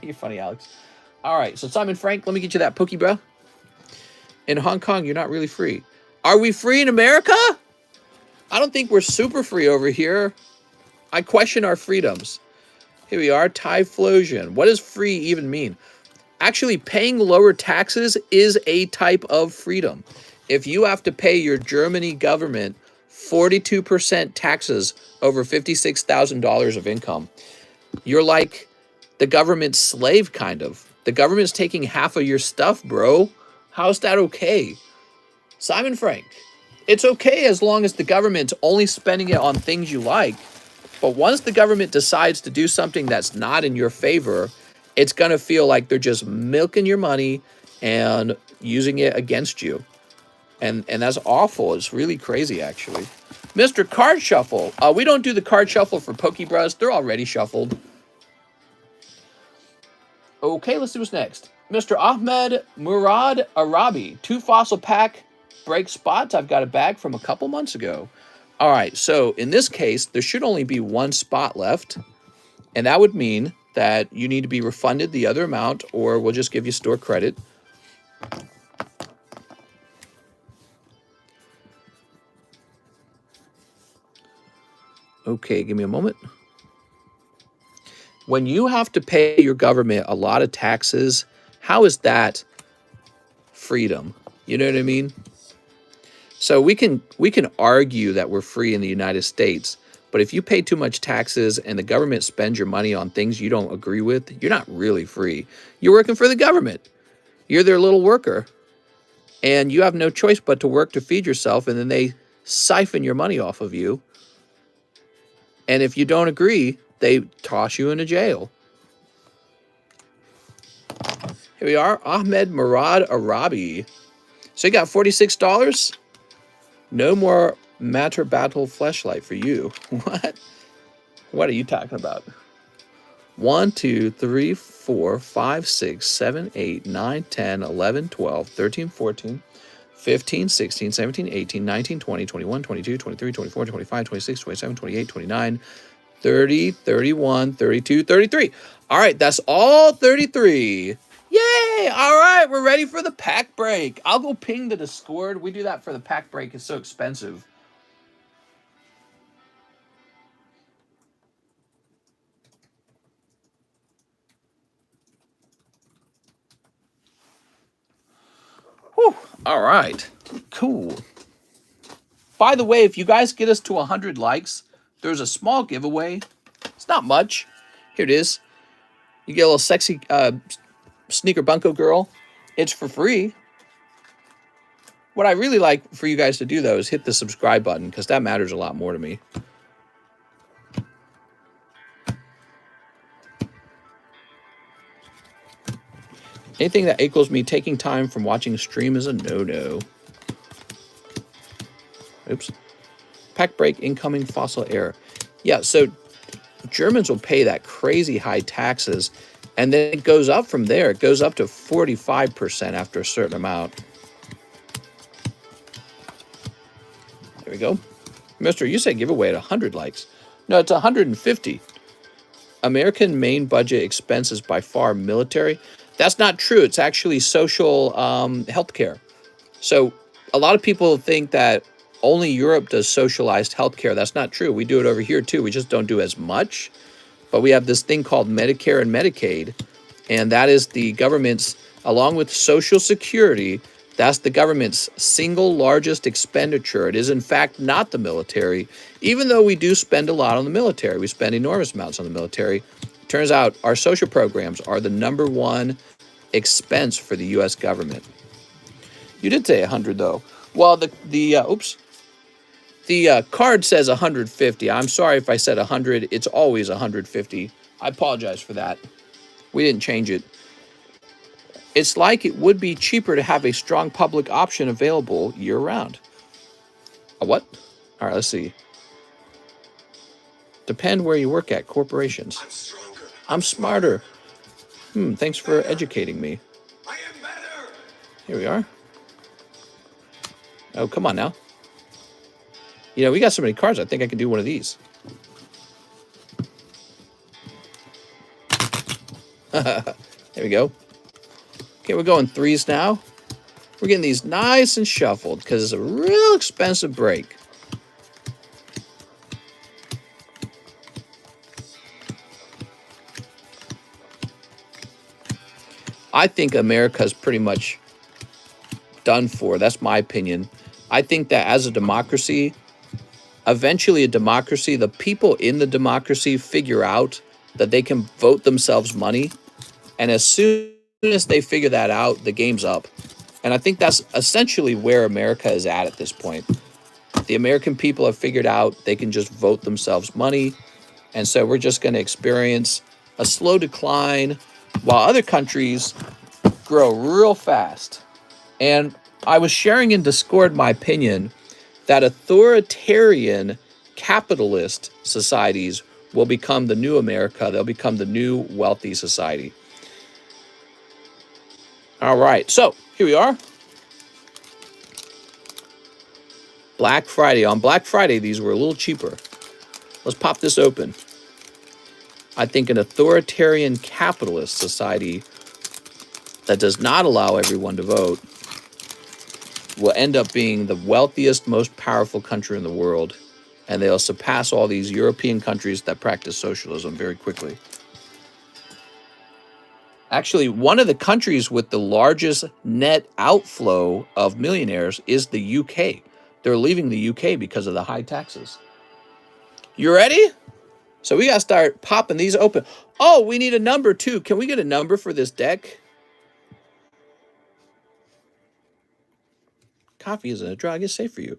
You're funny, Alex. All right, so Simon Frank, let me get you that Pokeball. In Hong Kong, you're not really free. Are we free in America? I don't think we're super free over here. I question our freedoms. Here we are, Typhlosion. What does free even mean? Actually, paying lower taxes is a type of freedom. If you have to pay your Germany government 42% taxes over $56,000 of income, you're like the government's slave, kind of. The government's taking half of your stuff, bro. How's that okay? Simon Frank, it's okay as long as the government's only spending it on things you like. But once the government decides to do something that's not in your favor, it's going to feel like they're just milking your money and using it against you. And that's awful. It's really crazy, actually. Mr. Card Shuffle. We don't do the card shuffle for Pokebros. They're already shuffled. Okay, let's see what's next. Mr. Ahmed Murad Arabi. 2 fossil pack break spots. I've got a bag from a couple months ago. All right, so in this case, there should only be 1 spot left. And that would mean that you need to be refunded the other amount, or we'll just give you store credit. Okay, give me a moment. When you have to pay your government a lot of taxes, how is that freedom? You know what I mean? So we can argue that we're free in the United States, but if you pay too much taxes and the government spends your money on things you don't agree with, you're not really free. You're working for the government. You're their little worker. And you have no choice but to work to feed yourself, and then they siphon your money off of you. And if you don't agree, they toss you into jail. Here we are, Ahmed Murad Arabi. So you got $46? No more Matter Battle Fleshlight for you. What? What are you talking about? 1, 2, 3, 4, 5, 6, 7, 8, 9, 10, 11, 12, 13, 14, 15, 16, 17, 18, 19, 20, 21, 22, 23, 24, 25, 26, 27, 28, 29, 30, 31, 32, 33. All right, that's all 33. Yay! All right, we're ready for the pack break. I'll go ping the Discord. We do that for the pack break. It's so expensive. Whew. All right, cool. By the way, if you guys get us to 100 likes, there's a small giveaway. It's not much. Here it is. You get a little sexy sneaker bunko girl. It's for free. What I really like for you guys to do, though, is hit the subscribe button, because that matters a lot more to me. Anything that equals me taking time from watching a stream is a no-no. Oops. Pack break, incoming fossil error. Yeah, so Germans will pay that crazy high taxes, and then it goes up from there. It goes up to 45% after a certain amount. There we go. Mister, you said giveaway at 100 likes. No, it's 150. American main budget expenses by far military. That's not true. It's actually social health care. So a lot of people think that only Europe does socialized healthcare. That's not true. We do it over here too. We just don't do as much. But we have this thing called Medicare and Medicaid, and that is the government's, along with Social Security, that's the government's single largest expenditure. It is, in fact, not the military, even though we do spend a lot on the military. We spend enormous amounts on the military. Turns out our social programs are the #1 expense for the U.S. government. You did say 100, though. Well, the card says 150. I'm sorry if I said 100. It's always 150. I apologize for that. We didn't change it. It's like it would be cheaper to have a strong public option available year-round. A what? All right, let's see. Depend where you work at. Corporations. I'm stronger. I'm smarter. Thanks for educating me. I am better. Here we are. Oh, come on now. You know, we got so many cards, I think I can do one of these. There we go. Okay, we're going 3s now. We're getting these nice and shuffled because it's a real expensive break. I think America's pretty much done for. That's my opinion. I think that as a democracy, eventually a democracy, the people in the democracy figure out that they can vote themselves money. And as soon as they figure that out, the game's up. And I think that's essentially where America is at this point. The American people have figured out they can just vote themselves money. And so we're just going to experience a slow decline while other countries grow real fast. And I was sharing in Discord my opinion that authoritarian capitalist societies will become the new America. They'll become the new wealthy society. All right, so here we are. Black Friday. On Black Friday, these were a little cheaper. Let's pop this open. I think an authoritarian capitalist society that does not allow everyone to vote will end up being the wealthiest, most powerful country in the world, and they'll surpass all these European countries that practice socialism very quickly. Actually, one of the countries with the largest net outflow of millionaires is the UK. They're leaving the UK because of the high taxes. You ready? So we got to start popping these open. Oh, we need a number too. Can we get a number for this deck? Coffee isn't a drug. It's safe for you.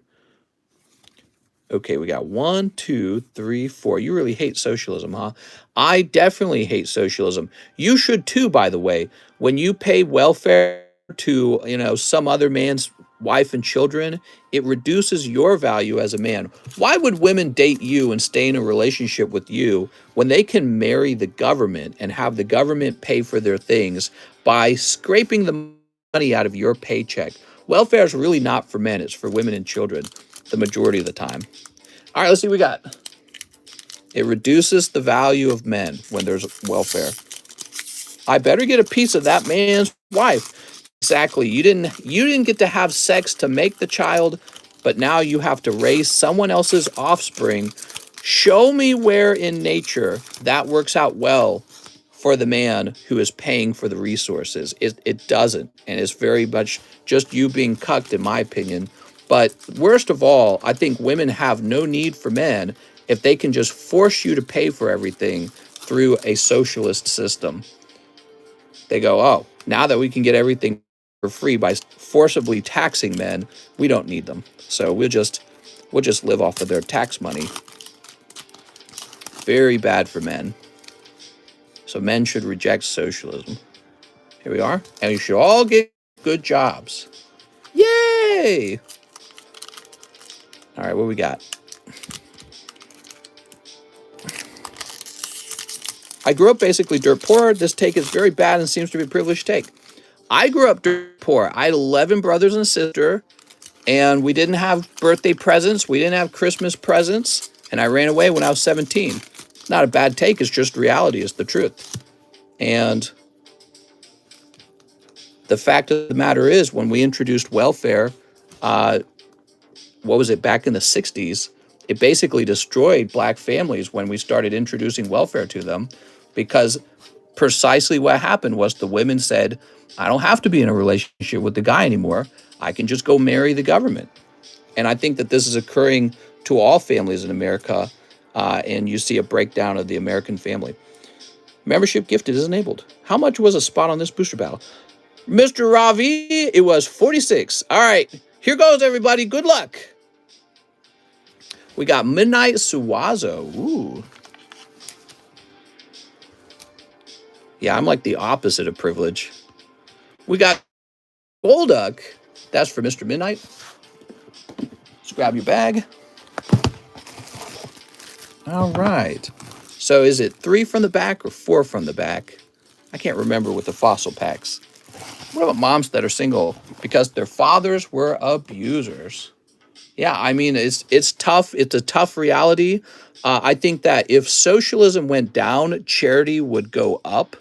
Okay, we got 1, 2, 3, 4. You really hate socialism, huh? I definitely hate socialism. You should too, by the way. When you pay welfare to, some other man's wife and children, it reduces your value as a man. Why would women date you and stay in a relationship with you when they can marry the government and have the government pay for their things by scraping the money out of your paycheck? Welfare is really not for men. It's for women and children the majority of the time. All right, let's see what we got. It reduces the value of men when there's welfare. I better get a piece of that man's wife. Exactly. You didn't get to have sex to make the child, but now you have to raise someone else's offspring. Show me where in nature that works out well for the man who is paying for the resources. It doesn't, and it's very much just you being cucked, in my opinion. But worst of all, I think women have no need for men if they can just force you to pay for everything through a socialist system. They go, oh, now that we can get everything for free by forcibly taxing men, we don't need them. So we'll just live off of their tax money. Very bad for men. So men should reject socialism. Here we are. And we should all get good jobs. Yay! All right, what we got? I grew up basically dirt poor. This take is very bad and seems to be a privileged take. I grew up dirt poor. I had 11 brothers and a sister, and we didn't have birthday presents. We didn't have Christmas presents, and I ran away when I was 17. Not a bad take. It's just reality. It's the truth. And the fact of the matter is, when we introduced welfare, what was it, back in the 60s, it basically destroyed black families when we started introducing welfare to them, because precisely what happened was the women said, I don't have to be in a relationship with the guy anymore. I can just go marry the government. And I think that this is occurring to all families in America, and you see a breakdown of the American family. Membership gifted is enabled. How much was a spot on this booster battle? Mr. Ravi, it was 46. All right, here goes, everybody. Good luck. We got Midnight Suwazo. Ooh. Yeah, I'm like the opposite of privilege. We got Golduck. That's for Mr. Midnight. Let's grab your bag. All right. So is it 3 from the back or 4 from the back? I can't remember with the fossil packs. What about moms that are single because their fathers were abusers? Yeah, I mean, it's tough. It's a tough reality. I think that if socialism went down, charity would go up.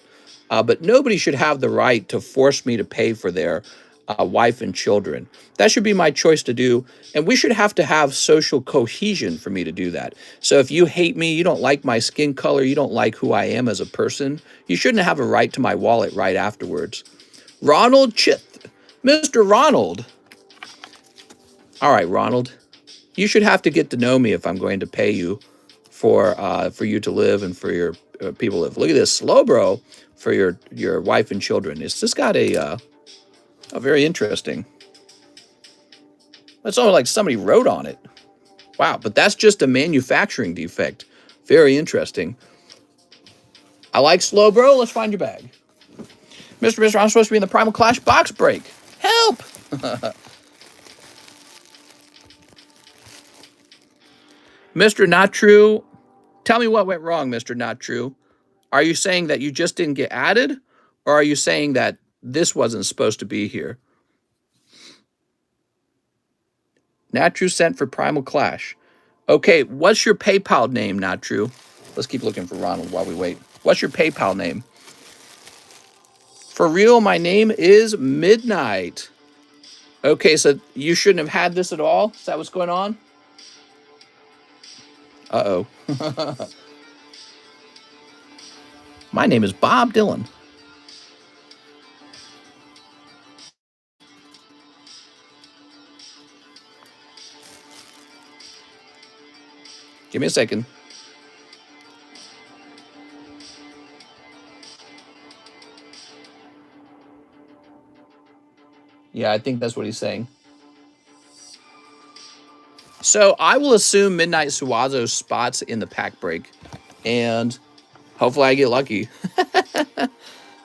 But nobody should have the right to force me to pay for their wife and children. That should be my choice to do. And we should have to have social cohesion for me to do that. So if you hate me, you don't like my skin color, you don't like who I am as a person, you shouldn't have a right to my wallet right afterwards. Ronald Chith. Mr. Ronald. All right, Ronald. You should have to get to know me if I'm going to pay you for you to live and for your people to live. Look at this, Slowbro, for your wife and children. It's just got a very interesting. It's almost like somebody wrote on it. Wow, but that's just a manufacturing defect. Very interesting. I like Slowbro. Let's find your bag. Mr. I'm supposed to be in the Primal Clash box break. Help! Mr. Not True, tell me what went wrong, Mr. Not True. Are you saying that you just didn't get added? Or are you saying that this wasn't supposed to be here? Not True sent for Primal Clash. Okay, what's your PayPal name, Not True? Let's keep looking for Ronald while we wait. What's your PayPal name? For real, my name is Midnight. Okay, so you shouldn't have had this at all? Is that what's going on? Uh-oh. My name is Bob Dylan. Give me a second. Yeah, I think that's what he's saying. So I will assume Midnight Suazo's spots in the pack break, and hopefully I get lucky.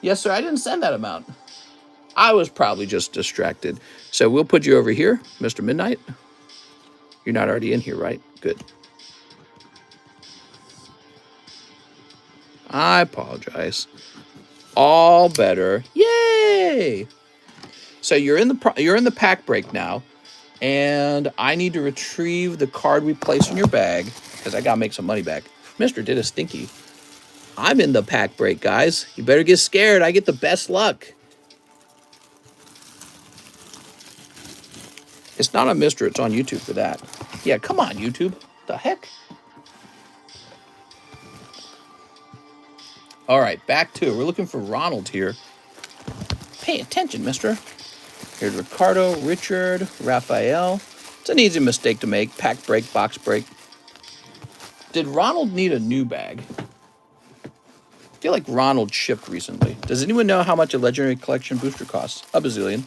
Yes, sir, I didn't send that amount. I was probably just distracted. So we'll put you over here, Mr. Midnight. You're not already in here, right? Good. I apologize. All better. Yay! So you're in the pack break now, and I need to retrieve the card we placed in your bag because I gotta make some money back. Mr. Did a Stinky. I'm in the pack break, guys. You better get scared. I get the best luck. It's not on Mr. It's on YouTube for that. Yeah, come on, YouTube. The heck? All right, back to it. We're looking for Ronald here. Pay attention, mister. Here's Ricardo, Richard, Raphael. It's an easy mistake to make. Pack break, box break. Did Ronald need a new bag? I feel like Ronald shipped recently. Does anyone know how much a Legendary Collection booster costs? A bazillion.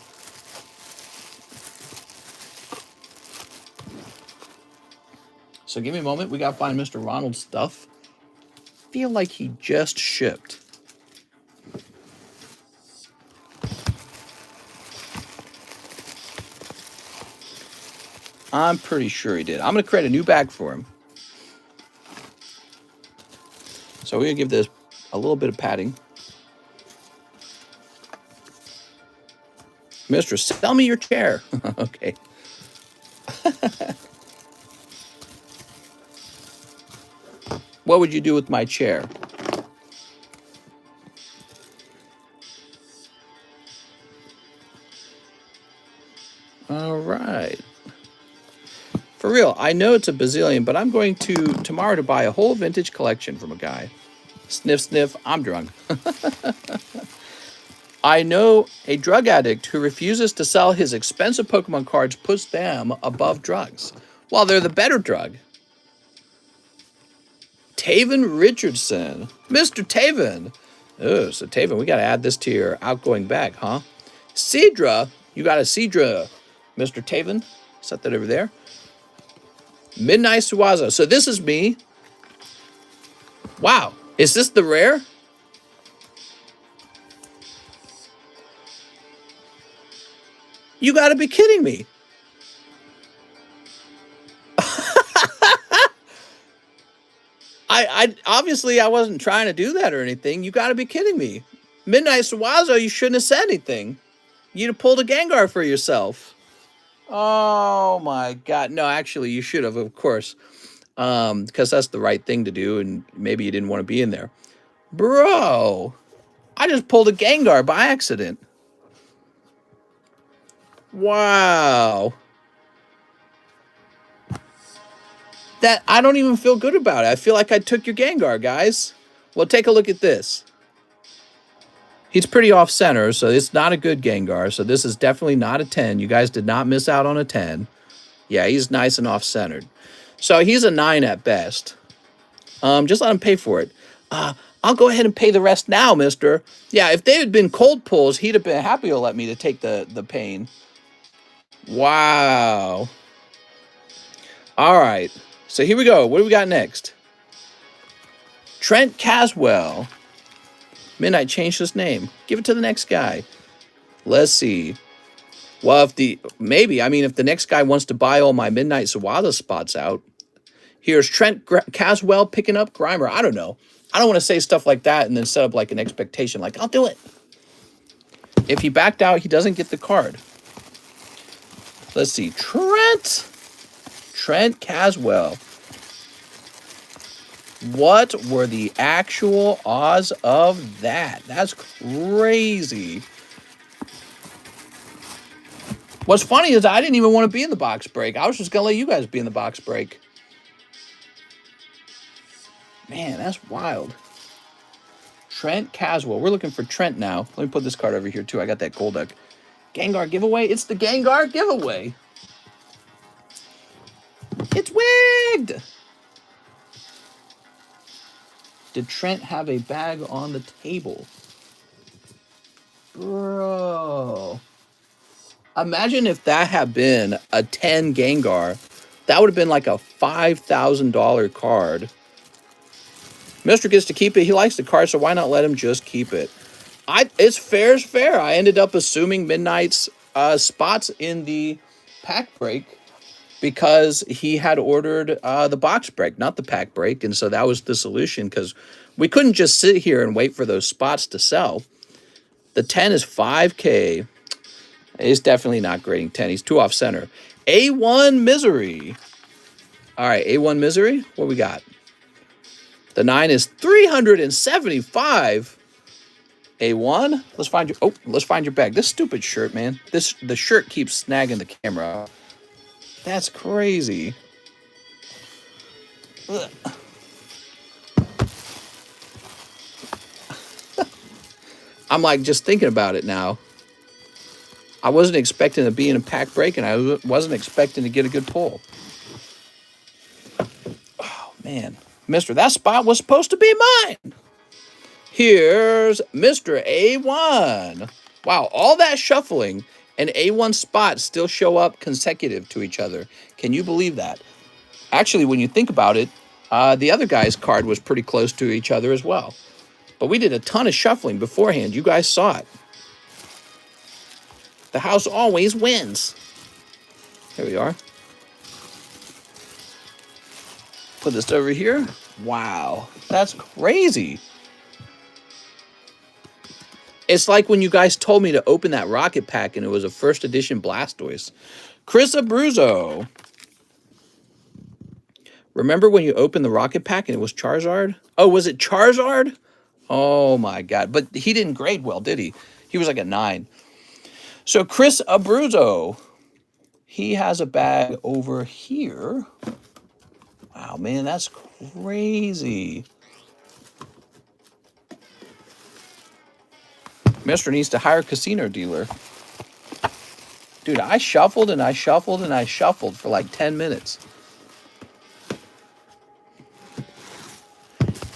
So give me a moment. We got to find Mr. Ronald's stuff. I feel like he just shipped. I'm pretty sure he did. I'm going to create a new bag for him. So we're going to give this a little bit of padding. Mistress, sell me your chair. Okay. What would you do with my chair? All right. For real, I know it's a bazillion, but I'm going to tomorrow to buy a whole vintage collection from a guy. Sniff, sniff, I'm drunk. I know a drug addict who refuses to sell his expensive Pokemon cards, puts them above drugs, while they're the better drug. Taven Richardson. Mr. Taven. Oh, so Taven, we got to add this to your outgoing bag, huh? Cedra. You got a Cedra, Mr. Taven. Set that over there. Midnight Suazo. So this is me. Wow. Is this the rare? You got to be kidding me. I obviously I wasn't trying to do that or anything. You got to be kidding me. Midnight Suazo, you shouldn't have said anything. You'd have pulled a Gengar for yourself. Oh my God. No, actually you should have, of course. Because that's the right thing to do, and maybe you didn't want to be in there. Bro, I just pulled a Gengar by accident. Wow. That I don't even feel good about it. I feel like I took your Gengar, guys. Well, take a look at this. He's pretty off center, so it's not a good Gengar. So this is definitely not a 10. You guys did not miss out on a 10. Yeah, he's nice and off centered. So he's a 9 at best. Just let him pay for it. I'll go ahead and pay the rest now, mister. Yeah, if they had been cold pulls, he'd have been happy to let me to take the pain. Wow. All right. So here we go. What do we got next? Trent Caswell. Midnight changed his name. Give it to the next guy. Let's see. Well, if the next guy wants to buy all my Midnight Sawada spots out, here's Trent Caswell picking up Grimer. I don't know. I don't want to say stuff like that and then set up like an expectation, like, I'll do it. If he backed out, he doesn't get the card. Let's see. Trent Caswell. What were the actual odds of that? That's crazy. What's funny is I didn't even want to be in the box break. I was just going to let you guys be in the box break. Man, that's wild. Trent Caswell. We're looking for Trent now. Let me put this card over here, too. I got that Golduck. Gengar giveaway. It's the Gengar giveaway. It's wigged. Did Trent have a bag on the table? Bro. Imagine if that had been a 10 Gengar. That would have been like a $5,000 card. Mr. gets to keep it. He likes the card, so why not let him just keep it? It's fair as fair. I ended up assuming Midnight's spots in the pack break because he had ordered the box break, not the pack break. And so that was the solution because we couldn't just sit here and wait for those spots to sell. The 10 is 5K. He's definitely not grading 10. He's too off center. A1 Misery. All right, A1 Misery. What we got? The 9 is 375. A1. Let's find your bag. This stupid shirt, man. The shirt keeps snagging the camera. That's crazy. Ugh. I'm like just thinking about it now. I wasn't expecting to be in a pack break, and I wasn't expecting to get a good pull. Oh, man. Mister, that spot was supposed to be mine. Here's Mr. A1. Wow, all that shuffling and A1 spots still show up consecutive to each other. Can you believe that? Actually, when you think about it, the other guy's card was pretty close to each other as well. But we did a ton of shuffling beforehand. You guys saw it. The house always wins. Here we are. Put this over here. Wow, that's crazy. It's like when you guys told me to open that rocket pack and it was a first edition Blastoise. Chris Abruzzo. Remember when you opened the rocket pack and it was Charizard? Oh, was it Charizard? Oh my God. But he didn't grade well, did he? He was like a 9. So Chris Abruzzo, he has a bag over here. Wow, man, that's crazy. Mister needs to hire a casino dealer. Dude, I shuffled and I shuffled and I shuffled for like 10 minutes.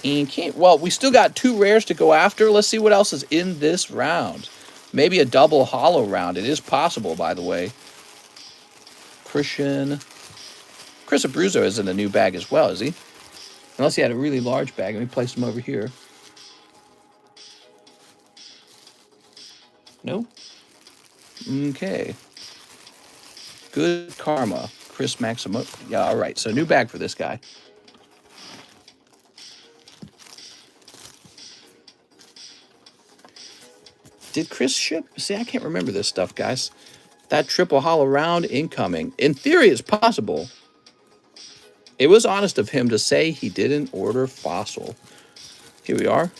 And we still got 2 rares to go after. Let's see what else is in this round. Maybe a double hollow round. It is possible, by the way. Chris Abruzzo is in a new bag as well, is he? Unless he had a really large bag. Let me place him over here. No? Okay. Good Karma. Chris Maximo. Yeah, all right. So new bag for this guy. Did Chris ship? See, I can't remember this stuff, guys. That triple hollow round incoming. In theory, it's possible. It was honest of him to say he didn't order Fossil. Here we are.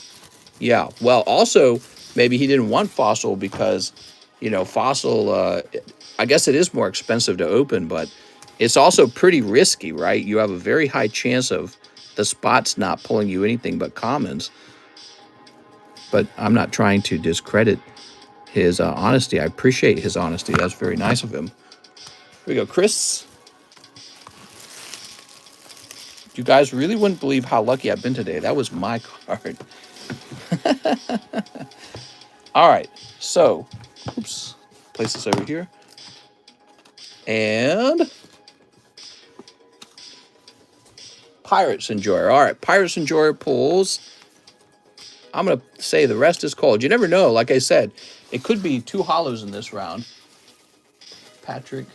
Yeah. Well, also, maybe he didn't want Fossil because, Fossil, I guess it is more expensive to open, but it's also pretty risky, right? You have a very high chance of the spots not pulling you anything but commons. but I'm not trying to discredit his honesty. I appreciate his honesty. That's very nice of him. Here we go, Chris. You guys really wouldn't believe how lucky I've been today. That was my card. All right, so, oops, place this over here. And Pirates Enjoyer. All right, Pirates Enjoyer pulls. I'm going to say the rest is cold. You never know. Like I said, it could be 2 hollows in this round. Patrick.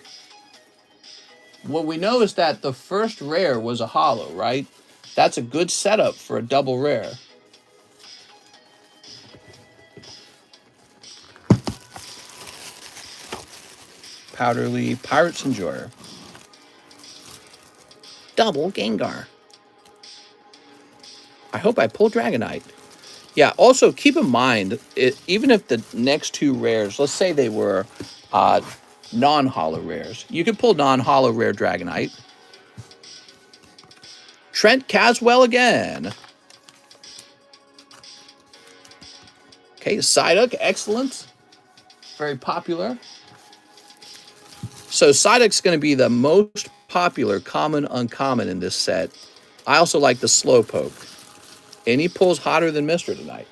What we know is that the first rare was a hollow, right? That's a good setup for a double rare. Powderly Pirates Enjoyer. Double Gengar. I hope I pull Dragonite. Yeah, also keep in mind, even if the next 2 rares, let's say they were non-hollow rares, you could pull non-hollow rare Dragonite. Trent Caswell again. Okay, Psyduck, excellent. Very popular. So Psyduck's going to be the most popular common uncommon in this set. I also like the Slowpoke. And he pulls hotter than Mr. tonight.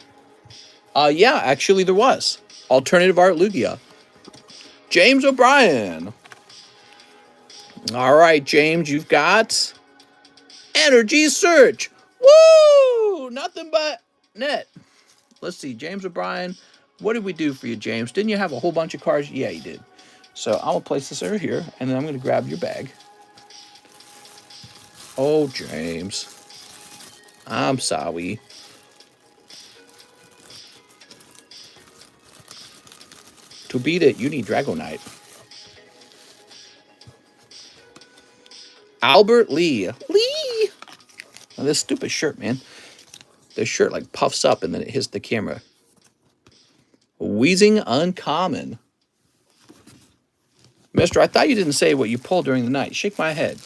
Yeah, actually there was. Alternative Art Lugia. James O'Brien. All right, James, you've got Energy Search. Woo! Nothing but net. Let's see, James O'Brien. What did we do for you, James? Didn't you have a whole bunch of cards? Yeah, you did. So I'm going to place this over here, and then I'm going to grab your bag. Oh, James. I'm sorry. To beat it, you need Dragonite. Albert Lee. Lee! Now, this stupid shirt, man. This shirt like puffs up and then it hits the camera. Wheezing Uncommon. Mister, I thought you didn't say what you pulled during the night. Shake my head.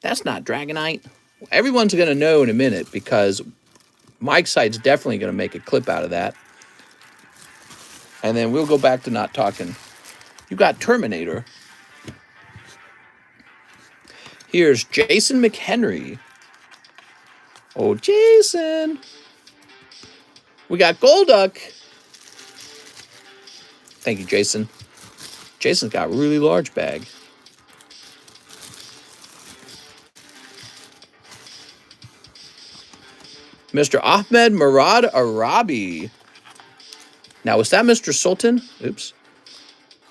That's not Dragonite. Everyone's going to know in a minute because Mike's side's definitely going to make a clip out of that. And then we'll go back to not talking. You got Terminator. Here's Jason McHenry. Oh, Jason. We got Golduck. Thank you, Jason. Jason's got a really large bag. Mr. Ahmed Murad Arabi. Now, was that Mr. Sultan? Oops.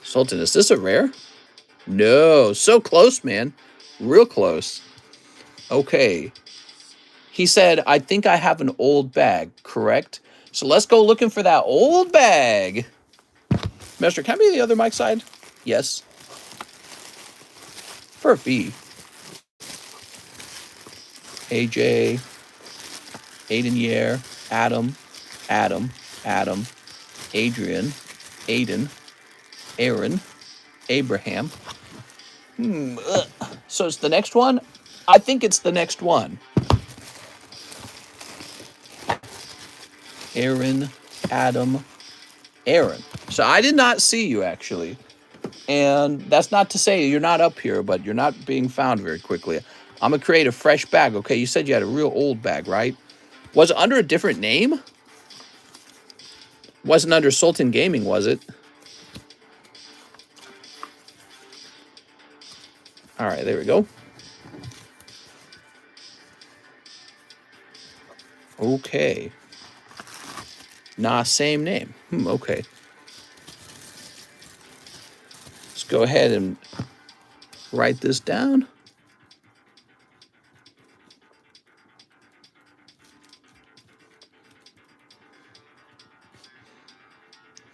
Sultan, is this a rare? No. So close, man. Real close. Okay. He said, I think I have an old bag, correct? So let's go looking for that old bag. Mister, can I be the other mic side? Yes. Furphy. AJ. Aiden Yer. Adam. Adrian. Aiden. Aaron. Abraham. So it's the next one? I think it's the next one. Aaron, Adam, Aaron. So I did not see you, actually. And that's not to say you're not up here, but you're not being found very quickly. I'm going to create a fresh bag. Okay, you said you had a real old bag, right? Was it under a different name? Wasn't under Sultan Gaming, was it? All right, there we go. Okay. Nah, same name. Okay. Let's go ahead and write this down.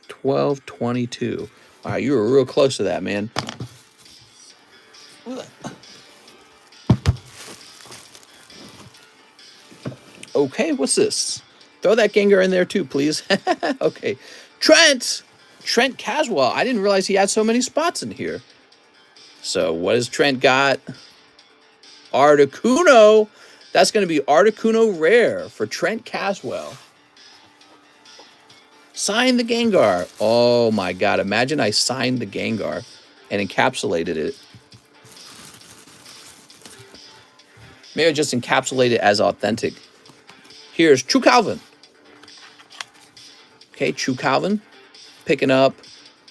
$12.22. All right, you were real close to that, man. Okay, what's this? Throw that Gengar in there too, please. Okay. Trent Caswell. I didn't realize he had so many spots in here. So what has Trent got? Articuno. That's going to be Articuno Rare for Trent Caswell. Sign the Gengar. Oh my god, imagine I signed the Gengar and encapsulated it. Maybe I just encapsulate it as authentic. Here's True Calvin. Okay, True Calvin. Picking up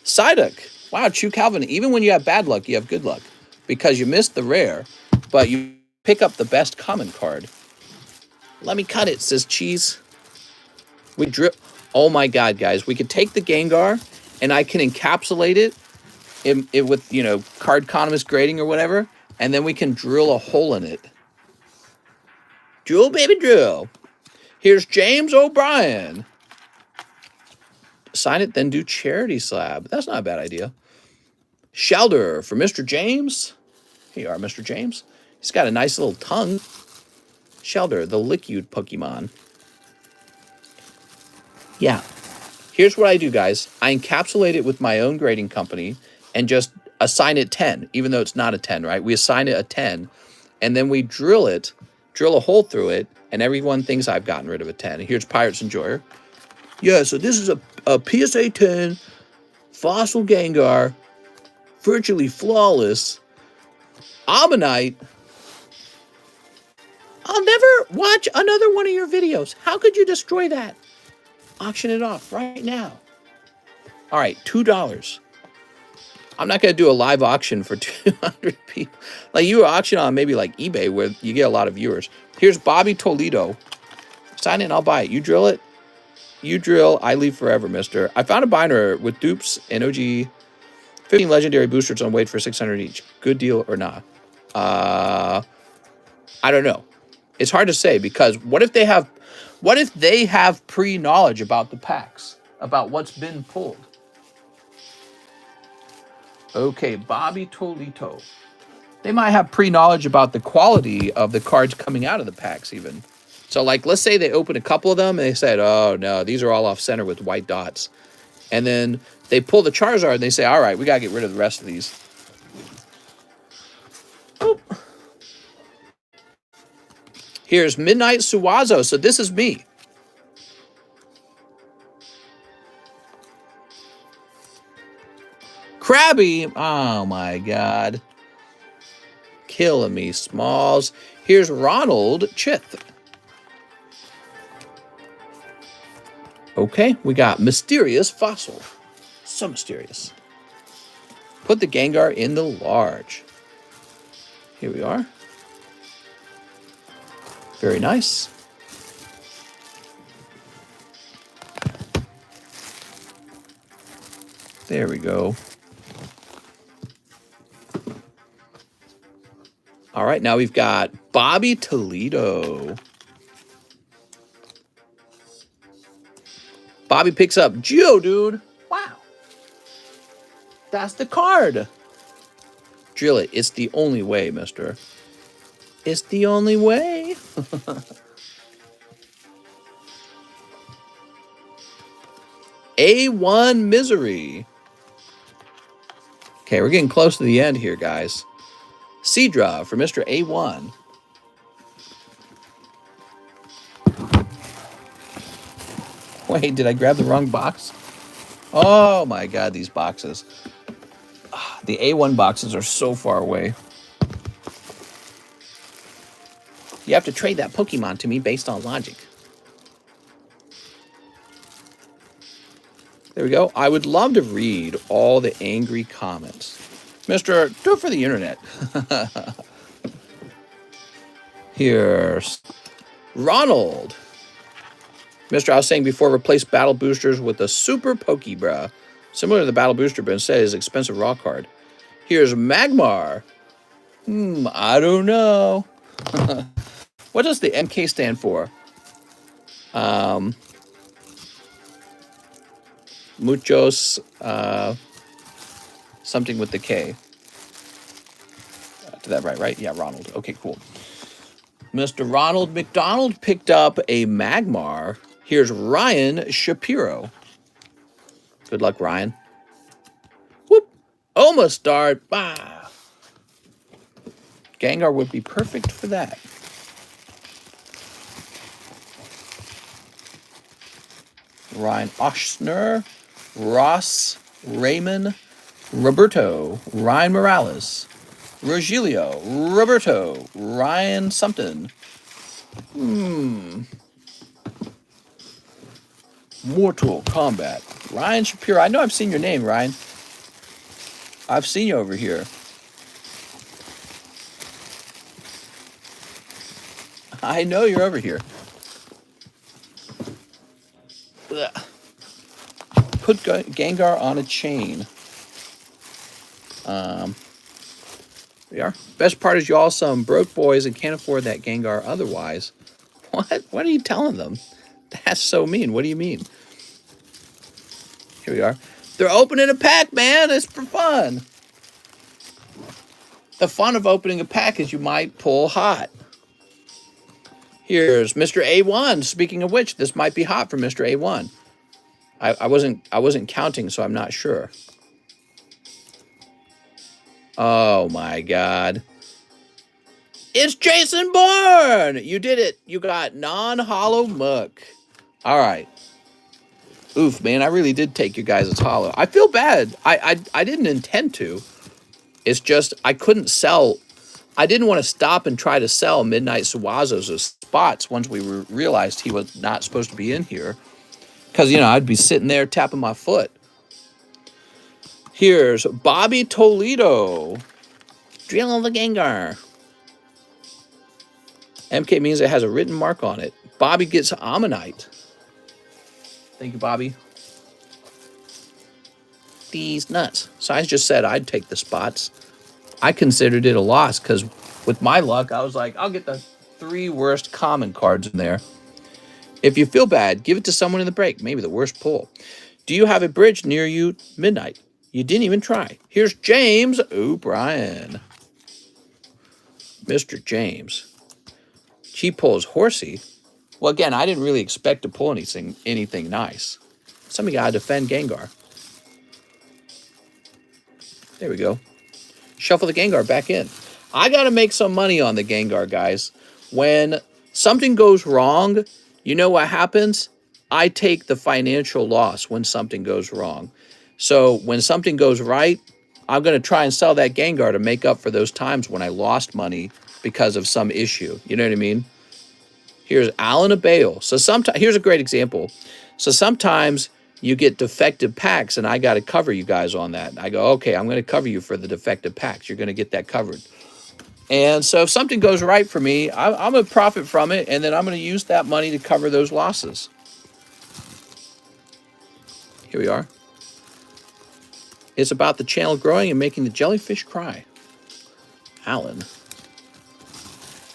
Psyduck. Wow, True Calvin. Even when you have bad luck, you have good luck. Because you missed the rare, but you pick up the best common card. Let me cut it, says Cheese. We drip. Oh my god, guys. We could take the Gengar and I can encapsulate it with, you know, Cardconomist grading or whatever. And then we can drill a hole in it. Drill, baby, drill. Here's James O'Brien. Sign it, then do charity slab. That's not a bad idea. Shelder for Mr. James. Here you are, Mr. James. He's got a nice little tongue. Shelder, the Liquid Pokemon. Yeah. Here's what I do, guys. I encapsulate it with my own grading company and just assign it 10, even though it's not a 10, right? We assign it a 10, and then we drill a hole through it, and everyone thinks I've gotten rid of a 10. Here's Pirates Enjoyer. Yeah, so this is a PSA 10 Fossil Gengar, virtually flawless. Ammonite. I'll never watch another one of your videos. How could you destroy that? Auction it off right now. All right, $2. I'm not going to do a live auction for 200 people. Like you auction on maybe like eBay where you get a lot of viewers. Here's Bobby Toledo. Sign in, I'll buy it. You drill it. You drill, I leave forever, mister. I found a binder with dupes and OG 15 legendary boosters on wait for 600 each. Good deal or not? I don't know. It's hard to say because what if they have pre-knowledge about the packs, about what's been pulled? Okay, Bobby Tolito. They might have pre-knowledge about the quality of the cards coming out of the packs even. So like, let's say they open a couple of them and they said, oh no, these are all off center with white dots. And then they pull the Charizard and they say, all right, we got to get rid of the rest of these. Oop. Here's Midnight Suwazo. So this is me. Krabby. Oh my God. Killing me, Smalls. Here's Ronald Chith. Okay, we got Mysterious Fossil. So mysterious. Put the Gengar in the large. Here we are. Very nice. There we go. All right, now we've got Bobby Toledo. Bobby picks up Geodude. Wow. That's the card. Drill it. It's the only way, mister. It's the only way. A1 Misery. Okay, we're getting close to the end here, guys. Seadra for Mr. A1. Wait, did I grab the wrong box? Oh my God, these boxes. The A1 boxes are so far away. You have to trade that Pokemon to me based on logic. There we go. I would love to read all the angry comments. Mister, do it for the internet. Here's Ronald. Mister, I was saying before, replace battle boosters with a super Pokebra. Similar to the battle booster, but instead is expensive raw card. Here's Magmar. I don't know. What does the MK stand for? Muchos, something with the K. Did that right? Yeah, Ronald. Okay, cool. Mr. Ronald McDonald picked up a Magmar. Here's Ryan Shapiro. Good luck, Ryan. Whoop. Almost start. Bah. Gengar would be perfect for that. Ryan Oshner, Ross Raymond, Roberto, Ryan Morales, Rogelio, Roberto, Ryan something. Mortal Kombat. Ryan Shapiro. I know I've seen your name, Ryan. I've seen you over here. I know you're over here. Ugh. Put Gengar on a chain. We are. Best part is y'all some broke boys and can't afford that Gengar otherwise. What? What are you telling them? That's so mean. What do you mean? Here we are. They're opening a pack, man. It's for fun. The fun of opening a pack is you might pull hot. Here's Mr. A1. Speaking of which, this might be hot for Mr. A1. I wasn't counting, so I'm not sure. Oh my God. It's Jason Bourne! You did it. You got non-hollow muck. All right. Oof, man, I really did take you guys as hollow. I feel bad. I didn't intend to. It's just I couldn't sell. I didn't want to stop and try to sell Midnight Suwazos as spots once we realized he was not supposed to be in here. Because, you know, I'd be sitting there tapping my foot. Here's Bobby Toledo. Drill the Gengar. MK means it has a written mark on it. Bobby gets Ammonite. Thank you, Bobby. These nuts. So I just said I'd take the spots. I considered it a loss because with my luck, I was like, I'll get the 3 worst common cards in there. If you feel bad, give it to someone in the break. Maybe the worst pull. Do you have a bridge near you midnight? You didn't even try. Here's James O'Brien. Mr. James. He pulls Horsey. Well, again, I didn't really expect to pull anything nice. Somebody got to defend Gengar. There we go. Shuffle the Gengar back in. I got to make some money on the Gengar, guys. When something goes wrong, you know what happens? I take the financial loss when something goes wrong. So when something goes right, I'm going to try and sell that Gengar to make up for those times when I lost money because of some issue. You know what I mean? Here's Alan Abale. So sometimes, here's a great example. So sometimes you get defective packs, and I got to cover you guys on that. I go, okay, I'm going to cover you for the defective packs. You're going to get that covered. And so if something goes right for me, I'm going to profit from it, and then I'm going to use that money to cover those losses. Here we are. It's about the channel growing and making the jellyfish cry. Alan.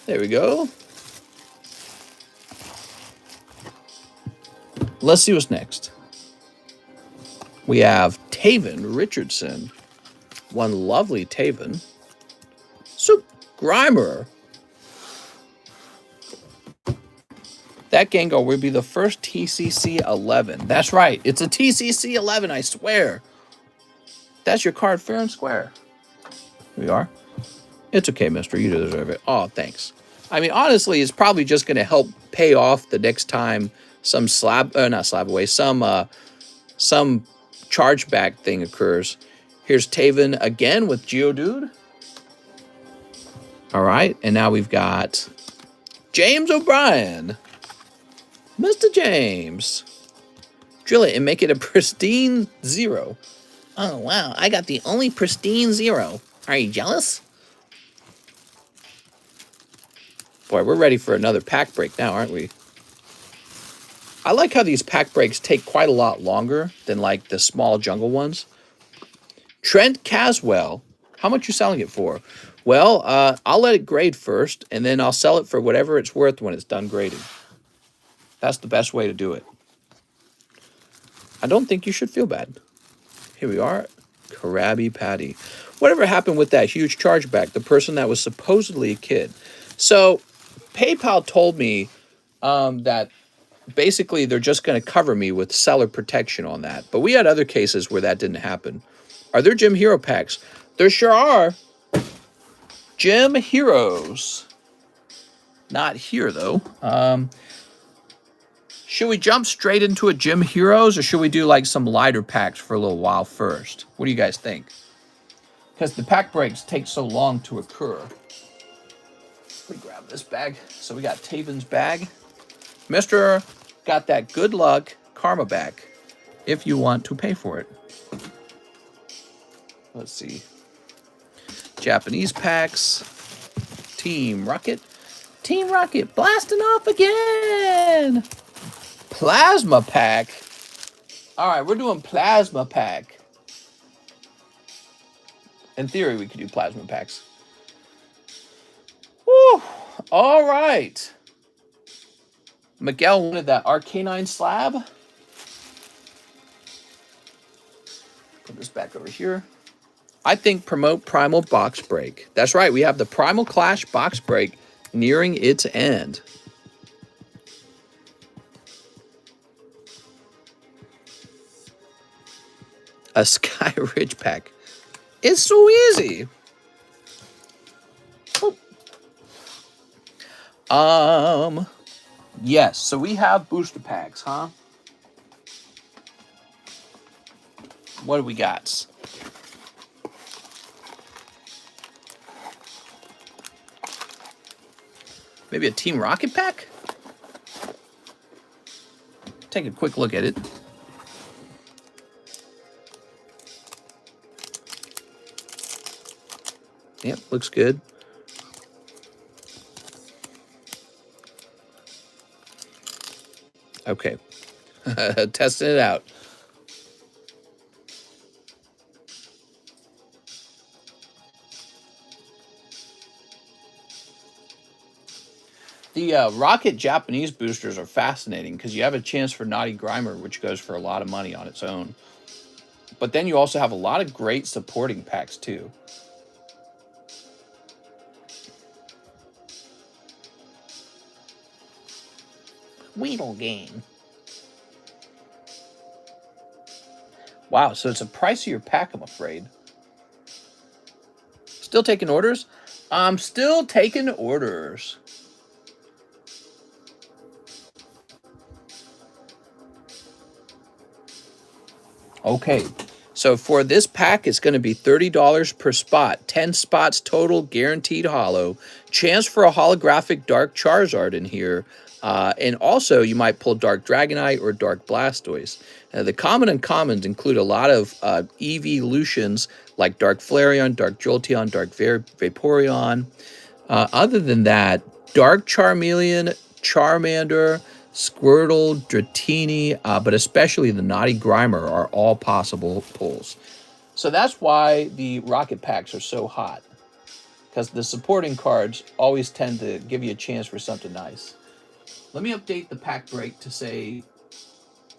There we go. Let's see what's next. We have Taven Richardson. One lovely Taven. Soup Grimer. That Gengar will be the first TCC 11. That's right. It's a TCC 11, I swear. That's your card fair and square. Here we are. It's okay, mister. You deserve it. Oh, thanks. I mean, honestly, it's probably just going to help pay off the next time some some chargeback thing occurs. Here's Taven again with Geodude. All right, and now we've got James O'Brien. Mr. James. Drill it and make it a pristine 0. Oh, wow, I got the only pristine 0. Are you jealous? Boy, we're ready for another pack break now, aren't we? I like how these pack breaks take quite a lot longer than like the small jungle ones. Trent Caswell. How much you selling it for? Well, I'll let it grade first, and then I'll sell it for whatever it's worth when it's done grading. That's the best way to do it. I don't think you should feel bad. Here we are. Krabby Patty. Whatever happened with that huge chargeback, the person that was supposedly a kid? So PayPal told me that basically they're just going to cover me with seller protection on that. But we had other cases where that didn't happen. Are there Gym Hero packs? There sure are. Gym Heroes. Not here, though. Should we jump straight into a Gym Heroes, or should we do like some lighter packs for a little while first? What do you guys think? Because the pack breaks take so long to occur. Let me grab this bag. So we got Taven's bag. Mr. got that good luck karma back if you want to pay for it. Let's see. Japanese packs. Team Rocket. Team Rocket blasting off again. Plasma pack. All right, we're doing plasma pack. In theory, we could do plasma packs. Woo! All right. Miguel wanted that Arcanine slab. Put this back over here. I think promote Primal box break. That's right. We have the Primal Clash box break nearing its end. A Sky Ridge pack. It's so easy. Yes. So we have booster packs, huh? What do we got? Maybe a Team Rocket pack? Take a quick look at it. Yep, looks good. Okay. Testing it out. The Rocket Japanese boosters are fascinating because you have a chance for Naughty Grimer, which goes for a lot of money on its own. But then you also have a lot of great supporting packs, too. Weedle game. Wow, so it's a pricier pack, I'm afraid. Still taking orders? I'm still taking orders. Okay, so for this pack, it's going to be $30 per spot. 10 spots total, guaranteed holo. Chance for a holographic Dark Charizard in here. And also, you might pull Dark Dragonite or Dark Blastoise. The common and commons include a lot of evolutions like Dark Flareon, Dark Jolteon, Dark Vaporeon. Other than that, Dark Charmeleon, Charmander, Squirtle, Dratini, but especially the Naughty Grimer are all possible pulls. So that's why the Rocket Packs are so hot. Because the supporting cards always tend to give you a chance for something nice. Let me update the pack break to say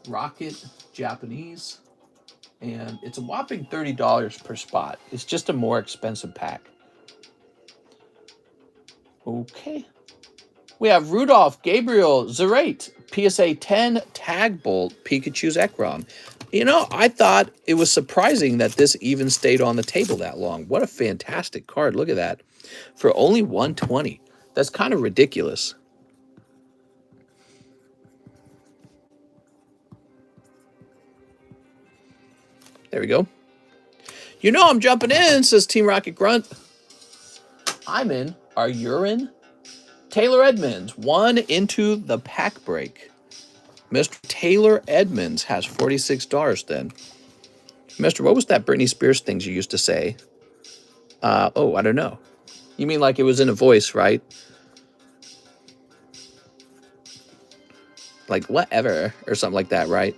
Rocket Japanese. And it's a whopping $30 per spot. It's just a more expensive pack. Okay. We have Rudolph, Gabriel, Zerate, PSA 10, Tag Bolt, Pikachu's Ekrom. You know, I thought it was surprising that this even stayed on the table that long. What a fantastic card. Look at that. For only $120. That's kind of ridiculous. There we go. You know I'm jumping in, says Team Rocket Grunt. I'm in. Are you in? Taylor Edmonds, 1 into the pack break. Mr. Taylor Edmonds has $46 then. Mr. What was that Britney Spears thing you used to say? Oh, I don't know. You mean like it was in a voice, right? Like whatever, or something like that, right?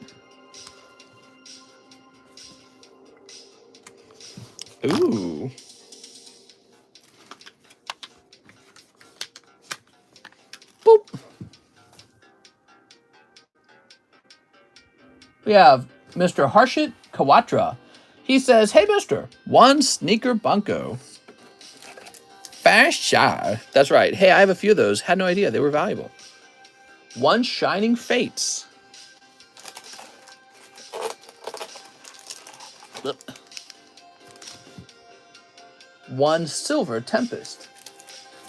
Ooh. Boop. We have Mr. Harshit Kawatra. He says, hey, mister, 1 sneaker bunko. Fast shot. That's right. Hey, I have a few of those. Had no idea. They were valuable. 1 Shining Fates. 1 Silver Tempest.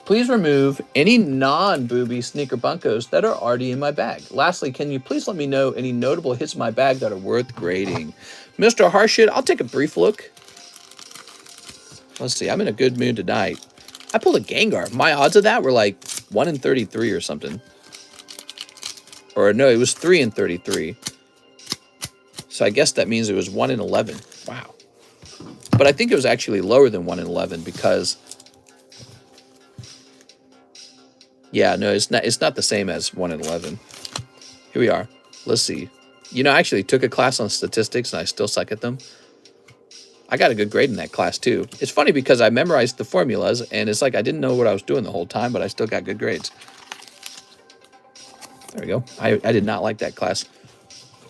Please remove any non-booby sneaker bunkos that are already in my bag. Lastly, can you please let me know any notable hits in my bag that are worth grading? Mr. Harshit, I'll take a brief look. Let's see, I'm in a good mood tonight. I pulled a Gengar. My odds of that were like 1 in 33 or something. Or no, it was 3 in 33. So I guess that means it was 1 in 11. Wow. But I think it was actually lower than 1 in 11 because... Yeah, no, it's not the same as 1 in 11. Here we are. Let's see. You know, I actually took a class on statistics and I still suck at them. I got a good grade in that class too. It's funny because I memorized the formulas and it's like I didn't know what I was doing the whole time, but I still got good grades. There we go. I did not like that class.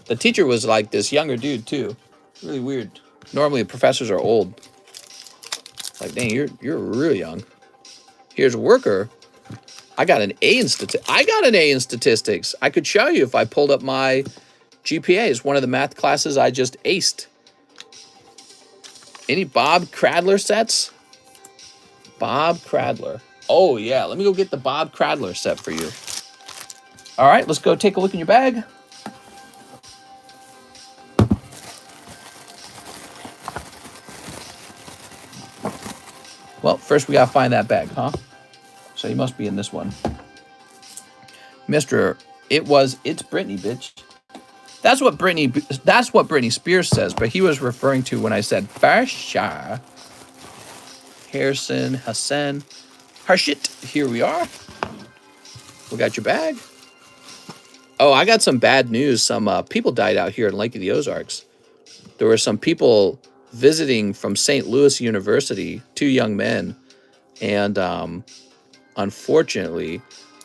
The teacher was like this younger dude too. Really weird. Normally the professors are old. Like, dang, you're really young. Here's worker. I got an A in statistics. I could show you if I pulled up my GPA. It's one of the math classes I just aced. Any Bob Cradler sets? Bob Cradler. Oh, yeah. Let me go get the Bob Cradler set for you. All right, let's go take a look in your bag. Well, first we got to find that bag, huh? So you must be in this one. Mr. It's Britney, bitch. That's what Britney Spears says, but he was referring to when I said Barsha. Harrison, Hassan, Harshit. Here we are. We got your bag. Oh, I got some bad news. Some people died out here in Lake of the Ozarks. There were some people visiting from St. Louis University, 2 young men, and unfortunately,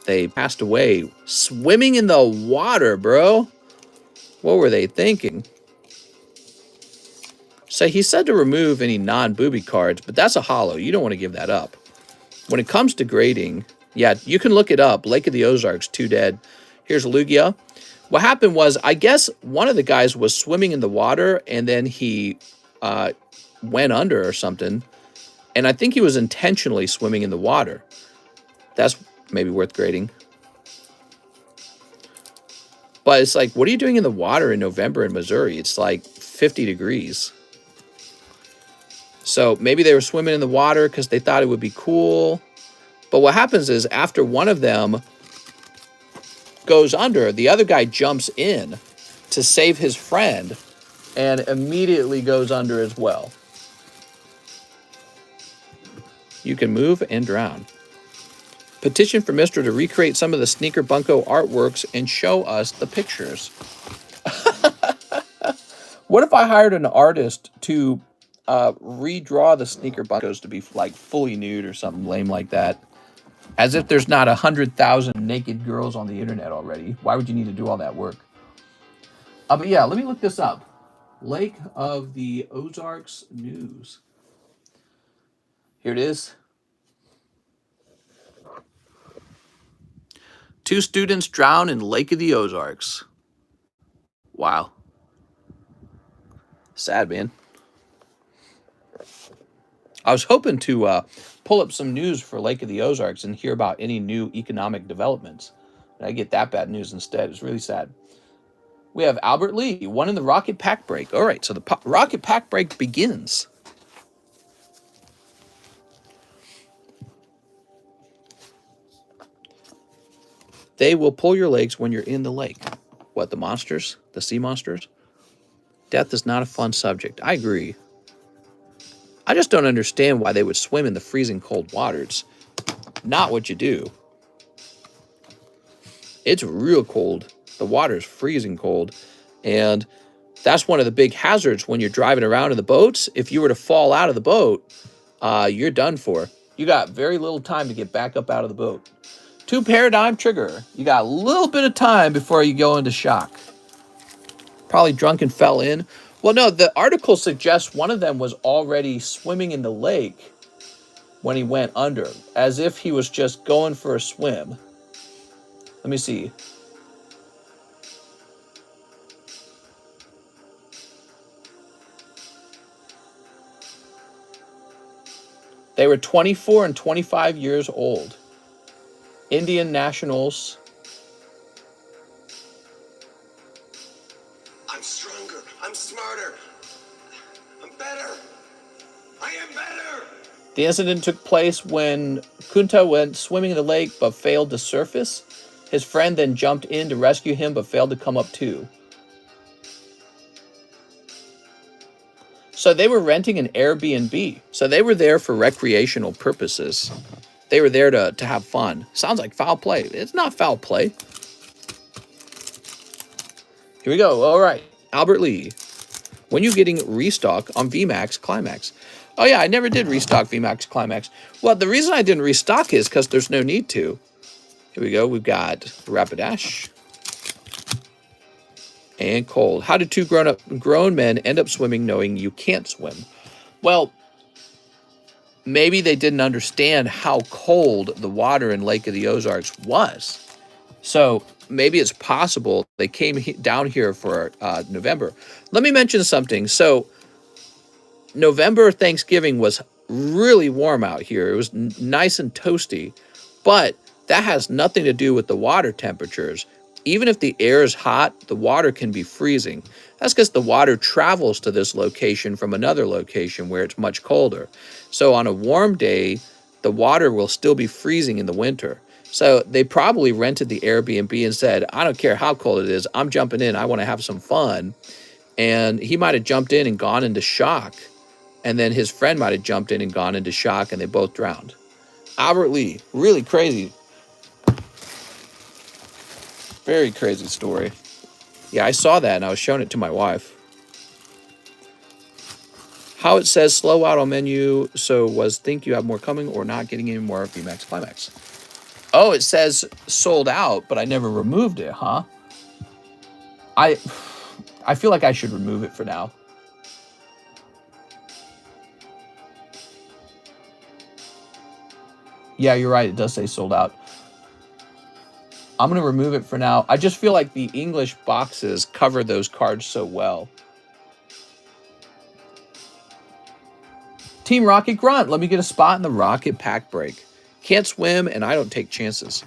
they passed away swimming in the water, bro. What were they thinking? So he said to remove any non-booby cards, but that's a hollow. You don't want to give that up. When it comes to grading, yeah, you can look it up. Lake of the Ozarks, 2 dead. Here's Lugia. What happened was, I guess one of the guys was swimming in the water, and then he went under or something. And I think he was intentionally swimming in the water. That's maybe worth grading. But it's like, what are you doing in the water in November in Missouri? It's like 50 degrees. So maybe they were swimming in the water because they thought it would be cool. But what happens is after one of them goes under, the other guy jumps in to save his friend and immediately goes under as well. You can move and drown. Petition for Mr. to recreate some of the Sneaker Bunko artworks and show us the pictures. What if I hired an artist to redraw the Sneaker Bunkos to be like fully nude or something lame like that? As if there's not 100,000 naked girls on the internet already. Why would you need to do all that work? But yeah, let me look this up. Lake of the Ozarks News. Here it is. 2 students drown in Lake of the Ozarks. Wow. Sad, man. I was hoping to pull up some news for Lake of the Ozarks and hear about any new economic developments. And I get that bad news instead. It's really sad. We have Albert Lee, won in the Rocket Pack Break. All right, so the Rocket Pack Break begins. They will pull your legs when you're in the lake. What, the monsters? The sea monsters? Death is not a fun subject. I agree. I just don't understand why they would swim in the freezing cold water. It's not what you do. It's real cold. The water is freezing cold. And that's one of the big hazards when you're driving around in the boats. If you were to fall out of the boat, you're done for. You got very little time to get back up out of the boat. 2 paradigm trigger. You got a little bit of time before you go into shock. Probably drunk and fell in. Well, no, the article suggests one of them was already swimming in the lake when he went under, as if he was just going for a swim. Let me see. They were 24 and 25 years old. Indian nationals. I'm stronger. I'm smarter. I'm better. I am better. The incident took place when Kunta went swimming in the lake but failed to surface. His friend then jumped in to rescue him but failed to come up too. So they were renting an Airbnb. So they were there for recreational purposes. They were there to have fun. Sounds like foul play. It's not foul play. Here we go. All right. Albert Lee. When you getting restock on VMAX Climax? Oh, yeah, I never did restock VMAX Climax. Well, the reason I didn't restock is because there's no need to. Here we go. We've got Rapidash and Cold. How did two grown men end up swimming knowing you can't swim? Well, maybe they didn't understand how cold the water in Lake of the Ozarks was. So maybe it's possible they came down here for November. Let me mention something. So November Thanksgiving was really warm out here. It was nice and toasty, but that has nothing to do with the water temperatures. Even if the air is hot, the water can be freezing. That's because the water travels to this location from another location where it's much colder. So on a warm day, the water will still be freezing in the winter. So they probably rented the Airbnb and said, I don't care how cold it is, I'm jumping in, I want to have some fun. And he might have jumped in and gone into shock. And then his friend might have jumped in and gone into shock, and they both drowned. Albert Lee, really crazy. Very crazy story. Yeah, I saw that, and I was showing it to my wife. How it says slow out on menu, so was think you have more coming or not getting any more VMAX Climax? Oh, it says sold out, but I never removed it, huh? I feel like I should remove it for now. Yeah, you're right. It does say sold out. I'm going to remove it for now. I just feel like the English boxes cover those cards so well. Team Rocket Grunt. Let me get a spot in the Rocket Pack Break. Can't swim, and I don't take chances.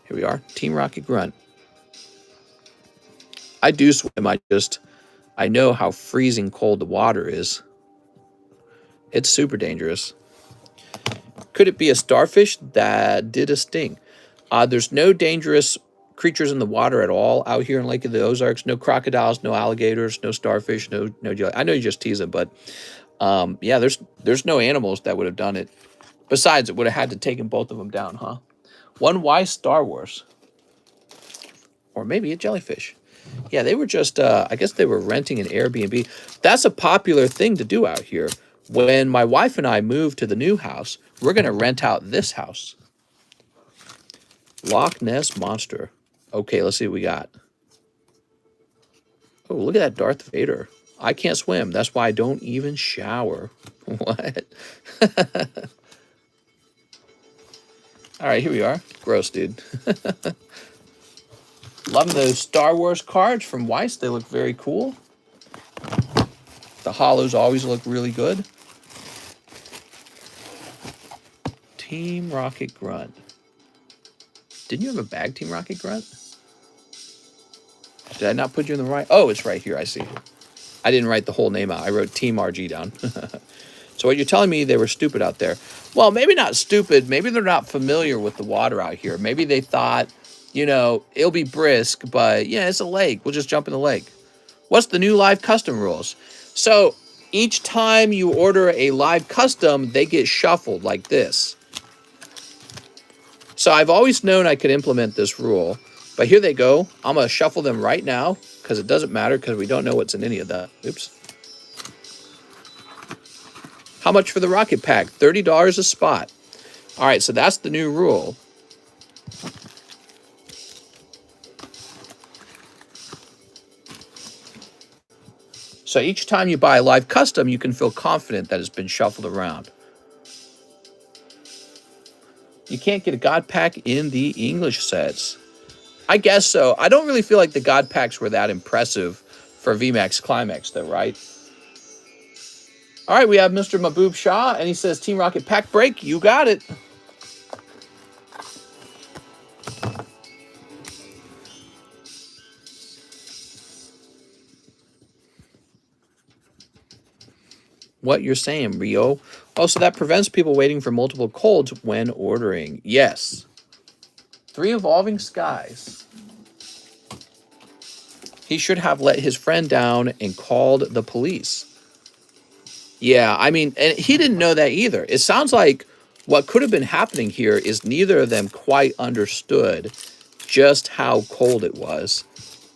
Here we are. Team Rocket Grunt. I do swim. I know how freezing cold the water is. It's super dangerous. Could it be a starfish that did a sting? There's no dangerous creatures in the water at all out here in Lake of the Ozarks. No crocodiles, no alligators, no starfish, no jelly. I know you just tease it, but yeah, there's no animals that would have done it. Besides, it would have had to taken both of them down, huh? One wise Star Wars. Or maybe a jellyfish. Yeah, they were just, I guess they were renting an Airbnb. That's a popular thing to do out here. When my wife and I move to the new house, we're going to rent out this house. Loch Ness Monster. Okay, let's see what we got. Oh, look at that Darth Vader. I can't swim. That's why I don't even shower. What? All right, here we are. Gross, dude. Loving those Star Wars cards from Weiss. They look very cool. The hollows always look really good. Team Rocket Grunt. Didn't you have a bag, Team Rocket Grunt? Did I not put you in the right? Oh, it's right here. I see. I didn't write the whole name out. I wrote Team RG down. So what you're telling me, they were stupid out there. Well, maybe not stupid. Maybe they're not familiar with the water out here. Maybe they thought, you know, it'll be brisk, but yeah, it's a lake. We'll just jump in the lake. What's the new live custom rules? So each time you order a live custom, they get shuffled like this. So I've always known I could implement this rule, but here they go. I'm going to shuffle them right now because it doesn't matter because we don't know what's in any of that. Oops. How much for the Rocket Pack? $30 a spot. All right, so that's the new rule. So each time you buy a live custom, you can feel confident that it's been shuffled around. You can't get a God Pack in the English sets. I guess so. I don't really feel like the God Packs were that impressive for VMAX Climax, though, right? All right, we have Mr. Mahboob Shah, and he says, Team Rocket Pack Break, you got it. what you're saying, Rio. Oh, so that prevents people waiting for multiple colds when ordering. Yes. 3 Evolving Skies. He should have let his friend down and called the police. Yeah, I mean, and he didn't know that either. It sounds like what could have been happening here is neither of them quite understood just how cold it was.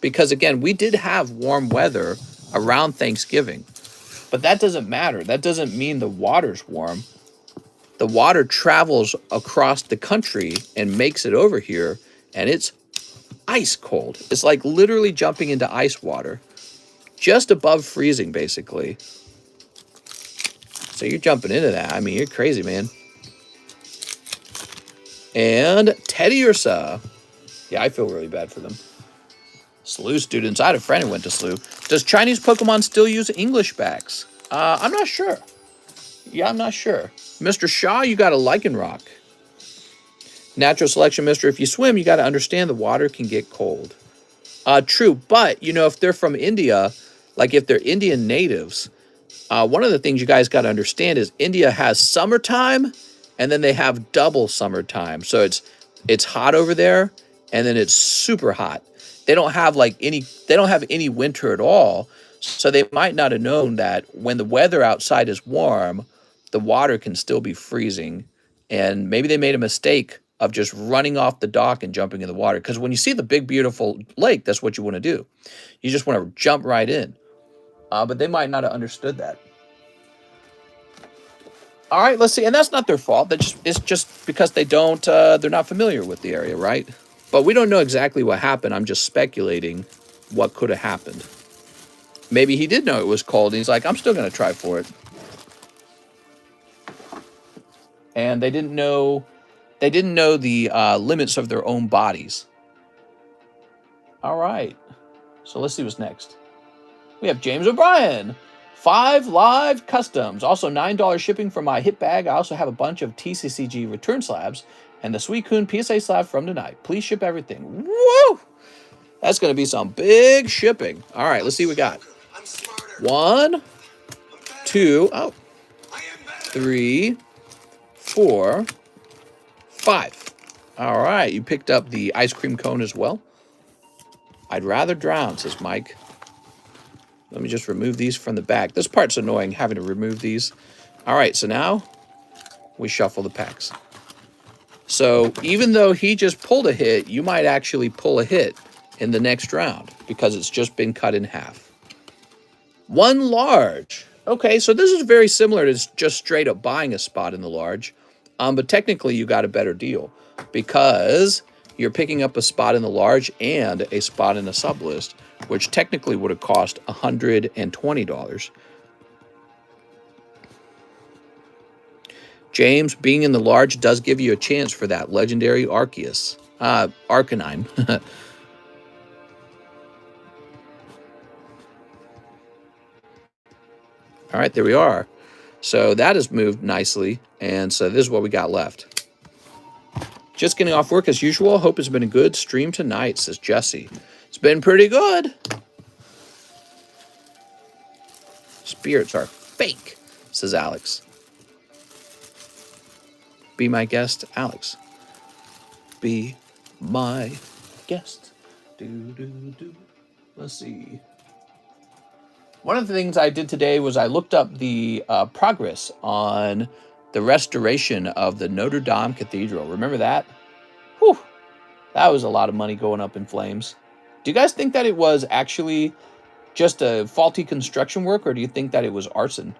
Because again, we did have warm weather around Thanksgiving, but that doesn't matter. That doesn't mean the water's warm. The water travels across the country and makes it over here, and it's ice cold. It's like literally jumping into ice water, just above freezing, basically. So you're jumping into that. I mean, you're crazy, man. And Teddy Ursa. Yeah, I feel really bad for them. SLU students. I had a friend who went to SLU. Does Chinese Pokemon still use English backs? I'm not sure. Yeah, I'm not sure. Mr. Shaw, you got a Lycanroc. Natural selection, mister. If you swim, you got to understand the water can get cold. True, but, you know, if they're from India, like if they're Indian natives, one of the things you guys got to understand is India has summertime, and then they have double summertime. So it's hot over there, and then it's super hot. They don't have any winter at all. So they might not have known that when the weather outside is warm, the water can still be freezing. And maybe they made a mistake of just running off the dock and jumping in the water. Because when you see the big, beautiful lake, that's what you want to do. You just want to jump right in. But they might not have understood that. All right, let's see. And that's not their fault. It's just because they're not familiar with the area, right? But we don't know exactly what happened. I'm just speculating what could have happened. Maybe he did know it was cold, and he's like, I'm still going to try for it. And they didn't know the limits of their own bodies. All right. So let's see what's next. We have James O'Brien. 5 live customs. Also $9 shipping for my hit bag. I also have a bunch of TCCG return slabs and the Suicune PSA slab from tonight. Please ship everything. Woo! That's going to be some big shipping. All right, let's see what we got. 1, 2, 3, 4, 5. All right, you picked up the ice cream cone as well. I'd rather drown, says Mike. Let me just remove these from the back. This part's annoying, having to remove these. All right, so now we shuffle the packs. So even though he just pulled a hit, you might actually pull a hit in the next round because it's just been cut in half. 1 large. Okay, so this is very similar to just straight up buying a spot in the large. But technically you got a better deal because you're picking up a spot in the large and a spot in the sublist, which technically would have cost $120. James, being in the large does give you a chance for that legendary Arceus. Arcanine. All right, there we are. So that has moved nicely, and so this is what we got left. Just getting off work as usual. Hope it's been a good stream tonight, says Jesse. It's been pretty good. Spirits are fake, says Alex. Be my guest, Alex. Be my guest. Let's see. One of the things I did today was I looked up the progress on the restoration of the Notre Dame Cathedral. Remember that? Whew. That was a lot of money going up in flames. Do you guys think that it was actually just a faulty construction work, or do you think that it was arson?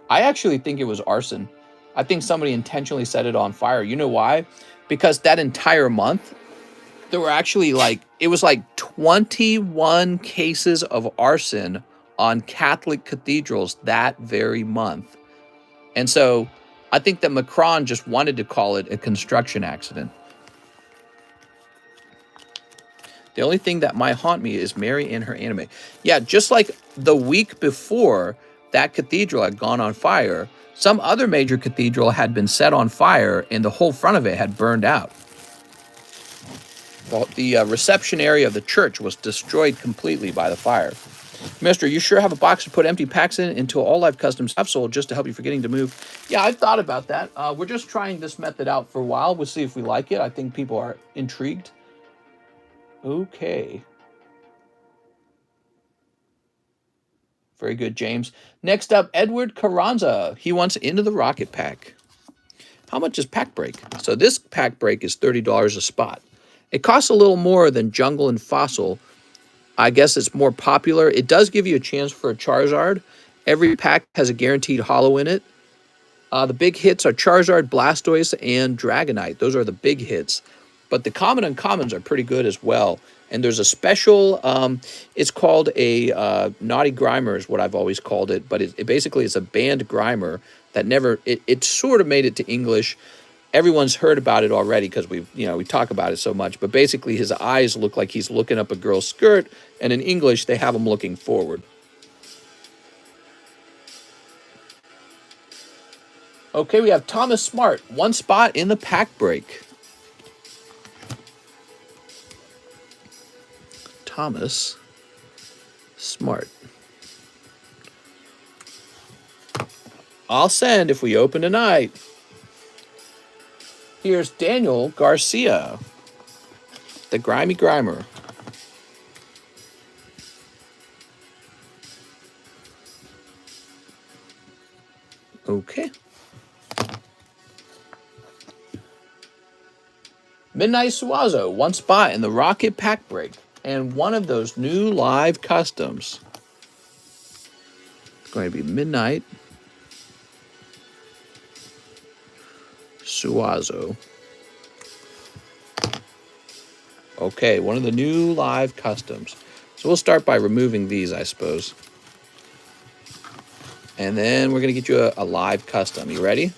I actually think it was arson. I think somebody intentionally set it on fire. You know why? Because that entire month, there were actually it was like 21 cases of arson on Catholic cathedrals that very month. And so I think that Macron just wanted to call it a construction accident. The only thing that might haunt me is Mary and her anime. Yeah, just like the week before that cathedral had gone on fire, some other major cathedral had been set on fire and the whole front of it had burned out. Well, the reception area of the church was destroyed completely by the fire. Mister, you sure have a box to put empty packs in until all live customs have sold just to help you forgetting to move? Yeah, I've thought about that. We're just trying this method out for a while. We'll see if we like it. I think people are intrigued. Okay. Very good, James. Next up, Edward Carranza. He wants Into the Rocket pack. How much is pack break? So this pack break is $30 a spot. It costs a little more than Jungle and Fossil. I guess it's more popular. It does give you a chance for a Charizard. Every pack has a guaranteed holo in it. The big hits are Charizard, Blastoise, and Dragonite. Those are the big hits. But the common uncommons are pretty good as well. And there's a special, it's called a Naughty Grimer is what I've always called it. But it basically is a banned Grimer that never, it sort of made it to English. Everyone's heard about it already because we talk about it so much. But basically his eyes look like he's looking up a girl's skirt. And in English, they have him looking forward. Okay, we have Thomas Smart. One spot in the pack break. Thomas Smart. I'll send if we open tonight. Here's Daniel Garcia, the Grimy Grimer. Okay. Midnight Suazo, one spot in the Rocket pack break. And one of those new live customs. It's going to be Midnight Suazo. Okay, one of the new live customs. So we'll start by removing these, I suppose. And then we're going to get you a live custom. You ready?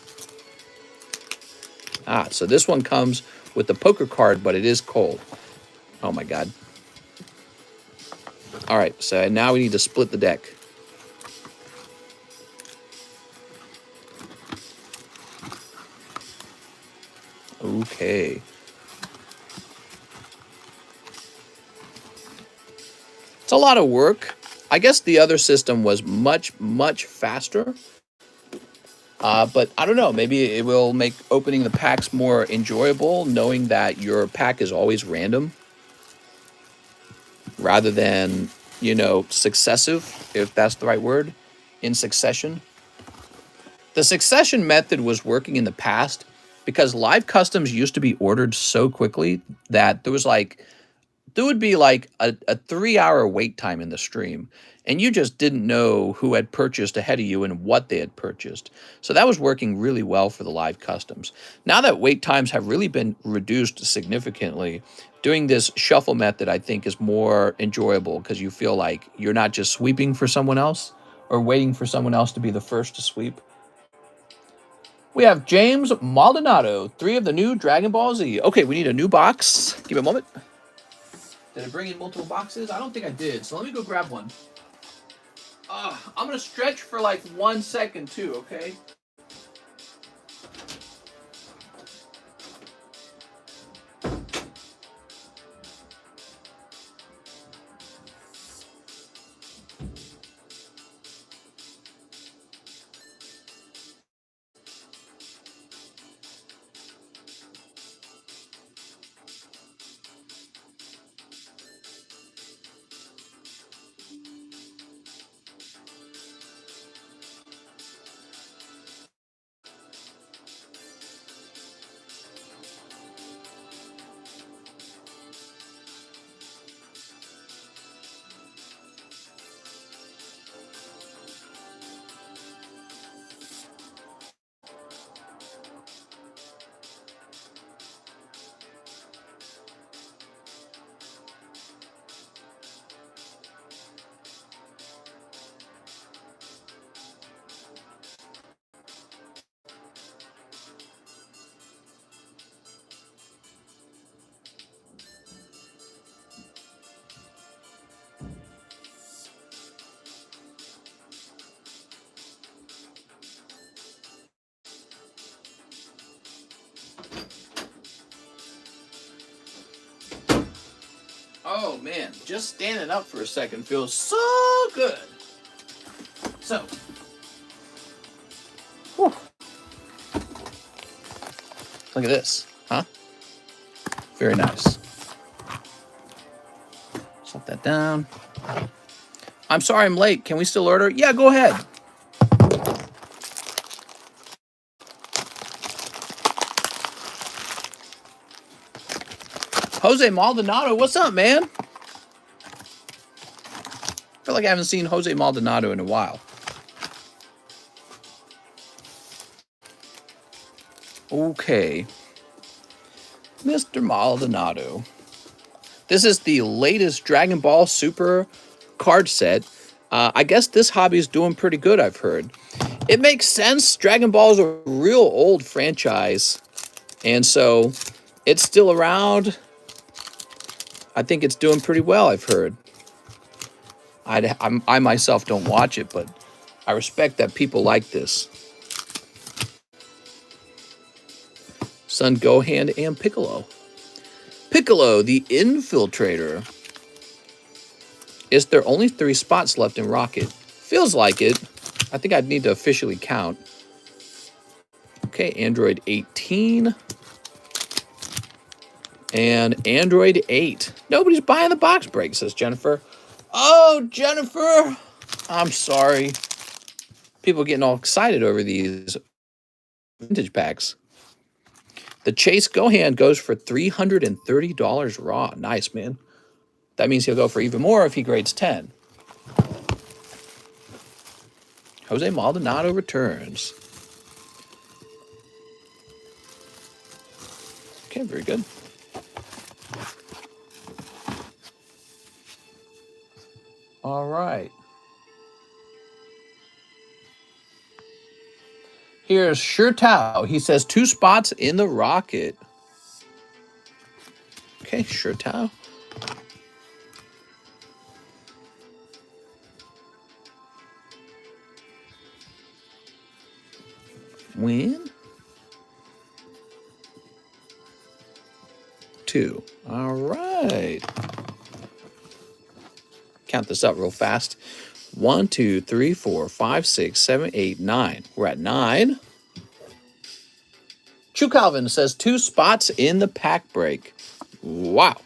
So this one comes with the poker card, but it is cold. Oh my God. All right, so now we need to split the deck. Okay. It's a lot of work. I guess the other system was much, much faster. But I don't know, maybe it will make opening the packs more enjoyable, knowing that your pack is always random rather than, successive, if that's the right word, in succession. The succession method was working in the past because live customs used to be ordered so quickly that there would be like a 3-hour wait time in the stream, and you just didn't know who had purchased ahead of you and what they had purchased. So that was working really well for the live customs. Now that wait times have really been reduced significantly, doing this shuffle method, I think, is more enjoyable because you feel like you're not just sweeping for someone else or waiting for someone else to be the first to sweep. We have James Maldonado, 3 of the new Dragon Ball Z. Okay, we need a new box. Give me a moment. Did I bring in multiple boxes? I don't think I did, so let me go grab one. I'm going to stretch for like 1 second too, okay? man, just standing up for a second feels so good. So, whew. Look at this, huh? Very nice. Set that down. I'm sorry I'm late. Can we still order? Yeah, go ahead. Jose Maldonado, what's up, man? I feel like I haven't seen Jose Maldonado in a while. Okay. Mr. Maldonado. This is the latest Dragon Ball Super card set. I guess this hobby is doing pretty good, I've heard. It makes sense. Dragon Ball is a real old franchise. And so it's still around. I think it's doing pretty well, I've heard. I myself don't watch it, but I respect that people like this. Son Gohan and Piccolo. Piccolo, the Infiltrator. Is there only 3 spots left in Rocket? Feels like it. I think I'd need to officially count. Okay, Android 18. And Android 8. Nobody's buying the box break, says Jennifer. Oh, Jennifer. I'm sorry. People getting all excited over these vintage packs. The Chase Gohan goes for $330 raw. Nice, man. That means he'll go for even more if he grades 10. Jose Maldonado returns. Okay, very good. All right. Here's Shirtao. He says 2 spots in the Rocket. Okay, Shirtao. Win. 2. All right. Count this up real fast. 1, 2, 3, 4, 5, 6, 7, 8, 9. We're at 9. True Calvin says 2 spots in the pack break. Wow.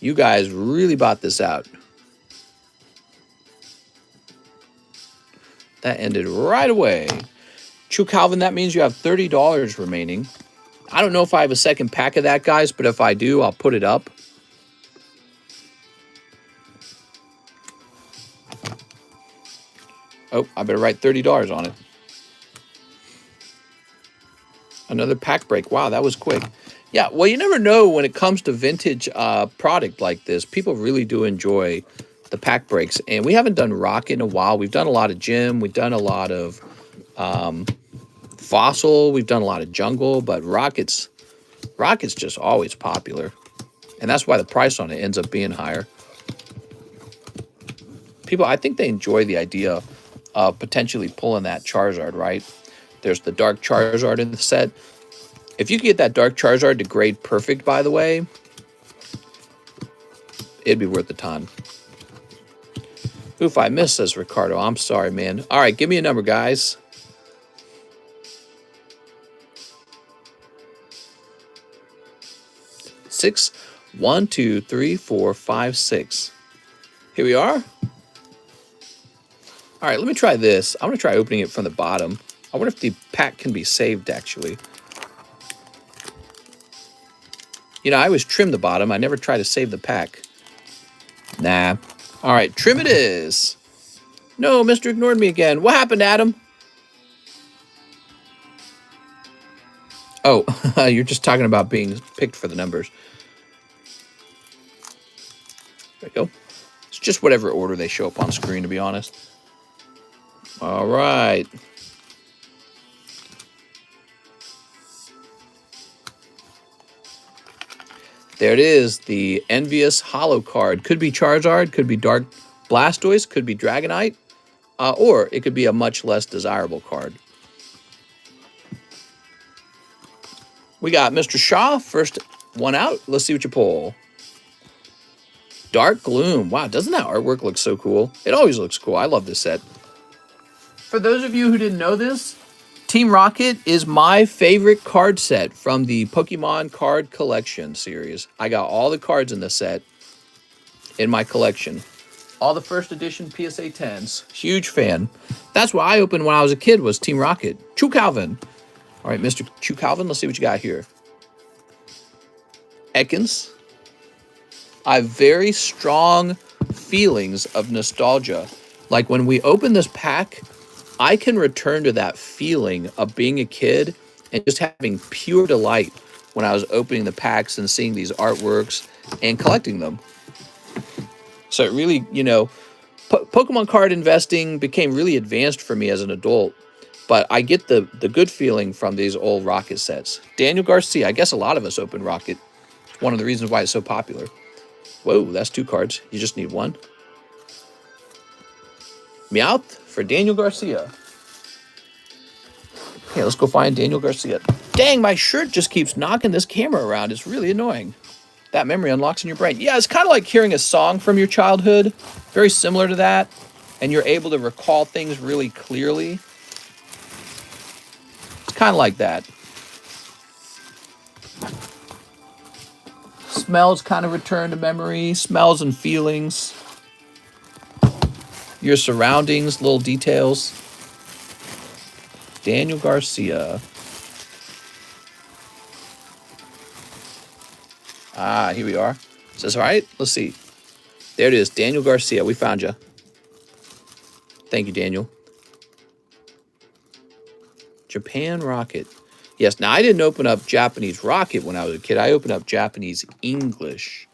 You guys really bought this out. That ended right away. True Calvin, that means you have $30 remaining. I don't know if I have a second pack of that, guys, but if I do, I'll put it up. Oh, I better write $30 on it. Another pack break. Wow, that was quick. Yeah, well, you never know when it comes to vintage product like this. People really do enjoy the pack breaks. And we haven't done Rocket in a while. We've done a lot of Gym. We've done a lot of Fossil. We've done a lot of Jungle. But Rocket's just always popular. And that's why the price on it ends up being higher. People, I think they enjoy the idea of potentially pulling that Charizard, right? There's the Dark Charizard in the set. If you get that Dark Charizard to grade perfect, by the way, it'd be worth a ton. Oof, I missed, says Ricardo. I'm sorry, man. All right, give me a number, guys. Six. 1, 2, 3, 4, 5, 6. Here we are. All right, let me try this. I'm going to try opening it from the bottom. I wonder if the pack can be saved, actually. You know, I always trim the bottom. I never try to save the pack. Nah. All right, trim it is. No, Mr. ignored me again. What happened, Adam? Oh, you're just talking about being picked for the numbers. There we go. It's just whatever order they show up on screen, to be honest. All right. There it is, the Envious Hollow card. Could be Charizard, could be Dark Blastoise, could be Dragonite, or it could be a much less desirable card. We got Mr. Shaw, first one out. Let's see what you pull. Dark Gloom. Wow, doesn't that artwork look so cool? It always looks cool. I love this set. For those of you who didn't know this, Team Rocket is my favorite card set from the Pokemon Card Collection series. I got all the cards in the set in my collection. All the first edition PSA 10s. Huge fan. That's what I opened when I was a kid, was Team Rocket. Chew Calvin. All right, Mr. Chew Calvin, let's see what you got here. Ekans. I have very strong feelings of nostalgia. Like when we open this pack, I can return to that feeling of being a kid and just having pure delight when I was opening the packs and seeing these artworks and collecting them. So it really, you know, Pokemon card investing became really advanced for me as an adult, but I get the good feeling from these old Rocket sets. Daniel Garcia, I guess a lot of us open Rocket. It's one of the reasons why it's so popular. Whoa, that's 2 cards. You just need 1. Meowth for Daniel Garcia. Okay, let's go find Daniel Garcia. Dang, my shirt just keeps knocking this camera around. It's really annoying. That memory unlocks in your brain. Yeah, it's kind of like hearing a song from your childhood. Very similar to that. And you're able to recall things really clearly. It's kind of like that. Smells kind of return to memory. Smells and feelings. Your surroundings, little details. Daniel Garcia. Ah, here we are. Says, all right, let's see. There it is, Daniel Garcia. We found you. Thank you, Daniel. Japan Rocket. Yes, now I didn't open up Japanese Rocket when I was a kid. I opened up Japanese English.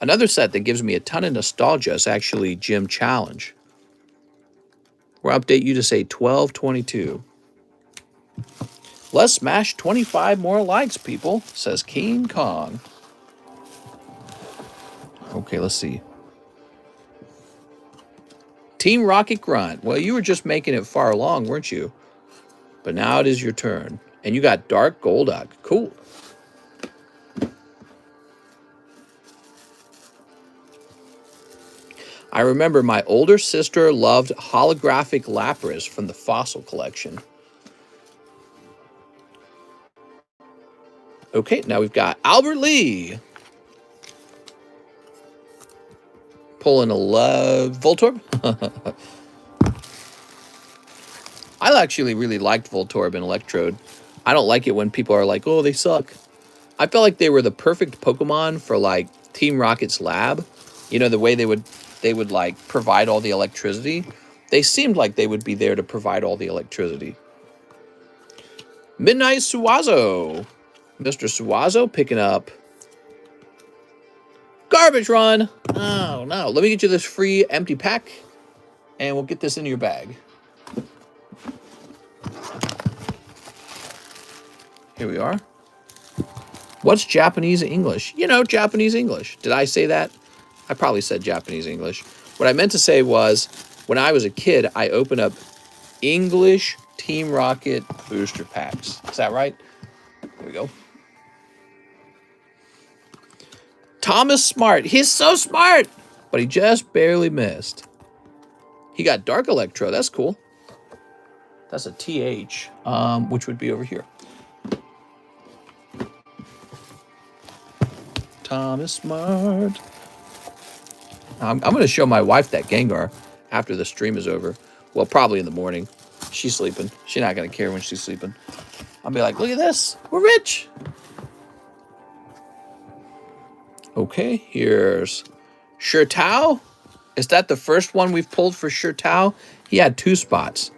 Another set that gives me a ton of nostalgia is actually Gym Challenge. We'll update you to say 1222. Let's smash 25 more likes, people, says King Kong. Okay, let's see. Team Rocket Grunt. Well, you were just making it far along, weren't you? But now it is your turn. And you got Dark Golduck. Cool. I remember my older sister loved holographic Lapras from the Fossil collection. Okay, now we've got Albert Lee. Pulling a Voltorb. I actually really liked Voltorb and Electrode. I don't like it when people are like, oh, they suck. I felt like they were the perfect Pokemon for like Team Rocket's lab. You know, the way they would like provide all the electricity. They seemed like they would be there to provide all the electricity. Midnight Suazo. Mr. Suazo picking up Garbage Run. Oh, no. Let me get you this free empty pack, and we'll get this into your bag. Here we are. What's Japanese English? You know, Japanese English. Did I say that? I probably said Japanese English. What I meant to say was, when I was a kid, I opened up English Team Rocket booster packs. Is that right? There we go. Thomas Smart. He's so smart, but he just barely missed. He got Dark Electro. That's cool. That's a TH, which would be over here. Thomas Smart. I'm going to show my wife that Gengar after the stream is over. Well, probably in the morning. She's sleeping. She's not going to care when she's sleeping. I'll be like, look at this. We're rich. Okay, here's Shirtao. Is that the first one we've pulled for Shirtao? He had 2 spots.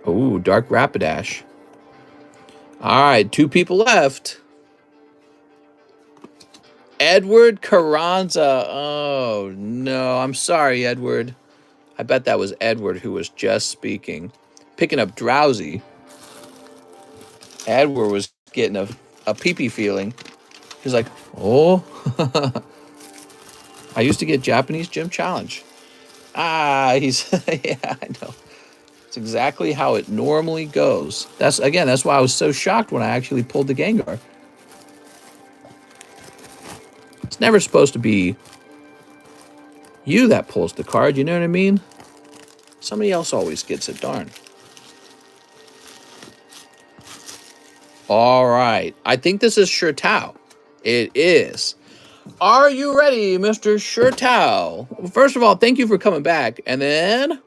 Oh, Dark Rapidash. All right, 2 people left. Edward Carranza. Oh, no. I'm sorry, Edward. I bet that was Edward who was just speaking. Picking up Drowsy. Edward was getting a pee-pee feeling. He's like, oh. I used to get Japanese Gym Challenge. He's... yeah, I know. It's exactly how it normally goes. That's why I was so shocked when I actually pulled the Gengar. It's never supposed to be you that pulls the card, you know what I mean? Somebody else always gets it, darn. All right. I think this is Shirtao. It is. Are you ready, Mr. Shirtao? Well, first of all, thank you for coming back. And then,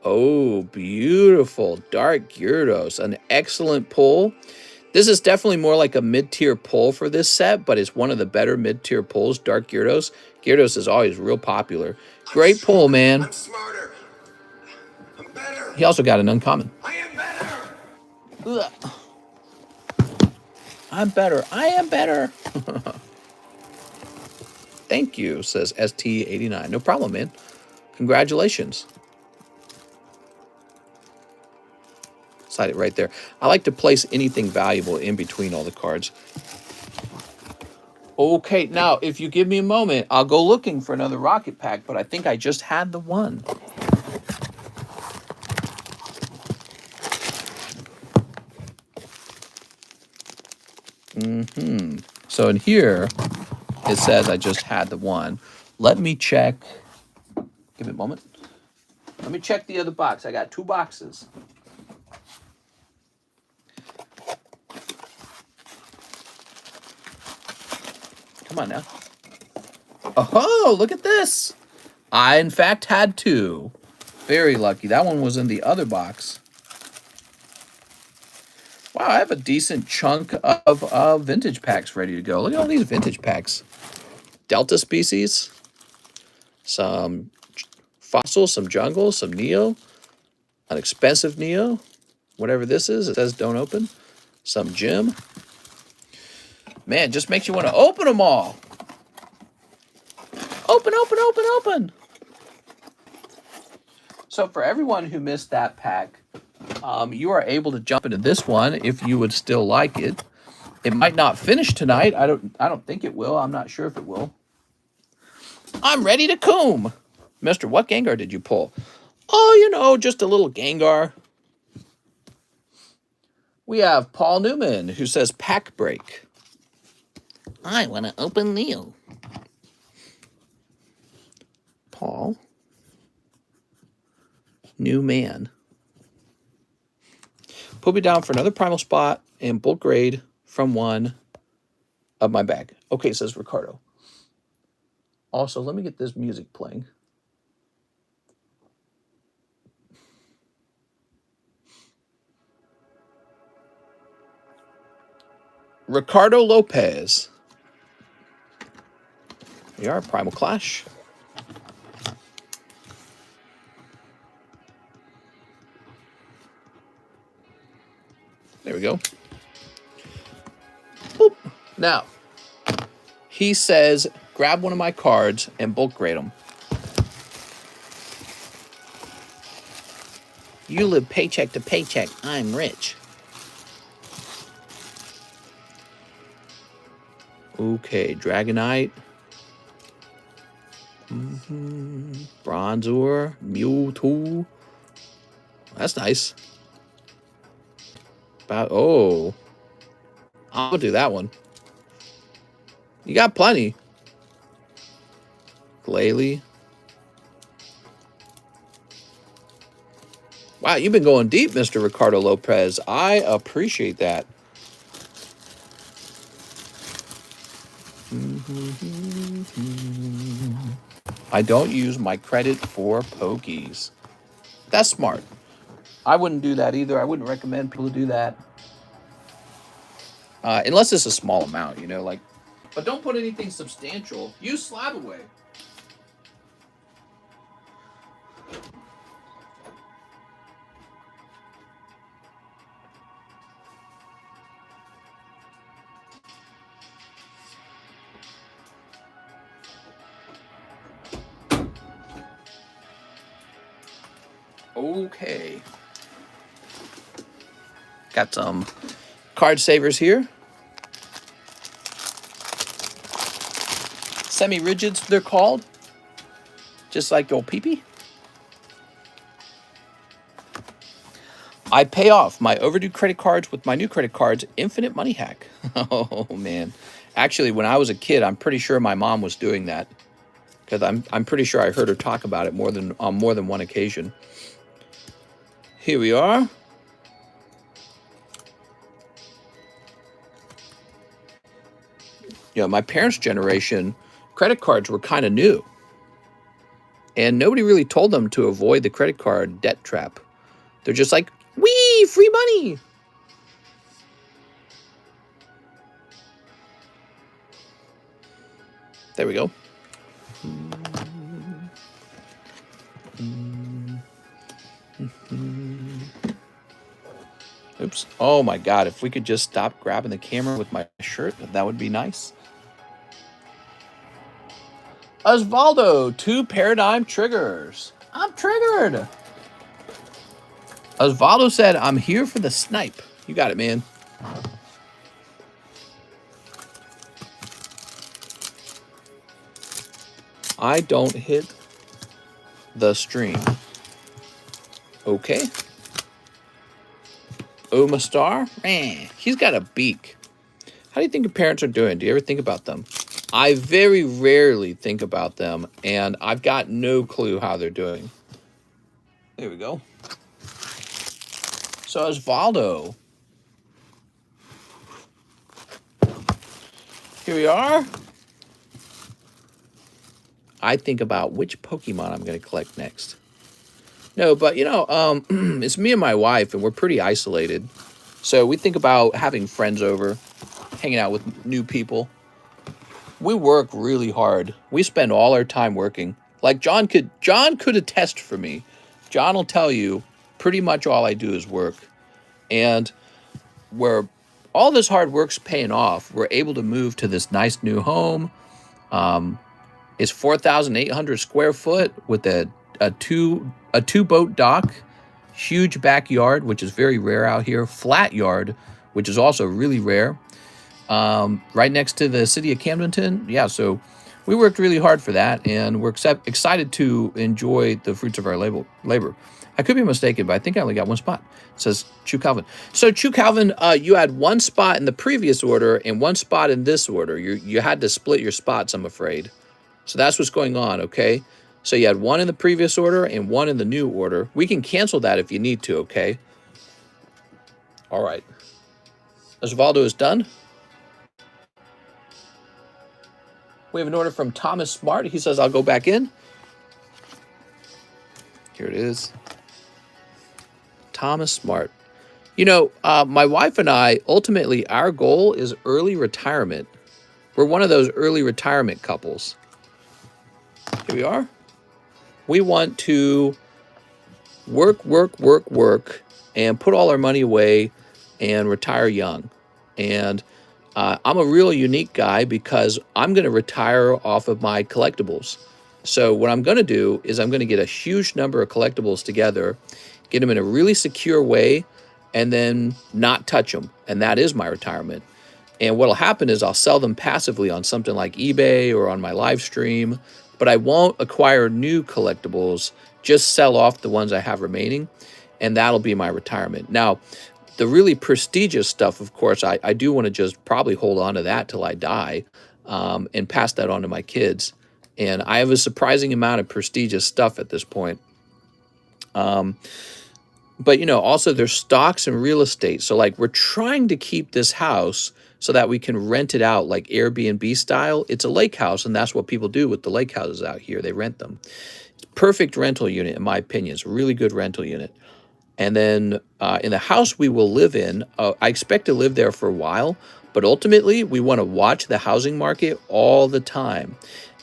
oh, beautiful. Dark Gyarados. An excellent pull. This is definitely more like a mid-tier pull for this set, but it's one of the better mid-tier pulls, Dark Gyarados. Gyarados is always real popular. Great pull, man. I'm smarter. I'm better. He also got an uncommon. I am better. Ugh. I'm better. I am better. Thank you, says ST89. No problem, man. Congratulations. Slide it right there. I like to place anything valuable in between all the cards. Okay, now, if you give me a moment, I'll go looking for another rocket pack, but I think I just had the one. So in here, it says I just had the one. Let me check. Give me a moment. Let me check the other box. I got 2 boxes. Come on now. Oh, look at this. I, in fact, had 2. Very lucky. That one was in the other box. Wow, I have a decent chunk of vintage packs ready to go. Look at all these vintage packs. Delta species. Some fossil, some jungle, some Neo. An expensive Neo. Whatever this is. It says don't open. Some gym. Man, just makes you want to open them all. Open, open, open, open. So for everyone who missed that pack, you are able to jump into this one if you would still like it. It might not finish tonight. I don't think it will. I'm not sure if it will. I'm ready to comb. Mister, what Gengar did you pull? Oh, you know, just a little Gengar. We have Paul Newman, who says pack break. I want to open Neo. Paul. New man. Put me down for another Primal spot and bulk grade from one of my bag. Okay, says Ricardo. Also, let me get this music playing. Ricardo Lopez. We are Primal Clash. There we go. Boop. Now, he says, grab one of my cards and bulk grade them. You live paycheck to paycheck. I'm rich. Okay, Dragonite. Bronzor. Mewtwo. That's nice. Oh. I'll do that one. You got plenty. Glalie. Wow, you've been going deep, Mr. Ricardo Lopez. I appreciate that. I don't use my credit for pokies. That's smart. I wouldn't do that either. I wouldn't recommend people to do that. Unless it's a small amount, you know, like. But don't put anything substantial. Use Slab away. Okay. Got some card savers here. Semi-rigids, they're called. Just like old peepee. I pay off my overdue credit cards with my new credit cards, Infinite Money Hack. Oh, man. Actually, when I was a kid, I'm pretty sure my mom was doing that because I'm pretty sure I heard her talk about it on more than one occasion. Here we are. You know, my parents' generation, credit cards were kind of new, and nobody really told them to avoid the credit card debt trap. They're just like, wee, free money. There we go. Oops. Oh my God. If we could just stop grabbing the camera with my shirt, that would be nice. Osvaldo, 2 paradigm triggers. I'm triggered. Osvaldo said, I'm here for the snipe. You got it, man. I don't hit the stream. Okay. Oma Star? Man, he's got a beak. How do you think your parents are doing? Do you ever think about them? I very rarely think about them, and I've got no clue how they're doing. There we go. So Osvaldo. Here we are. I think about which Pokemon I'm going to collect next. No, but you know, it's me and my wife, and we're pretty isolated. So we think about having friends over, hanging out with new people. We work really hard. We spend all our time working. Like John could attest for me. John will tell you pretty much all I do is work. And where all this hard work's paying off, we're able to move to this nice new home. It's 4,800 square foot with a two boat dock, huge backyard, which is very rare out here, flat yard, which is also really rare. Right next to the city of Camdenton. Yeah, so we worked really hard for that, and we're excited to enjoy the fruits of our labor. I could be mistaken, but I think I only got one spot. It says Chew Calvin. So Chew Calvin, you had one spot in the previous order and one spot in this order. You had to split your spots, I'm afraid. So that's what's going on, okay? So you had one in the previous order and one in the new order. We can cancel that if you need to, okay? All right. Osvaldo is done. We have an order from Thomas Smart. He says, I'll go back in. Here it is. Thomas Smart. You know, my wife and I, ultimately, our goal is early retirement. We're one of those early retirement couples. Here we are. We want to work, and put all our money away and retire young. And I'm a real unique guy because I'm going to retire off of my collectibles. So what I'm going to do is I'm going to get a huge number of collectibles together, get them in a really secure way, and then not touch them. And that is my retirement. And what'll happen is I'll sell them passively on something like eBay or on my live stream, but I won't acquire new collectibles, just sell off the ones I have remaining, and that'll be my retirement. Now, the really prestigious stuff, of course, I do want to just probably hold on to that till I die, and pass that on to my kids. And I have a surprising amount of prestigious stuff at this point. But, you know, also there's stocks and real estate. So, like, we're trying to keep this house so that we can rent it out like Airbnb style. It's a lake house, and that's what people do with the lake houses out here. They rent them. It's a perfect rental unit, in my opinion. It's a really good rental unit. And then in the house we will live in, I expect to live there for a while, but ultimately we want to watch the housing market all the time.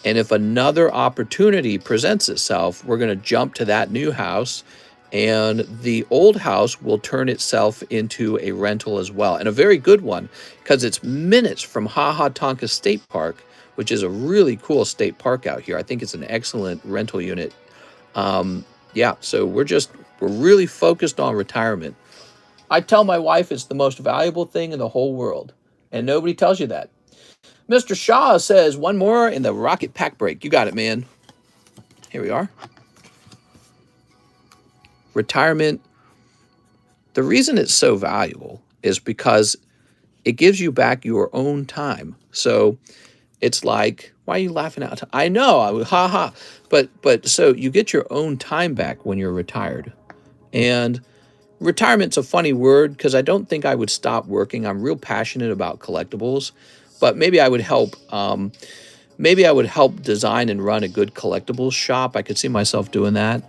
And if another opportunity presents itself, we're going to jump to that new house, and the old house will turn itself into a rental as well. And a very good one, because it's minutes from Ha Ha Tonka State Park, which is a really cool state park out here. I think it's an excellent rental unit. Yeah, so we're really focused on retirement. I tell my wife it's the most valuable thing in the whole world, and nobody tells you that. Mr. Shaw says, one more in the rocket pack break. You got it, man. Here we are. Retirement. The reason it's so valuable is because it gives you back your own time. So it's like, why are you laughing out? I know, ha ha. But so you get your own time back when you're retired. And retirement's a funny word because I don't think I would stop working. I'm real passionate about collectibles, but maybe I would help. Maybe I would help design and run a good collectibles shop. I could see myself doing that.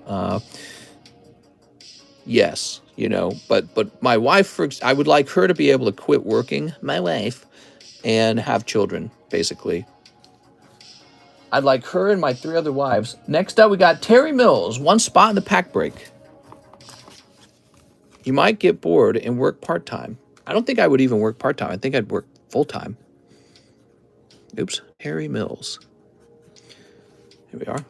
Yes, you know, but my wife, I would like her to be able to quit working, my wife, and have children, basically. I'd like her and my 3 other wives. Next up, we got Terry Mills, 1 spot in the pack break. You might get bored and work part-time. I don't think I would even work part-time. I think I'd work full-time. Oops, Terry Mills. Here we are.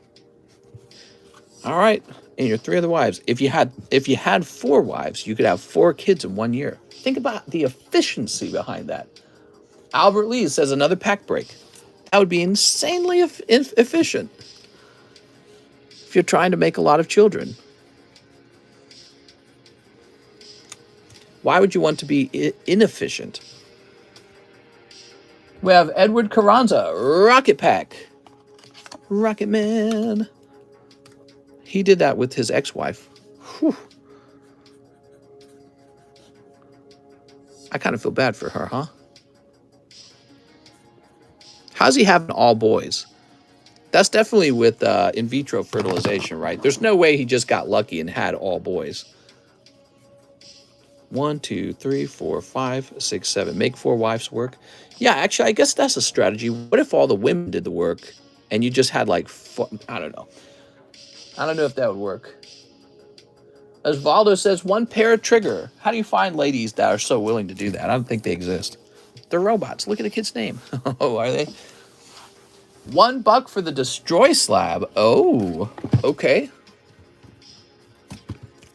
All right, and your 3 other wives. If you had 4 wives, you could have 4 kids in 1 year. Think about the efficiency behind that. Albert Lee says another pack break. That would be insanely efficient if you're trying to make a lot of children. Why would you want to be inefficient? We have Edward Carranza, Rocket Pack. Rocket Man. He did that with his ex-wife. Whew. I kind of feel bad for her, huh? How's he having all boys? That's definitely with in vitro fertilization, right? There's no way he just got lucky and had all boys. 1, 2, 3, 4, 5, 6, 7. Make 4 wives work. Yeah, actually, I guess that's a strategy. What if all the women did the work and you just had like, I don't know. I don't know if that would work. Osvaldo says 1 pair trigger. How do you find ladies that are so willing to do that? I don't think they exist. They're robots. Look at the kid's name. Oh, are they? $1 for the destroy slab. Oh, okay.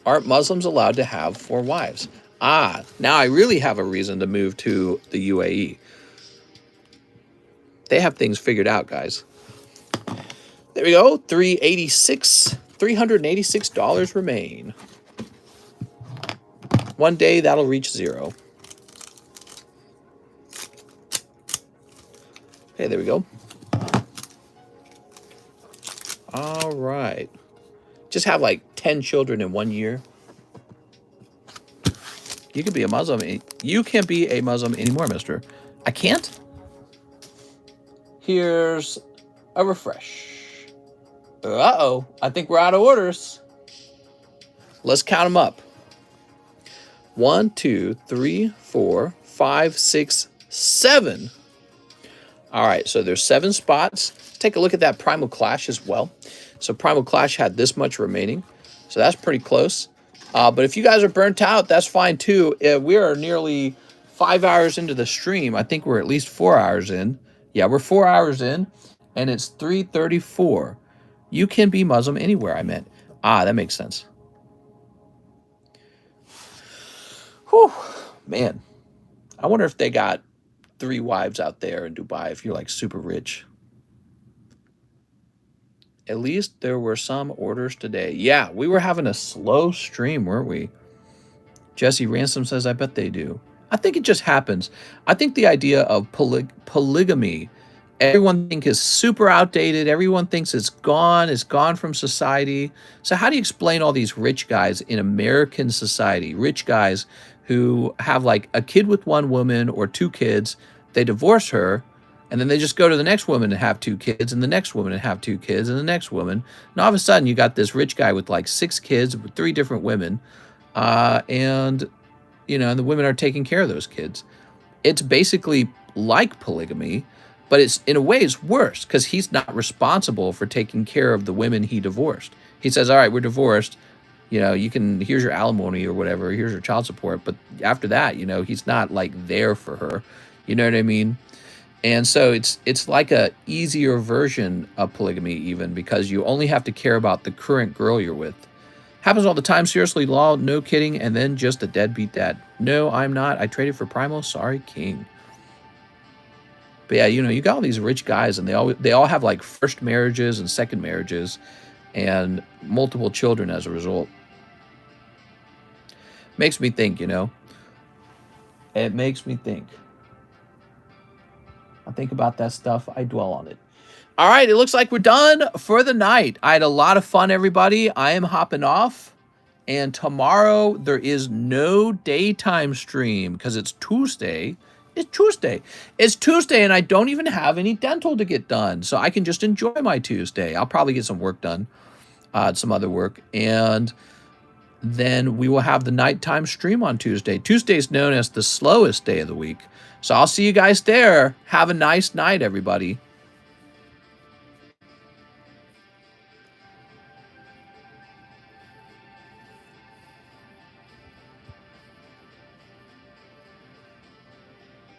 Aren't Muslims allowed to have 4 wives? Ah, now I really have a reason to move to the UAE. They have things figured out, guys. There we go. $386 remain. One day that'll reach 0. Okay, there we go. All right. Just have like 10 children in 1 year. You can be a Muslim. You can't be a Muslim anymore, mister. I can't? Here's a refresh. Uh-oh. I think we're out of orders. Let's count them up. 1, 2, 3, 4, 5, 6, 7. All right, so there's 7 spots. Let's take a look at that Primal Clash as well. So Primal Clash had this much remaining. So that's pretty close. But if you guys are burnt out, that's fine too. We are nearly 5 hours into the stream. I think we're at least 4 hours in. Yeah, we're 4 hours in, and it's 3:34. You can be Muslim anywhere, I meant. Ah, that makes sense. Whew, man. I wonder if they got 3 wives out there in Dubai if you're like super rich. At least there were some orders today. Yeah, we were having a slow stream, weren't we? Jesse Ransom says, I bet they do. I think it just happens. I think the idea of polygamy, everyone thinks is super outdated. Everyone thinks it's gone from society. So how do you explain all these rich guys in American society? Rich guys who have like a kid with 1 woman or 2 kids. They divorce her, and then they just go to the next woman and have 2 kids, and the next woman and have 2 kids, and the next woman. And all of a sudden, you got this rich guy with like 6 kids with 3 different women, and you know, the women are taking care of those kids. It's basically like polygamy, but it's in a way it's worse because he's not responsible for taking care of the women he divorced. He says, "All right, we're divorced. You know, here's your alimony or whatever. Here's your child support." But after that, you know, he's not like there for her. You know what I mean? And so it's like a easier version of polygamy even because you only have to care about the current girl you're with. Happens all the time. Seriously, law, no kidding. And then just a deadbeat dad. No, I'm not. I traded for Primal. Sorry, King. But yeah, you know, you got all these rich guys and they all have like first marriages and second marriages and multiple children as a result. Makes me think, you know. It makes me think. I think about that stuff. I dwell on it. All right, it looks like we're done for the night. I had a lot of fun, everybody. I am hopping off. And tomorrow there is no daytime stream because it's Tuesday. It's Tuesday. It's Tuesday, and I don't even have any dental to get done. So I can just enjoy my Tuesday. I'll probably get some work done, some other work. And then we will have the nighttime stream on Tuesday. Tuesday is known as the slowest day of the week. So I'll see you guys there. Have a nice night, everybody.